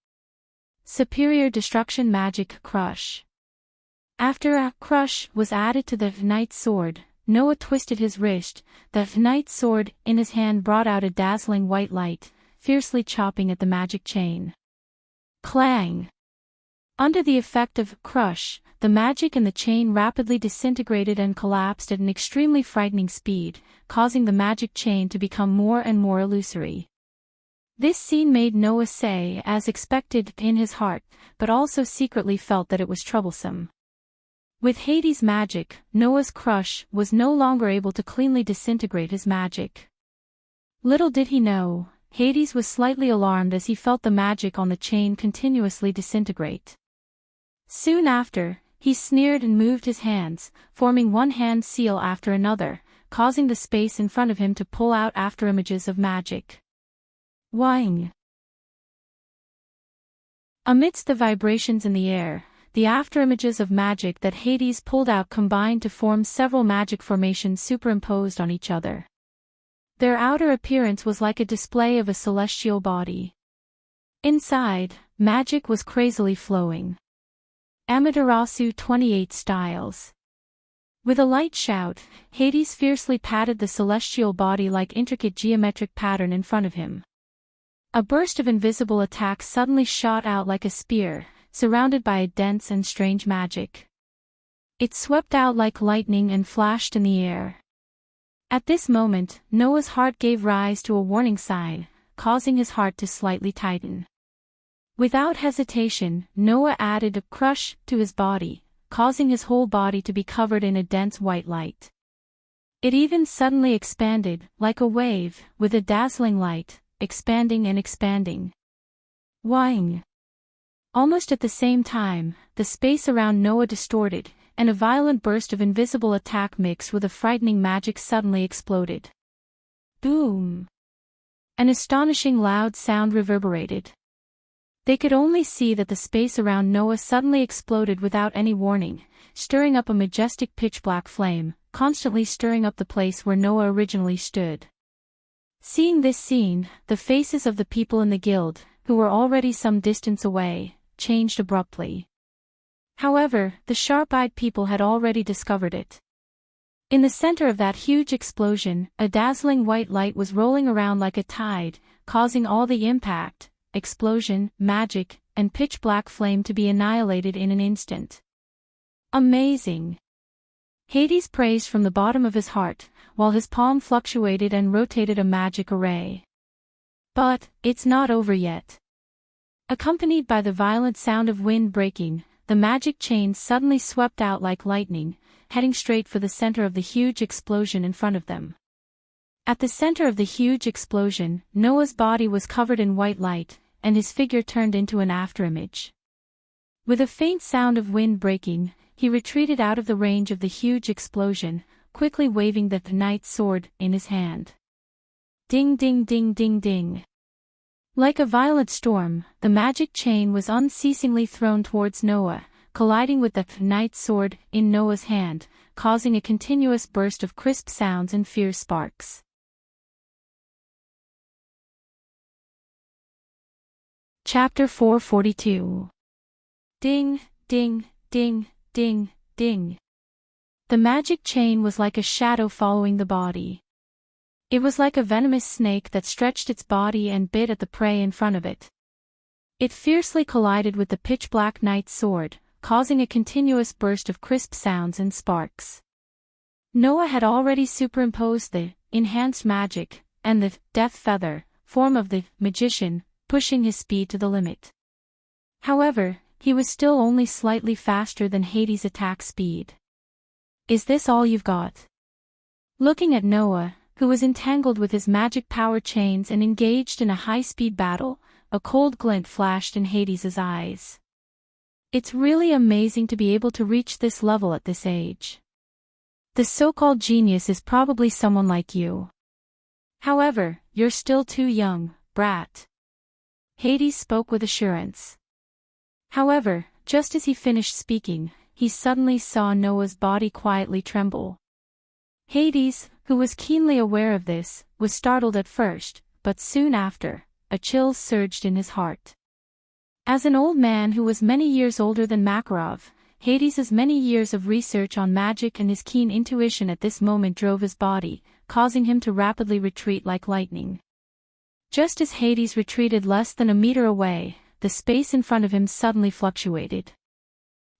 Superior Destruction Magic Crush. After a crush was added to the knight's sword, Noah twisted his wrist, the knight's sword in his hand brought out a dazzling white light, fiercely chopping at the magic chain. Clang! Under the effect of crush, the magic in the chain rapidly disintegrated and collapsed at an extremely frightening speed, causing the magic chain to become more and more illusory. This scene made Noah say, as expected, in his heart, but also secretly felt that it was troublesome. With Hades' magic, Noah's crush was no longer able to cleanly disintegrate his magic. Little did he know, Hades was slightly alarmed as he felt the magic on the chain continuously disintegrate. Soon after, he sneered and moved his hands, forming one hand seal after another, causing the space in front of him to pull out after images of magic. Wang! Amidst the vibrations in the air, the afterimages of magic that Hades pulled out combined to form several magic formations superimposed on each other. Their outer appearance was like a display of a celestial body. Inside, magic was crazily flowing. Amaterasu 28 Styles. With a light shout, Hades fiercely patted the celestial body like intricate geometric pattern in front of him. A burst of invisible attack suddenly shot out like a spear, surrounded by a dense and strange magic. It swept out like lightning and flashed in the air. At this moment, Noah's heart gave rise to a warning sign, causing his heart to slightly tighten. Without hesitation, Noah added a crush to his body, causing his whole body to be covered in a dense white light. It even suddenly expanded, like a wave, with a dazzling light, expanding and expanding. Wang! Almost at the same time, the space around Noah distorted, and a violent burst of invisible attack mixed with a frightening magic suddenly exploded. Boom! An astonishing loud sound reverberated. They could only see that the space around Noah suddenly exploded without any warning, stirring up a majestic pitch-black flame, constantly stirring up the place where Noah originally stood. Seeing this scene, the faces of the people in the guild, who were already some distance away, changed abruptly. However, the sharp-eyed people had already discovered it. In the center of that huge explosion, a dazzling white light was rolling around like a tide, causing all the impact, explosion, magic, and pitch-black flame to be annihilated in an instant. Amazing! Hades praised from the bottom of his heart, while his palm fluctuated and rotated a magic array. But, it's not over yet. Accompanied by the violent sound of wind breaking, the magic chains suddenly swept out like lightning, heading straight for the center of the huge explosion in front of them. At the center of the huge explosion, Noah's body was covered in white light, and his figure turned into an afterimage. With a faint sound of wind breaking, he retreated out of the range of the huge explosion, quickly waving the knight's sword in his hand. Ding ding ding ding ding. Like a violent storm, the magic chain was unceasingly thrown towards Noah, colliding with the knight's sword in Noah's hand, causing a continuous burst of crisp sounds and fierce sparks. Chapter 442. Ding, ding, ding, ding, ding. The magic chain was like a shadow following the body. It was like a venomous snake that stretched its body and bit at the prey in front of it. It fiercely collided with the pitch-black knight's sword, causing a continuous burst of crisp sounds and sparks. Noah had already superimposed the enhanced magic and the death feather form of the magician, pushing his speed to the limit. However, he was still only slightly faster than Hades' attack speed. Is this all you've got? Looking at Noah, who was entangled with his magic power chains and engaged in a high-speed battle, a cold glint flashed in Hades' eyes. It's really amazing to be able to reach this level at this age. The so-called genius is probably someone like you. However, you're still too young, brat. Hades spoke with assurance. However, just as he finished speaking, he suddenly saw Noah's body quietly tremble. Hades, who was keenly aware of this, was startled at first, but soon after, a chill surged in his heart. As an old man who was many years older than Makarov, Hades' many years of research on magic and his keen intuition at this moment drove his body, causing him to rapidly retreat like lightning. Just as Hades retreated less than a meter away, the space in front of him suddenly fluctuated.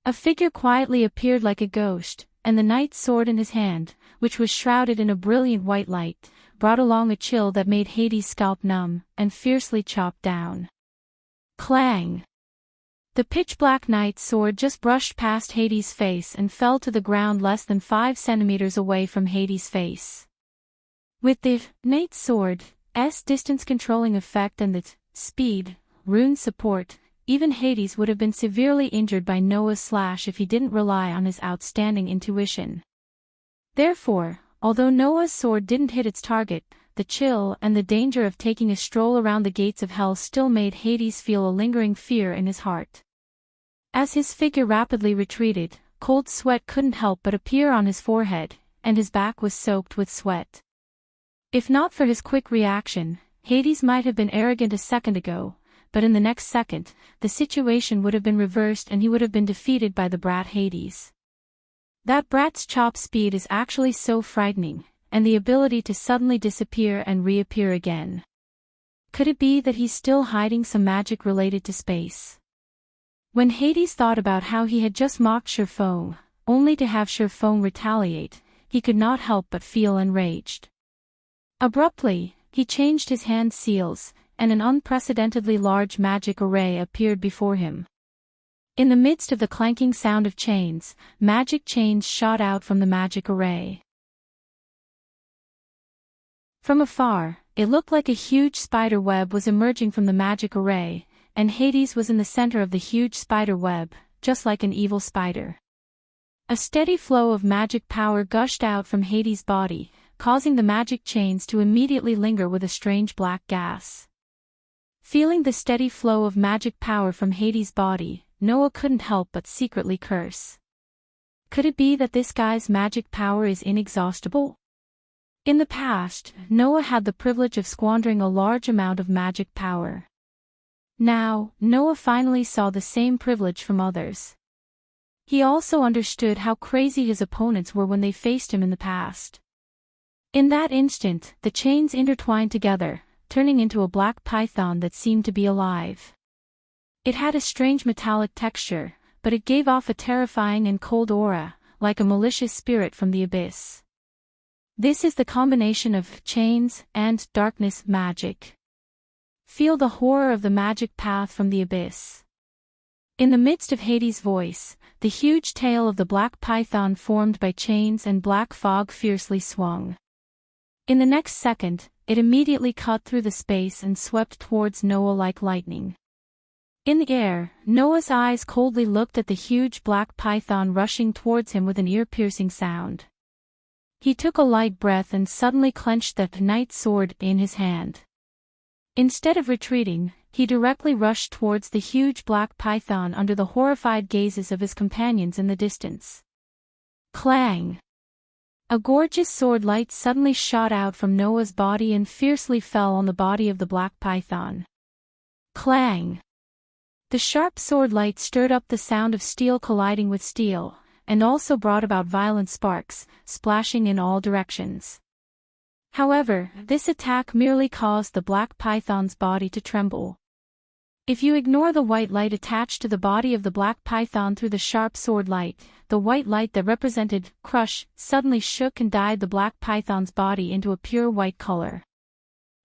A figure quietly appeared like a ghost, and the knight's sword in his hand, which was shrouded in a brilliant white light, brought along a chill that made Hades' scalp numb and fiercely chopped down. Clang! The pitch-black knight's sword just brushed past Hades' face and fell to the ground less than 5 centimeters away from Hades' face. With the knight's sword's distance-controlling effect and the speed rune support, even Hades would have been severely injured by Noah's slash if he didn't rely on his outstanding intuition. Therefore, although Noah's sword didn't hit its target, the chill and the danger of taking a stroll around the gates of hell still made Hades feel a lingering fear in his heart. As his figure rapidly retreated, cold sweat couldn't help but appear on his forehead, and his back was soaked with sweat. If not for his quick reaction, Hades might have been arrogant a second ago, but in the next second, the situation would have been reversed and he would have been defeated by the brat Hades. That brat's chop speed is actually so frightening, and the ability to suddenly disappear and reappear again. Could it be that he's still hiding some magic related to space? When Hades thought about how he had just mocked Sherfone, only to have Sherfone retaliate, he could not help but feel enraged. Abruptly, he changed his hand seals, and an unprecedentedly large magic array appeared before him. In the midst of the clanking sound of chains, magic chains shot out from the magic array. From afar, it looked like a huge spider web was emerging from the magic array, and Hades was in the center of the huge spider web, just like an evil spider. A steady flow of magic power gushed out from Hades' body, causing the magic chains to immediately linger with a strange black gas. Feeling the steady flow of magic power from Hades' body, Noah couldn't help but secretly curse. Could it be that this guy's magic power is inexhaustible? In the past, Noah had the privilege of squandering a large amount of magic power. Now, Noah finally saw the same privilege from others. He also understood how crazy his opponents were when they faced him in the past. In that instant, the chains intertwined together, turning into a black python that seemed to be alive. It had a strange metallic texture, but it gave off a terrifying and cold aura, like a malicious spirit from the abyss. This is the combination of chains and darkness magic. Feel the horror of the magic path from the abyss. In the midst of Hades' voice, the huge tail of the black python formed by chains and black fog fiercely swung. In the next second, it immediately cut through the space and swept towards Noah like lightning. In the air, Noah's eyes coldly looked at the huge black python rushing towards him with an ear-piercing sound. He took a light breath and suddenly clenched the knight's sword in his hand. Instead of retreating, he directly rushed towards the huge black python under the horrified gazes of his companions in the distance. Clang! A gorgeous sword light suddenly shot out from Noah's body and fiercely fell on the body of the black python. Clang! The sharp sword light stirred up the sound of steel colliding with steel, and also brought about violent sparks, splashing in all directions. However, this attack merely caused the black python's body to tremble. If you ignore the white light attached to the body of the black python through the sharp sword light, the white light that represented crush suddenly shook and dyed the black python's body into a pure white color.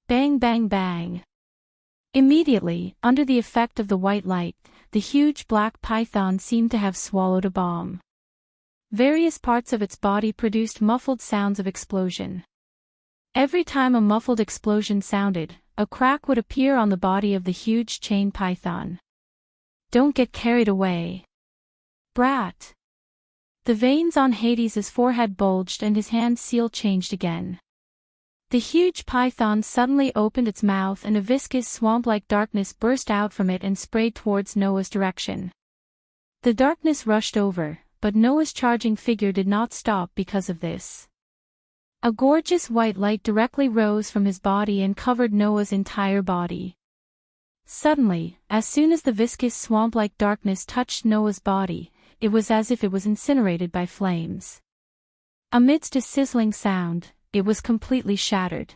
Bang bang bang. Immediately, under the effect of the white light, the huge black python seemed to have swallowed a bomb. Various parts of its body produced muffled sounds of explosion. Every time a muffled explosion sounded, a crack would appear on the body of the huge chain python. Don't get carried away. Brat! The veins on Hades' forehead bulged and his hand seal changed again. The huge python suddenly opened its mouth and a viscous swamp-like darkness burst out from it and sprayed towards Noah's direction. The darkness rushed over, but Noah's charging figure did not stop because of this. A gorgeous white light directly rose from his body and covered Noah's entire body. Suddenly, as soon as the viscous swamp-like darkness touched Noah's body, it was as if it was incinerated by flames. Amidst a sizzling sound, it was completely shattered.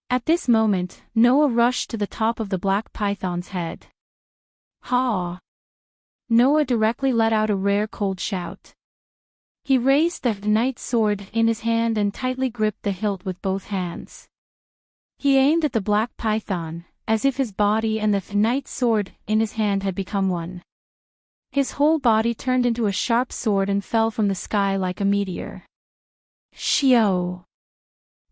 At this moment, Noah rushed to the top of the black python's head. Ha! Noah directly let out a rare cold shout. He raised the knight's sword in his hand and tightly gripped the hilt with both hands. He aimed at the black python, as if his body and the knight's sword in his hand had become one. His whole body turned into a sharp sword and fell from the sky like a meteor. Shio!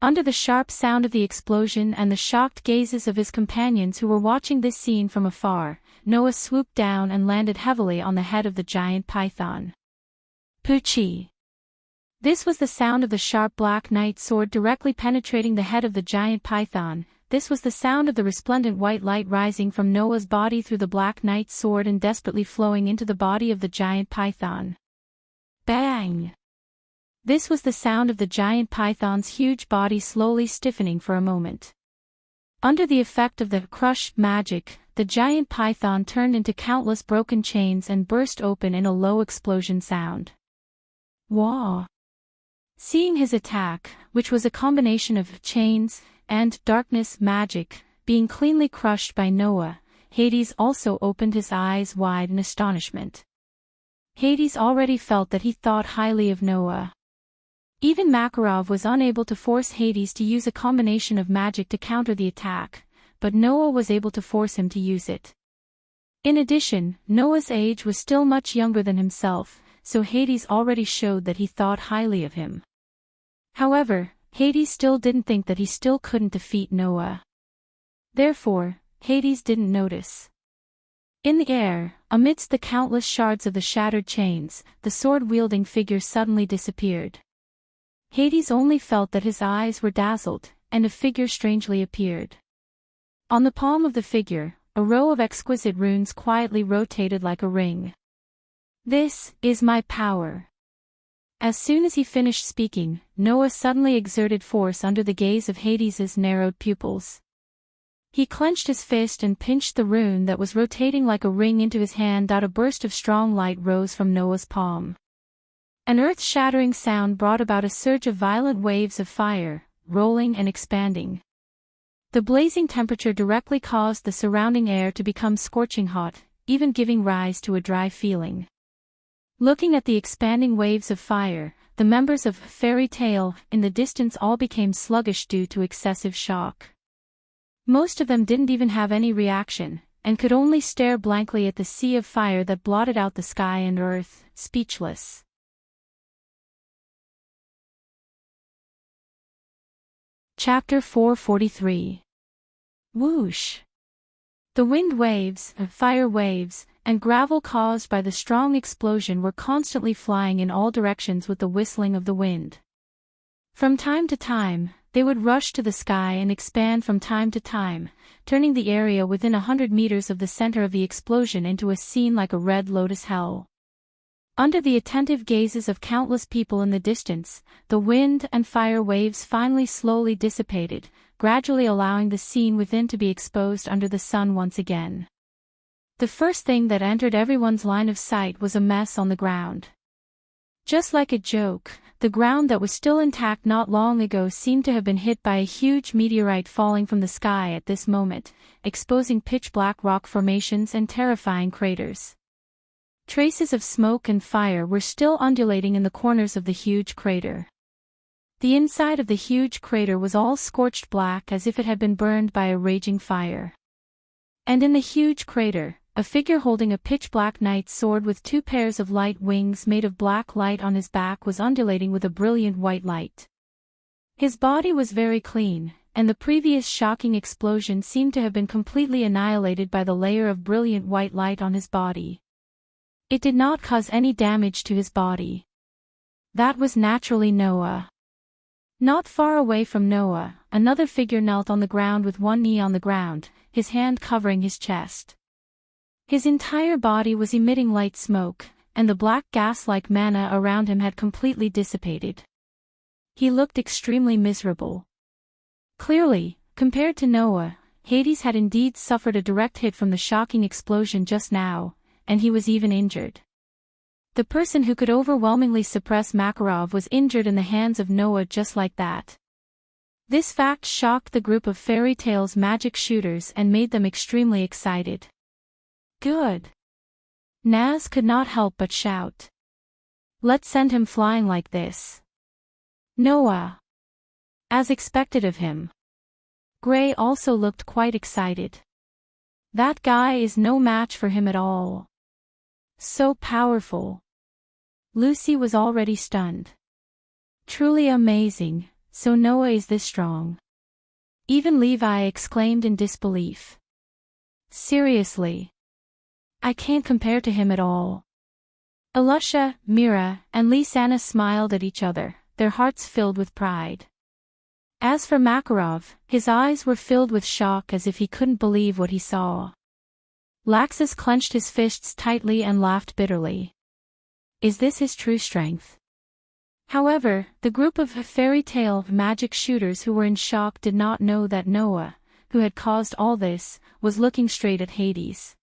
Under the sharp sound of the explosion and the shocked gazes of his companions who were watching this scene from afar, Noah swooped down and landed heavily on the head of the giant python. Poochie! This was the sound of the sharp black knight's sword directly penetrating the head of the giant python. This was the sound of the resplendent white light rising from Noah's body through the black knight's sword and desperately flowing into the body of the giant python. Bang! This was the sound of the giant python's huge body slowly stiffening for a moment. Under the effect of the crush magic, the giant python turned into countless broken chains and burst open in a low explosion sound. Wah! Seeing his attack, which was a combination of chains and darkness magic, being cleanly crushed by Noah, Hades also opened his eyes wide in astonishment. Hades already felt that he thought highly of Noah. Even Makarov was unable to force Hades to use a combination of magic to counter the attack, but Noah was able to force him to use it. In addition, Noah's age was still much younger than himself, so Hades already showed that he thought highly of him. However, Hades still didn't think that he still couldn't defeat Noah. Therefore, Hades didn't notice. In the air, amidst the countless shards of the shattered chains, the sword-wielding figure suddenly disappeared. Hades only felt that his eyes were dazzled, and a figure strangely appeared. On the palm of the figure, a row of exquisite runes quietly rotated like a ring. This is my power. As soon as he finished speaking, Noah suddenly exerted force under the gaze of Hades's narrowed pupils. He clenched his fist and pinched the rune that was rotating like a ring into his hand. A burst of strong light rose from Noah's palm. An earth-shattering sound brought about a surge of violent waves of fire, rolling and expanding. The blazing temperature directly caused the surrounding air to become scorching hot, even giving rise to a dry feeling. Looking at the expanding waves of fire, the members of Fairy Tale in the distance all became sluggish due to excessive shock. Most of them didn't even have any reaction, and could only stare blankly at the sea of fire that blotted out the sky and earth, speechless. Chapter 443. Whoosh! The wind waves, fire waves, and gravel caused by the strong explosion were constantly flying in all directions with the whistling of the wind. From time to time, they would rush to the sky and expand from time to time, turning the area within 100 meters of the center of the explosion into a scene like a red lotus hell. Under the attentive gazes of countless people in the distance, the wind and fire waves finally slowly dissipated, gradually allowing the scene within to be exposed under the sun once again. The first thing that entered everyone's line of sight was a mess on the ground. Just like a joke, the ground that was still intact not long ago seemed to have been hit by a huge meteorite falling from the sky at this moment, exposing pitch-black rock formations and terrifying craters. Traces of smoke and fire were still undulating in the corners of the huge crater. The inside of the huge crater was all scorched black as if it had been burned by a raging fire. And in the huge crater, a figure holding a pitch-black knight sword with 2 pairs of light wings made of black light on his back was undulating with a brilliant white light. His body was very clean, and the previous shocking explosion seemed to have been completely annihilated by the layer of brilliant white light on his body. It did not cause any damage to his body. That was naturally Noah. Not far away from Noah, another figure knelt on the ground with one knee on the ground, his hand covering his chest. His entire body was emitting light smoke, and the black gas-like manna around him had completely dissipated. He looked extremely miserable. Clearly, compared to Noah, Hades had indeed suffered a direct hit from the shocking explosion just now, and he was even injured. The person who could overwhelmingly suppress Makarov was injured in the hands of Noah just like that. This fact shocked the group of Fairy Tale's magic shooters and made them extremely excited. Good. Naz could not help but shout. Let's send him flying like this. Noah. As expected of him. Gray also looked quite excited. That guy is no match for him at all. So powerful. Lucy was already stunned. Truly amazing, so Noah is this strong. Even Levi exclaimed in disbelief. Seriously. I can't compare to him at all. Alusha, Mira, and Lisanna smiled at each other, their hearts filled with pride. As for Makarov, his eyes were filled with shock as if he couldn't believe what he saw. Laxus clenched his fists tightly and laughed bitterly. Is this his true strength? However, the group of Fairy Tale magic shooters who were in shock did not know that Noah, who had caused all this, was looking straight at Hades.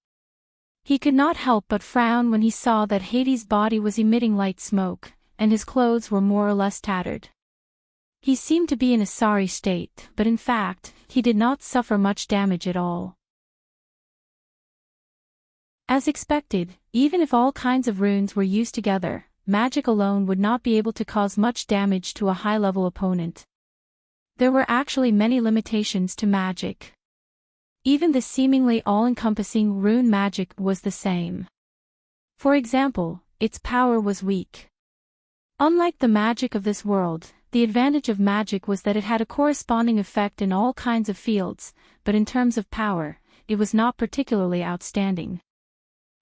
He could not help but frown when he saw that Hades' body was emitting light smoke, and his clothes were more or less tattered. He seemed to be in a sorry state, but in fact, he did not suffer much damage at all. As expected, even if all kinds of runes were used together, magic alone would not be able to cause much damage to a high-level opponent. There were actually many limitations to magic. Even the seemingly all-encompassing rune magic was the same. For example, its power was weak. Unlike the magic of this world, the advantage of magic was that it had a corresponding effect in all kinds of fields, but in terms of power, it was not particularly outstanding.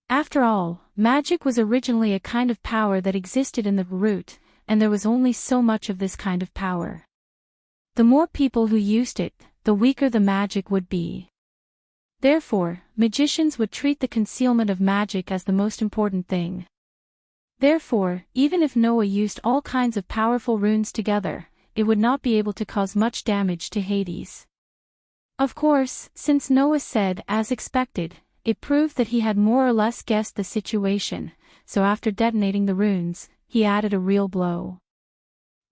After all, magic was originally a kind of power that existed in the root, and there was only so much of this kind of power. The more people who used it, the weaker the magic would be. Therefore, magicians would treat the concealment of magic as the most important thing. Therefore, even if Noah used all kinds of powerful runes together, it would not be able to cause much damage to Hades. Of course, since Noah said as expected, it proved that he had more or less guessed the situation, so after detonating the runes, he added a real blow.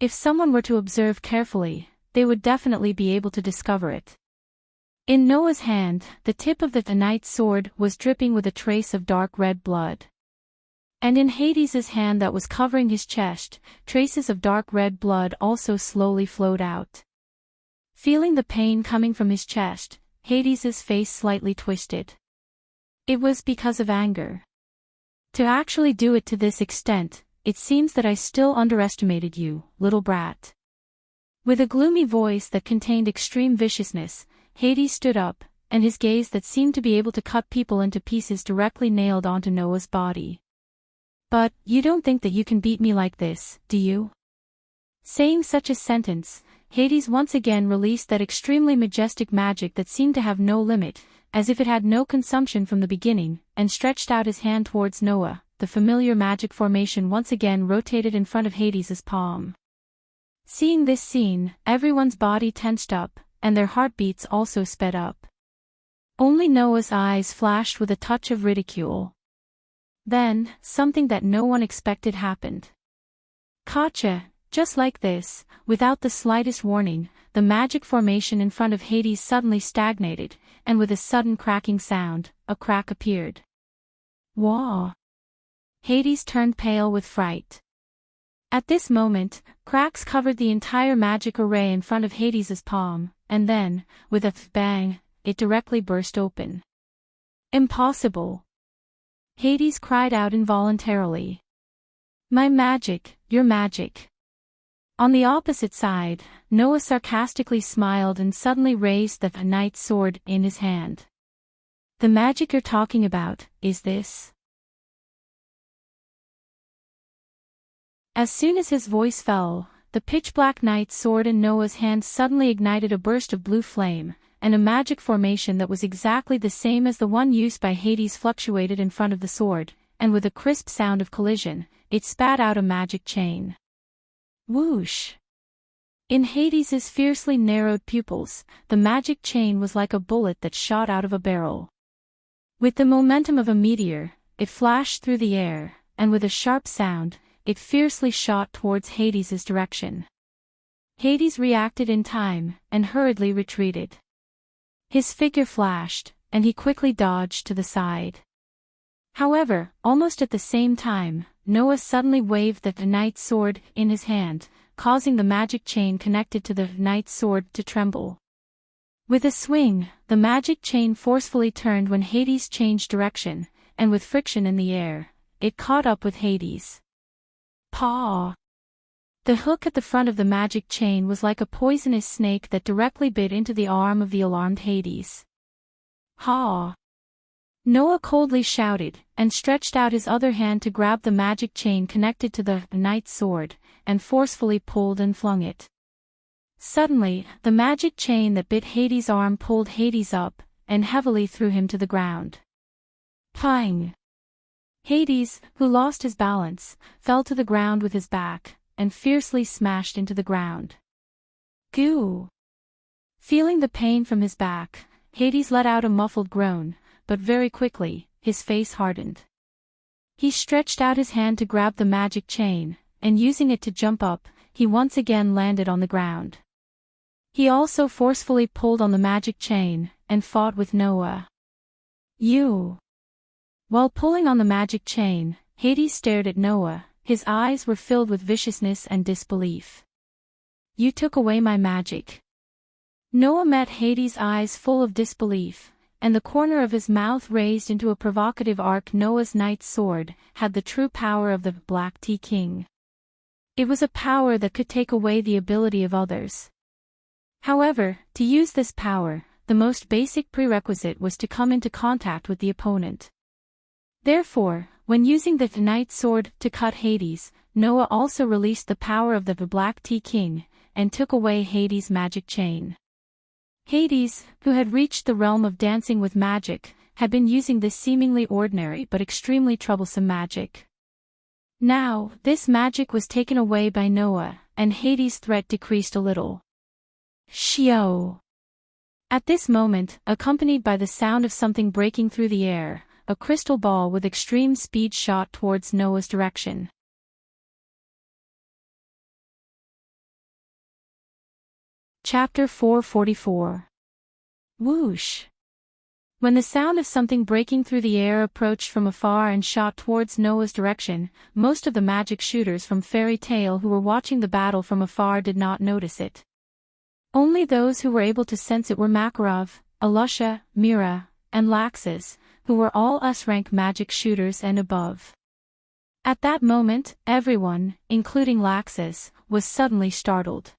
If someone were to observe carefully, they would definitely be able to discover it. In Noah's hand, the tip of the knight's sword was dripping with a trace of dark red blood. And in Hades's hand that was covering his chest, traces of dark red blood also slowly flowed out. Feeling the pain coming from his chest, Hades's face slightly twisted. It was because of anger. To actually do it to this extent, it seems that I still underestimated you, little brat. With a gloomy voice that contained extreme viciousness, Hades stood up, and his gaze that seemed to be able to cut people into pieces directly nailed onto Noah's body. But, you don't think that you can beat me like this, do you? Saying such a sentence, Hades once again released that extremely majestic magic that seemed to have no limit, as if it had no consumption from the beginning, and stretched out his hand towards Noah. The familiar magic formation once again rotated in front of Hades's palm. Seeing this scene, everyone's body tensed up, and their heartbeats also sped up. Only Noah's eyes flashed with a touch of ridicule. Then, something that no one expected happened. Gotcha, just like this, without the slightest warning, the magic formation in front of Hades suddenly stagnated, and with a sudden cracking sound, a crack appeared. Whoa! Hades turned pale with fright. At this moment, cracks covered the entire magic array in front of Hades's palm, and then, with a bang, it directly burst open. Impossible! Hades cried out involuntarily. My magic, your magic. On the opposite side, Noah sarcastically smiled and suddenly raised the knight's sword in his hand. The magic you're talking about, is this? As soon as his voice fell, the pitch-black knight's sword in Noah's hand suddenly ignited a burst of blue flame, and a magic formation that was exactly the same as the one used by Hades fluctuated in front of the sword, and with a crisp sound of collision, it spat out a magic chain. Whoosh! In Hades's fiercely narrowed pupils, the magic chain was like a bullet that shot out of a barrel. With the momentum of a meteor, it flashed through the air, and with a sharp sound, it fiercely shot towards Hades's direction. Hades reacted in time, and hurriedly retreated. His figure flashed, and he quickly dodged to the side. However, almost at the same time, Noah suddenly waved the knight's sword in his hand, causing the magic chain connected to the knight's sword to tremble. With a swing, the magic chain forcefully turned when Hades changed direction, and with friction in the air, it caught up with Hades. Paw! The hook at the front of the magic chain was like a poisonous snake that directly bit into the arm of the alarmed Hades. Ha! Noah coldly shouted, and stretched out his other hand to grab the magic chain connected to the knight's sword, and forcefully pulled and flung it. Suddenly, the magic chain that bit Hades' arm pulled Hades up, and heavily threw him to the ground. Pang! Hades, who lost his balance, fell to the ground with his back, and fiercely smashed into the ground. Goo! Feeling the pain from his back, Hades let out a muffled groan, but very quickly, his face hardened. He stretched out his hand to grab the magic chain, and using it to jump up, he once again landed on the ground. He also forcefully pulled on the magic chain, and fought with Noah. You! While pulling on the magic chain, Hades stared at Noah. His eyes were filled with viciousness and disbelief. You took away my magic. Noah met Hades' eyes full of disbelief, and the corner of his mouth raised into a provocative arc. Noah's knight's sword had the true power of the Black Tea King. It was a power that could take away the ability of others. However, to use this power, the most basic prerequisite was to come into contact with the opponent. Therefore, when using the knight's sword to cut Hades, Noah also released the power of the Black Tea King, and took away Hades' magic chain. Hades, who had reached the realm of dancing with magic, had been using this seemingly ordinary but extremely troublesome magic. Now, this magic was taken away by Noah, and Hades' threat decreased a little. Shio! At this moment, accompanied by the sound of something breaking through the air, a crystal ball with extreme speed shot towards Noah's direction. Chapter 444. Whoosh! When the sound of something breaking through the air approached from afar and shot towards Noah's direction, most of the magic shooters from Fairy Tale who were watching the battle from afar did not notice it. Only those who were able to sense it were Makarov, Alusha, Mira, and Laxus, who were all S-rank magic shooters and above. At that moment, everyone, including Laxus, was suddenly startled.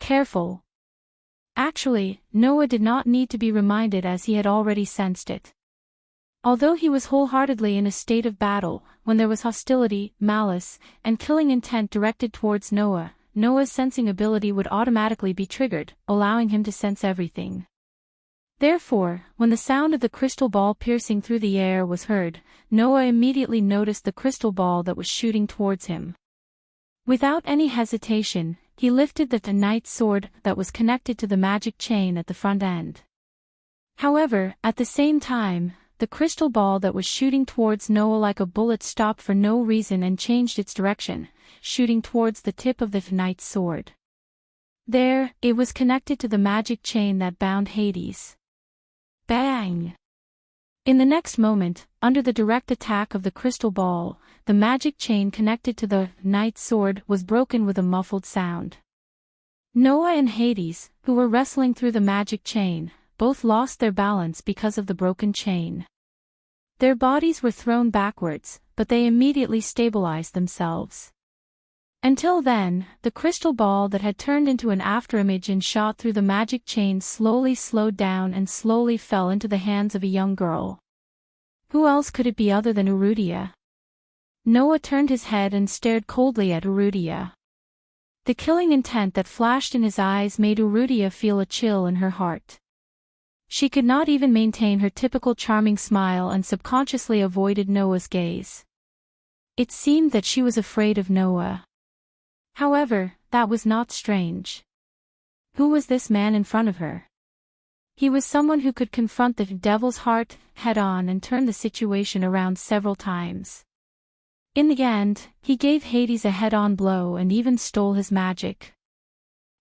Careful! Actually, Noah did not need to be reminded as he had already sensed it. Although he was wholeheartedly in a state of battle, when there was hostility, malice, and killing intent directed towards Noah, Noah's sensing ability would automatically be triggered, allowing him to sense everything. Therefore, when the sound of the crystal ball piercing through the air was heard, Noah immediately noticed the crystal ball that was shooting towards him. Without any hesitation, he lifted the knight's sword that was connected to the magic chain at the front end. However, at the same time, the crystal ball that was shooting towards Noah like a bullet stopped for no reason and changed its direction, shooting towards the tip of the knight's sword. There, it was connected to the magic chain that bound Hades. Bang! In the next moment, under the direct attack of the crystal ball, the magic chain connected to the knight's sword was broken with a muffled sound. Noah and Hades, who were wrestling through the magic chain, both lost their balance because of the broken chain. Their bodies were thrown backwards, but they immediately stabilized themselves. Until then, the crystal ball that had turned into an afterimage and shot through the magic chain slowly slowed down and slowly fell into the hands of a young girl. Who else could it be other than Urudia? Noah turned his head and stared coldly at Urudia. The killing intent that flashed in his eyes made Urudia feel a chill in her heart. She could not even maintain her typical charming smile and subconsciously avoided Noah's gaze. It seemed that she was afraid of Noah. However, that was not strange. Who was this man in front of her? He was someone who could confront the devil's heart head-on and turn the situation around several times. In the end, he gave Hades a head-on blow and even stole his magic.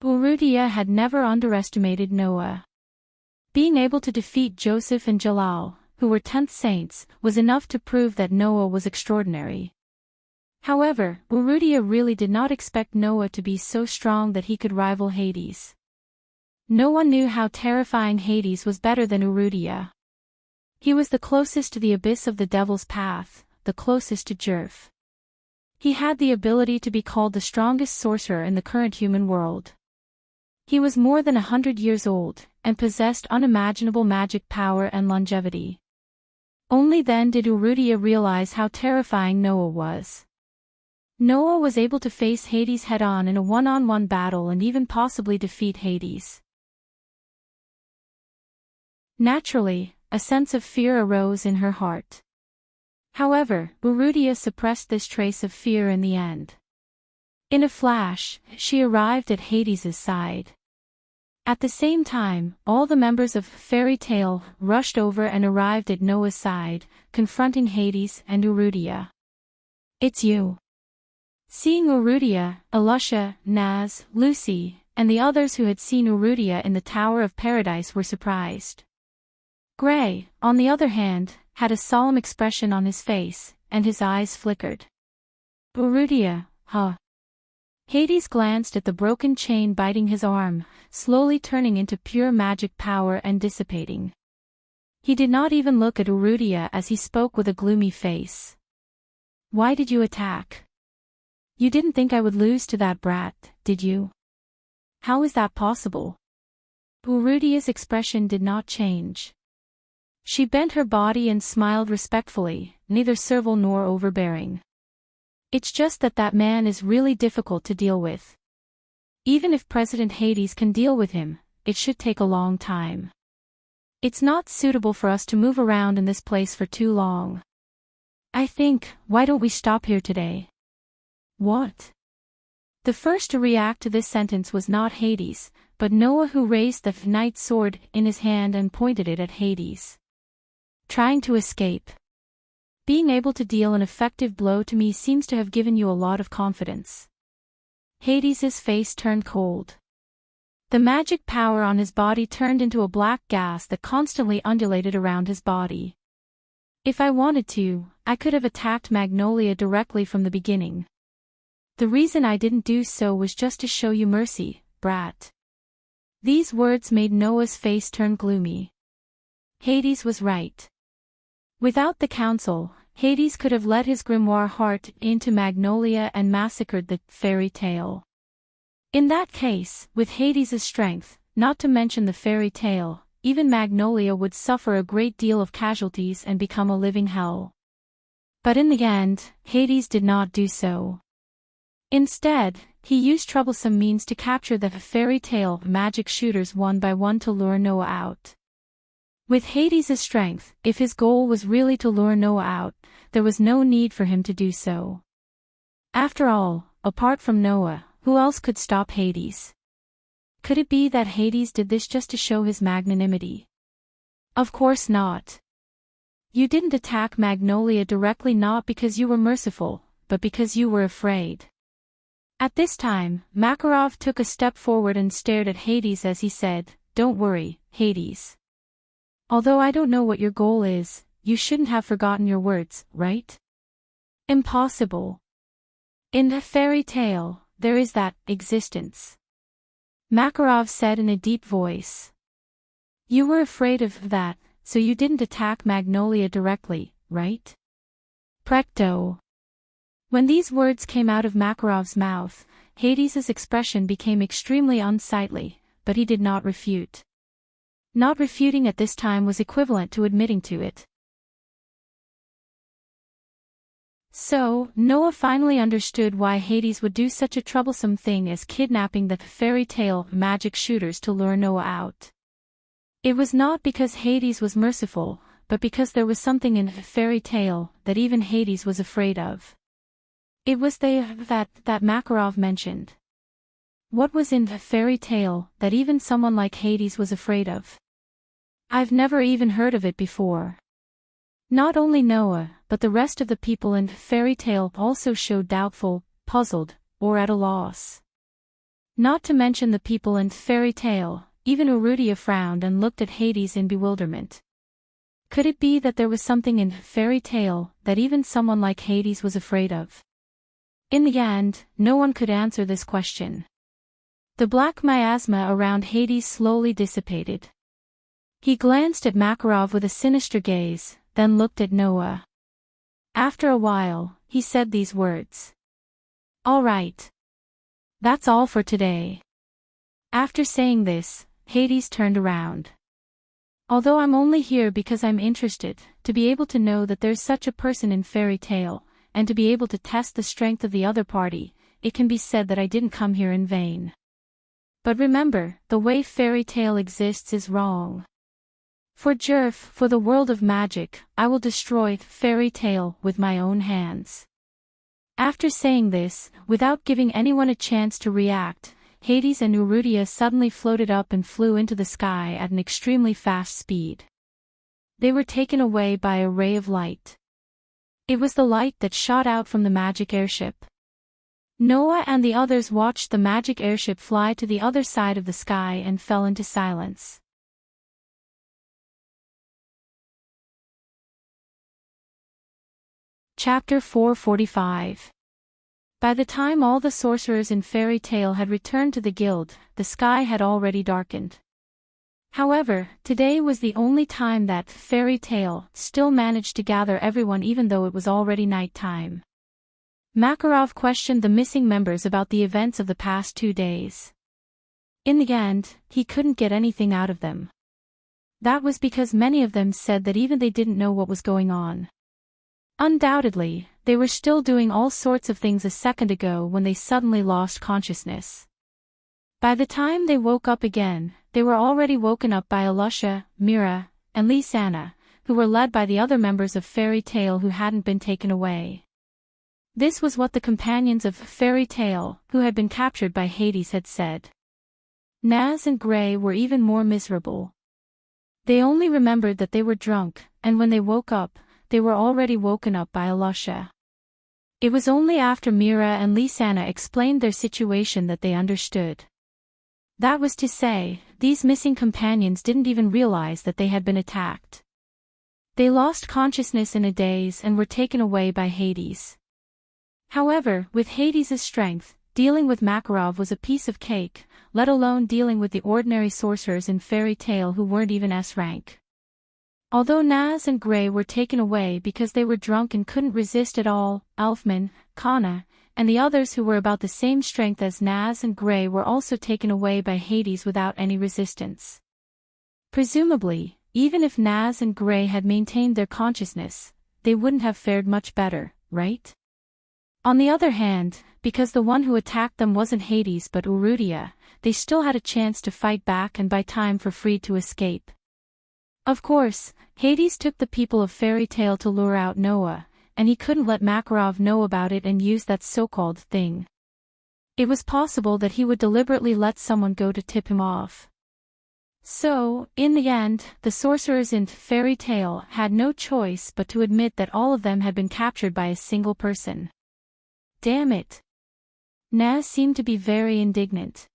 Urudia had never underestimated Noah. Being able to defeat Joseph and Jalal, who were 10th saints, was enough to prove that Noah was extraordinary. However, Urudia really did not expect Noah to be so strong that he could rival Hades. No one knew how terrifying Hades was better than Urudia. He was the closest to the abyss of the devil's path, the closest to Jerf. He had the ability to be called the strongest sorcerer in the current human world. He was more than 100 years old, and possessed unimaginable magic power and longevity. Only then did Urudia realize how terrifying Noah was. Noah was able to face Hades head-on in a one-on-one battle and even possibly defeat Hades. Naturally, a sense of fear arose in her heart. However, Urudia suppressed this trace of fear in the end. In a flash, she arrived at Hades' side. At the same time, all the members of Fairy Tale rushed over and arrived at Noah's side, confronting Hades and Urudia. "It's you." Seeing Urudia, Alusha, Naz, Lucy, and the others who had seen Urudia in the Tower of Paradise were surprised. Gray, on the other hand, had a solemn expression on his face, and his eyes flickered. "Urudia, huh?" Hades glanced at the broken chain biting his arm, slowly turning into pure magic power and dissipating. He did not even look at Urudia as he spoke with a gloomy face. "Why did you attack? You didn't think I would lose to that brat, did you? How is that possible?" Urudia's expression did not change. She bent her body and smiled respectfully, neither servile nor overbearing. "It's just that man is really difficult to deal with. Even if President Hades can deal with him, it should take a long time. It's not suitable for us to move around in this place for too long. I think, why don't we stop here today?" "What?" The first to react to this sentence was not Hades, but Noah, who raised the knight's sword in his hand and pointed it at Hades. Trying to escape. Being able to deal an effective blow to me seems to have given you a lot of confidence. Hades's face turned cold. The magic power on his body turned into a black gas that constantly undulated around his body. If I wanted to, I could have attacked Magnolia directly from the beginning. The reason I didn't do so was just to show you mercy, brat. These words made Noah's face turn gloomy. Hades was right. Without the council, Hades could have let his grimoire heart into Magnolia and massacred the fairy tale. In that case, with Hades's strength, not to mention the fairy tale, even Magnolia would suffer a great deal of casualties and become a living hell. But in the end, Hades did not do so. Instead, he used troublesome means to capture the fairy tale magic shooters one by one to lure Noah out. With Hades's strength, if his goal was really to lure Noah out, there was no need for him to do so. After all, apart from Noah, who else could stop Hades? Could it be that Hades did this just to show his magnanimity? Of course not. You didn't attack Magnolia directly not because you were merciful, but because you were afraid. At this time, Makarov took a step forward and stared at Hades as he said, "Don't worry, Hades. Although I don't know what your goal is, you shouldn't have forgotten your words, right?" Impossible. In the fairy tale, there is that existence. Makarov said in a deep voice. You were afraid of that, so you didn't attack Magnolia directly, right? Precto. When these words came out of Makarov's mouth, Hades's expression became extremely unsightly, but he did not refute. Not refuting at this time was equivalent to admitting to it. So, Noah finally understood why Hades would do such a troublesome thing as kidnapping the fairy tale magic shooters to lure Noah out. It was not because Hades was merciful, but because there was something in the fairy tale that even Hades was afraid of. It was that Makarov mentioned. What was in the fairy tale that even someone like Hades was afraid of? I've never even heard of it before. Not only Noah, but the rest of the people in the fairy tale also showed doubtful, puzzled, or at a loss. Not to mention the people in the fairy tale, even Urudia frowned and looked at Hades in bewilderment. Could it be that there was something in the fairy tale that even someone like Hades was afraid of? In the end, no one could answer this question. The black miasma around Hades slowly dissipated. He glanced at Makarov with a sinister gaze, then looked at Noah. After a while, he said these words. All right. That's all for today. After saying this, Hades turned around. Although I'm only here because I'm interested, to be able to know that there's such a person in fairy tale, and to be able to test the strength of the other party, it can be said that I didn't come here in vain. But remember, the way fairy tale exists is wrong. For the world of magic, I will destroy fairy tale with my own hands. After saying this, without giving anyone a chance to react, Hades and Urudia suddenly floated up and flew into the sky at an extremely fast speed. They were taken away by a ray of light. It was the light that shot out from the magic airship. Noah and the others watched the magic airship fly to the other side of the sky and fell into silence. Chapter 445. By the time all the sorcerers in fairy tale had returned to the guild, the sky had already darkened. However, today was the only time that fairy tale still managed to gather everyone even though it was already night time. Makarov questioned the missing members about the events of the past 2 days. In the end, he couldn't get anything out of them. That was because many of them said that even they didn't know what was going on. Undoubtedly, they were still doing all sorts of things a second ago when they suddenly lost consciousness. By the time they woke up again, they were already woken up by Alusha, Mira, and Lisanna, who were led by the other members of fairy tale who hadn't been taken away. This was what the companions of fairy tale, who had been captured by Hades, had said. Naz and Gray were even more miserable. They only remembered that they were drunk, and when they woke up, they were already woken up by Alusha. It was only after Mira and Lisanna explained their situation that they understood. That was to say, these missing companions didn't even realize that they had been attacked. They lost consciousness in a daze and were taken away by Hades. However, with Hades' strength, dealing with Makarov was a piece of cake, let alone dealing with the ordinary sorcerers in fairy tale who weren't even S-rank. Although Naz and Gray were taken away because they were drunk and couldn't resist at all, Elfman, Kana, and the others who were about the same strength as Naz and Gray were also taken away by Hades without any resistance. Presumably, even if Naz and Gray had maintained their consciousness, they wouldn't have fared much better, right? On the other hand, because the one who attacked them wasn't Hades but Urudia, they still had a chance to fight back and buy time for Free to escape. Of course, Hades took the people of Fairy Tale to lure out Noah, and he couldn't let Makarov know about it and use that so-called thing. It was possible that he would deliberately let someone go to tip him off. So, in the end, the sorcerers in Fairy Tale had no choice but to admit that all of them had been captured by a single person. Damn it! Naz seemed to be very indignant.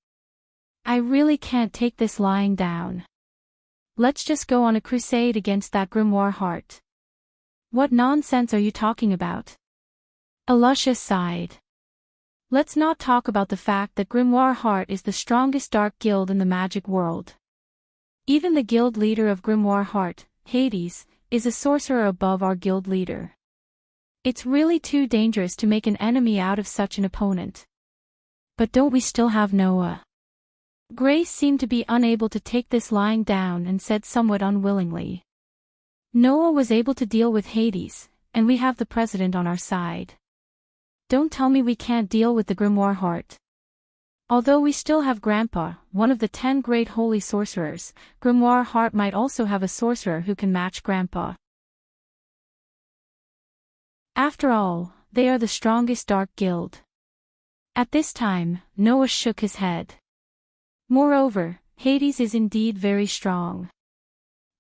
I really can't take this lying down. Let's just go on a crusade against that grimoire heart. What nonsense are you talking about? Alusha sighed. Let's not talk about the fact that Grimoire Heart is the strongest dark guild in the magic world. Even the guild leader of Grimoire Heart, Hades, is a sorcerer above our guild leader. It's really too dangerous to make an enemy out of such an opponent. But don't we still have Noah? Grace seemed to be unable to take this lying down and said somewhat unwillingly. Noah was able to deal with Hades, and we have the president on our side. Don't tell me we can't deal with the Grimoire Heart. Although we still have Grandpa, one of the 10 great holy sorcerers, Grimoire Heart might also have a sorcerer who can match Grandpa. After all, they are the strongest dark guild. At this time, Noah shook his head. Moreover, Hades is indeed very strong.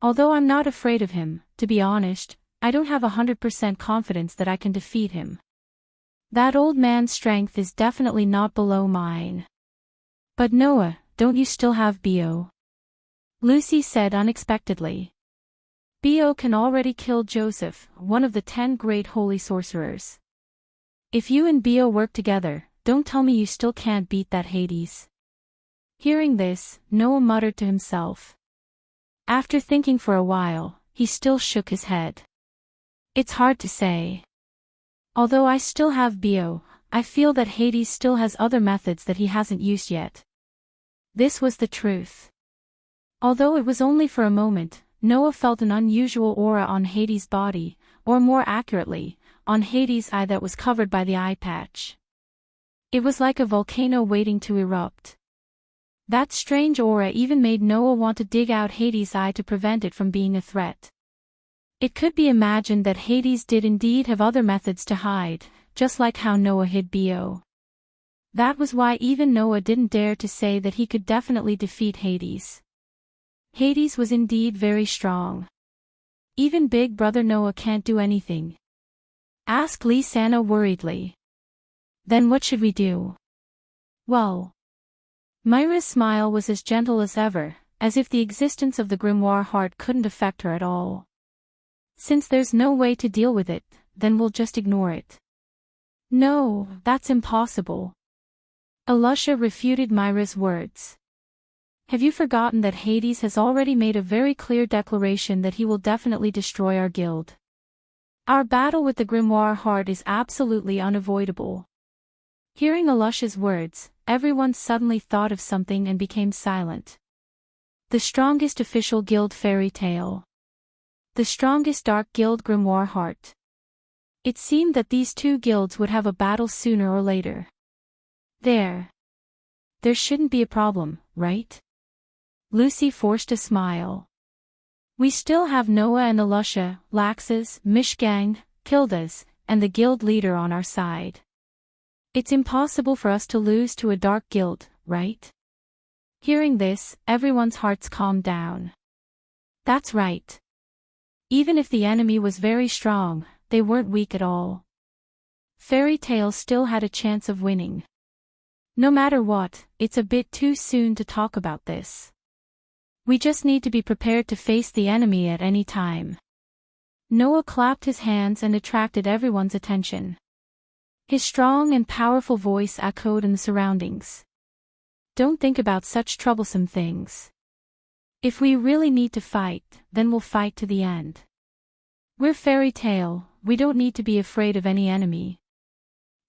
Although I'm not afraid of him, to be honest, I don't have 100% confidence that I can defeat him. That old man's strength is definitely not below mine. But Noah, don't you still have Bio? Lucy said unexpectedly. Bio can already kill Joseph, one of the 10 great holy sorcerers. If you and Bio work together, don't tell me you still can't beat that Hades. Hearing this, Noah muttered to himself. After thinking for a while, he still shook his head. It's hard to say. Although I still have Bio, I feel that Hades still has other methods that he hasn't used yet. This was the truth. Although it was only for a moment, Noah felt an unusual aura on Hades' body, or more accurately, on Hades' eye that was covered by the eye patch. It was like a volcano waiting to erupt. That strange aura even made Noah want to dig out Hades' eye to prevent it from being a threat. It could be imagined that Hades did indeed have other methods to hide, just like how Noah hid Bio. That was why even Noah didn't dare to say that he could definitely defeat Hades. Hades was indeed very strong. Even Big Brother Noah can't do anything. Asked Lisanna worriedly. Then what should we do? Well. Myra's smile was as gentle as ever, as if the existence of the Grimoire Heart couldn't affect her at all. Since there's no way to deal with it, then we'll just ignore it. No, that's impossible. Alusha refuted Myra's words. Have you forgotten that Hades has already made a very clear declaration that he will definitely destroy our guild? Our battle with the Grimoire Heart is absolutely unavoidable. Hearing Alusha's words, everyone suddenly thought of something and became silent. The strongest official guild Fairy Tale. The strongest dark guild Grimoire Heart. It seemed that these two guilds would have a battle sooner or later. There shouldn't be a problem, right? Lucy forced a smile. We still have Noah and Alusha, Lax's, Mishgang, Kilda's, and the guild leader on our side. It's impossible for us to lose to a dark guild, right? Hearing this, everyone's hearts calmed down. That's right. Even if the enemy was very strong, they weren't weak at all. Fairy Tale still had a chance of winning. No matter what, it's a bit too soon to talk about this. We just need to be prepared to face the enemy at any time. Noah clapped his hands and attracted everyone's attention. His strong and powerful voice echoed in the surroundings. Don't think about such troublesome things. If we really need to fight, then we'll fight to the end. We're Fairy Tale, we don't need to be afraid of any enemy.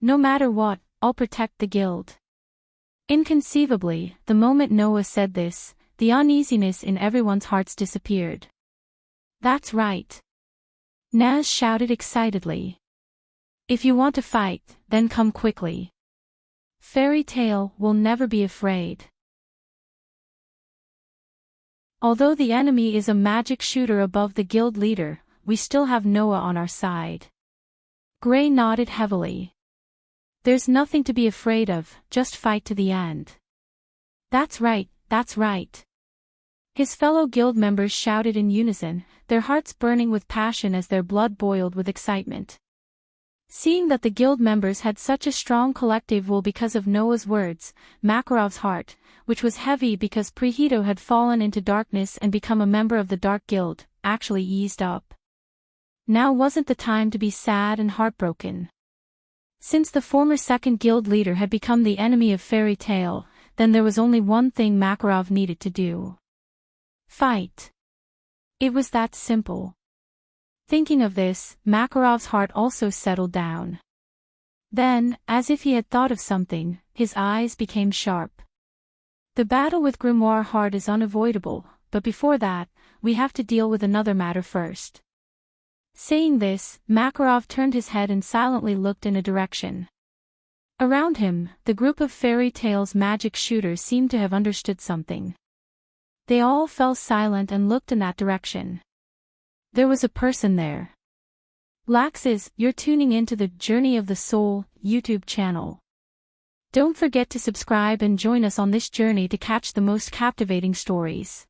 No matter what, I'll protect the guild. Inconceivably, the moment Noah said this, the uneasiness in everyone's hearts disappeared. That's right. Naz shouted excitedly. If you want to fight, then come quickly. Fairy Tale will never be afraid. Although the enemy is a magic shooter above the guild leader, we still have Noah on our side. Gray nodded heavily. There's nothing to be afraid of, just fight to the end. That's right, that's right. His fellow guild members shouted in unison, their hearts burning with passion as their blood boiled with excitement. Seeing that the guild members had such a strong collective will because of Noah's words, Makarov's heart, which was heavy because Prehito had fallen into darkness and become a member of the Dark Guild, actually eased up. Now wasn't the time to be sad and heartbroken. Since the former second guild leader had become the enemy of Fairy Tale, then there was only one thing Makarov needed to do. Fight. It was that simple. Thinking of this, Makarov's heart also settled down. Then, as if he had thought of something, his eyes became sharp. The battle with Grimoire Heart is unavoidable, but before that, we have to deal with another matter first. Saying this, Makarov turned his head and silently looked in a direction. Around him, the group of Fairy Tale's magic shooters seemed to have understood something. They all fell silent and looked in that direction. There was a person there. Laxes, you're tuning into the Journey of the Soul YouTube channel. Don't forget to subscribe and join us on this journey to catch the most captivating stories.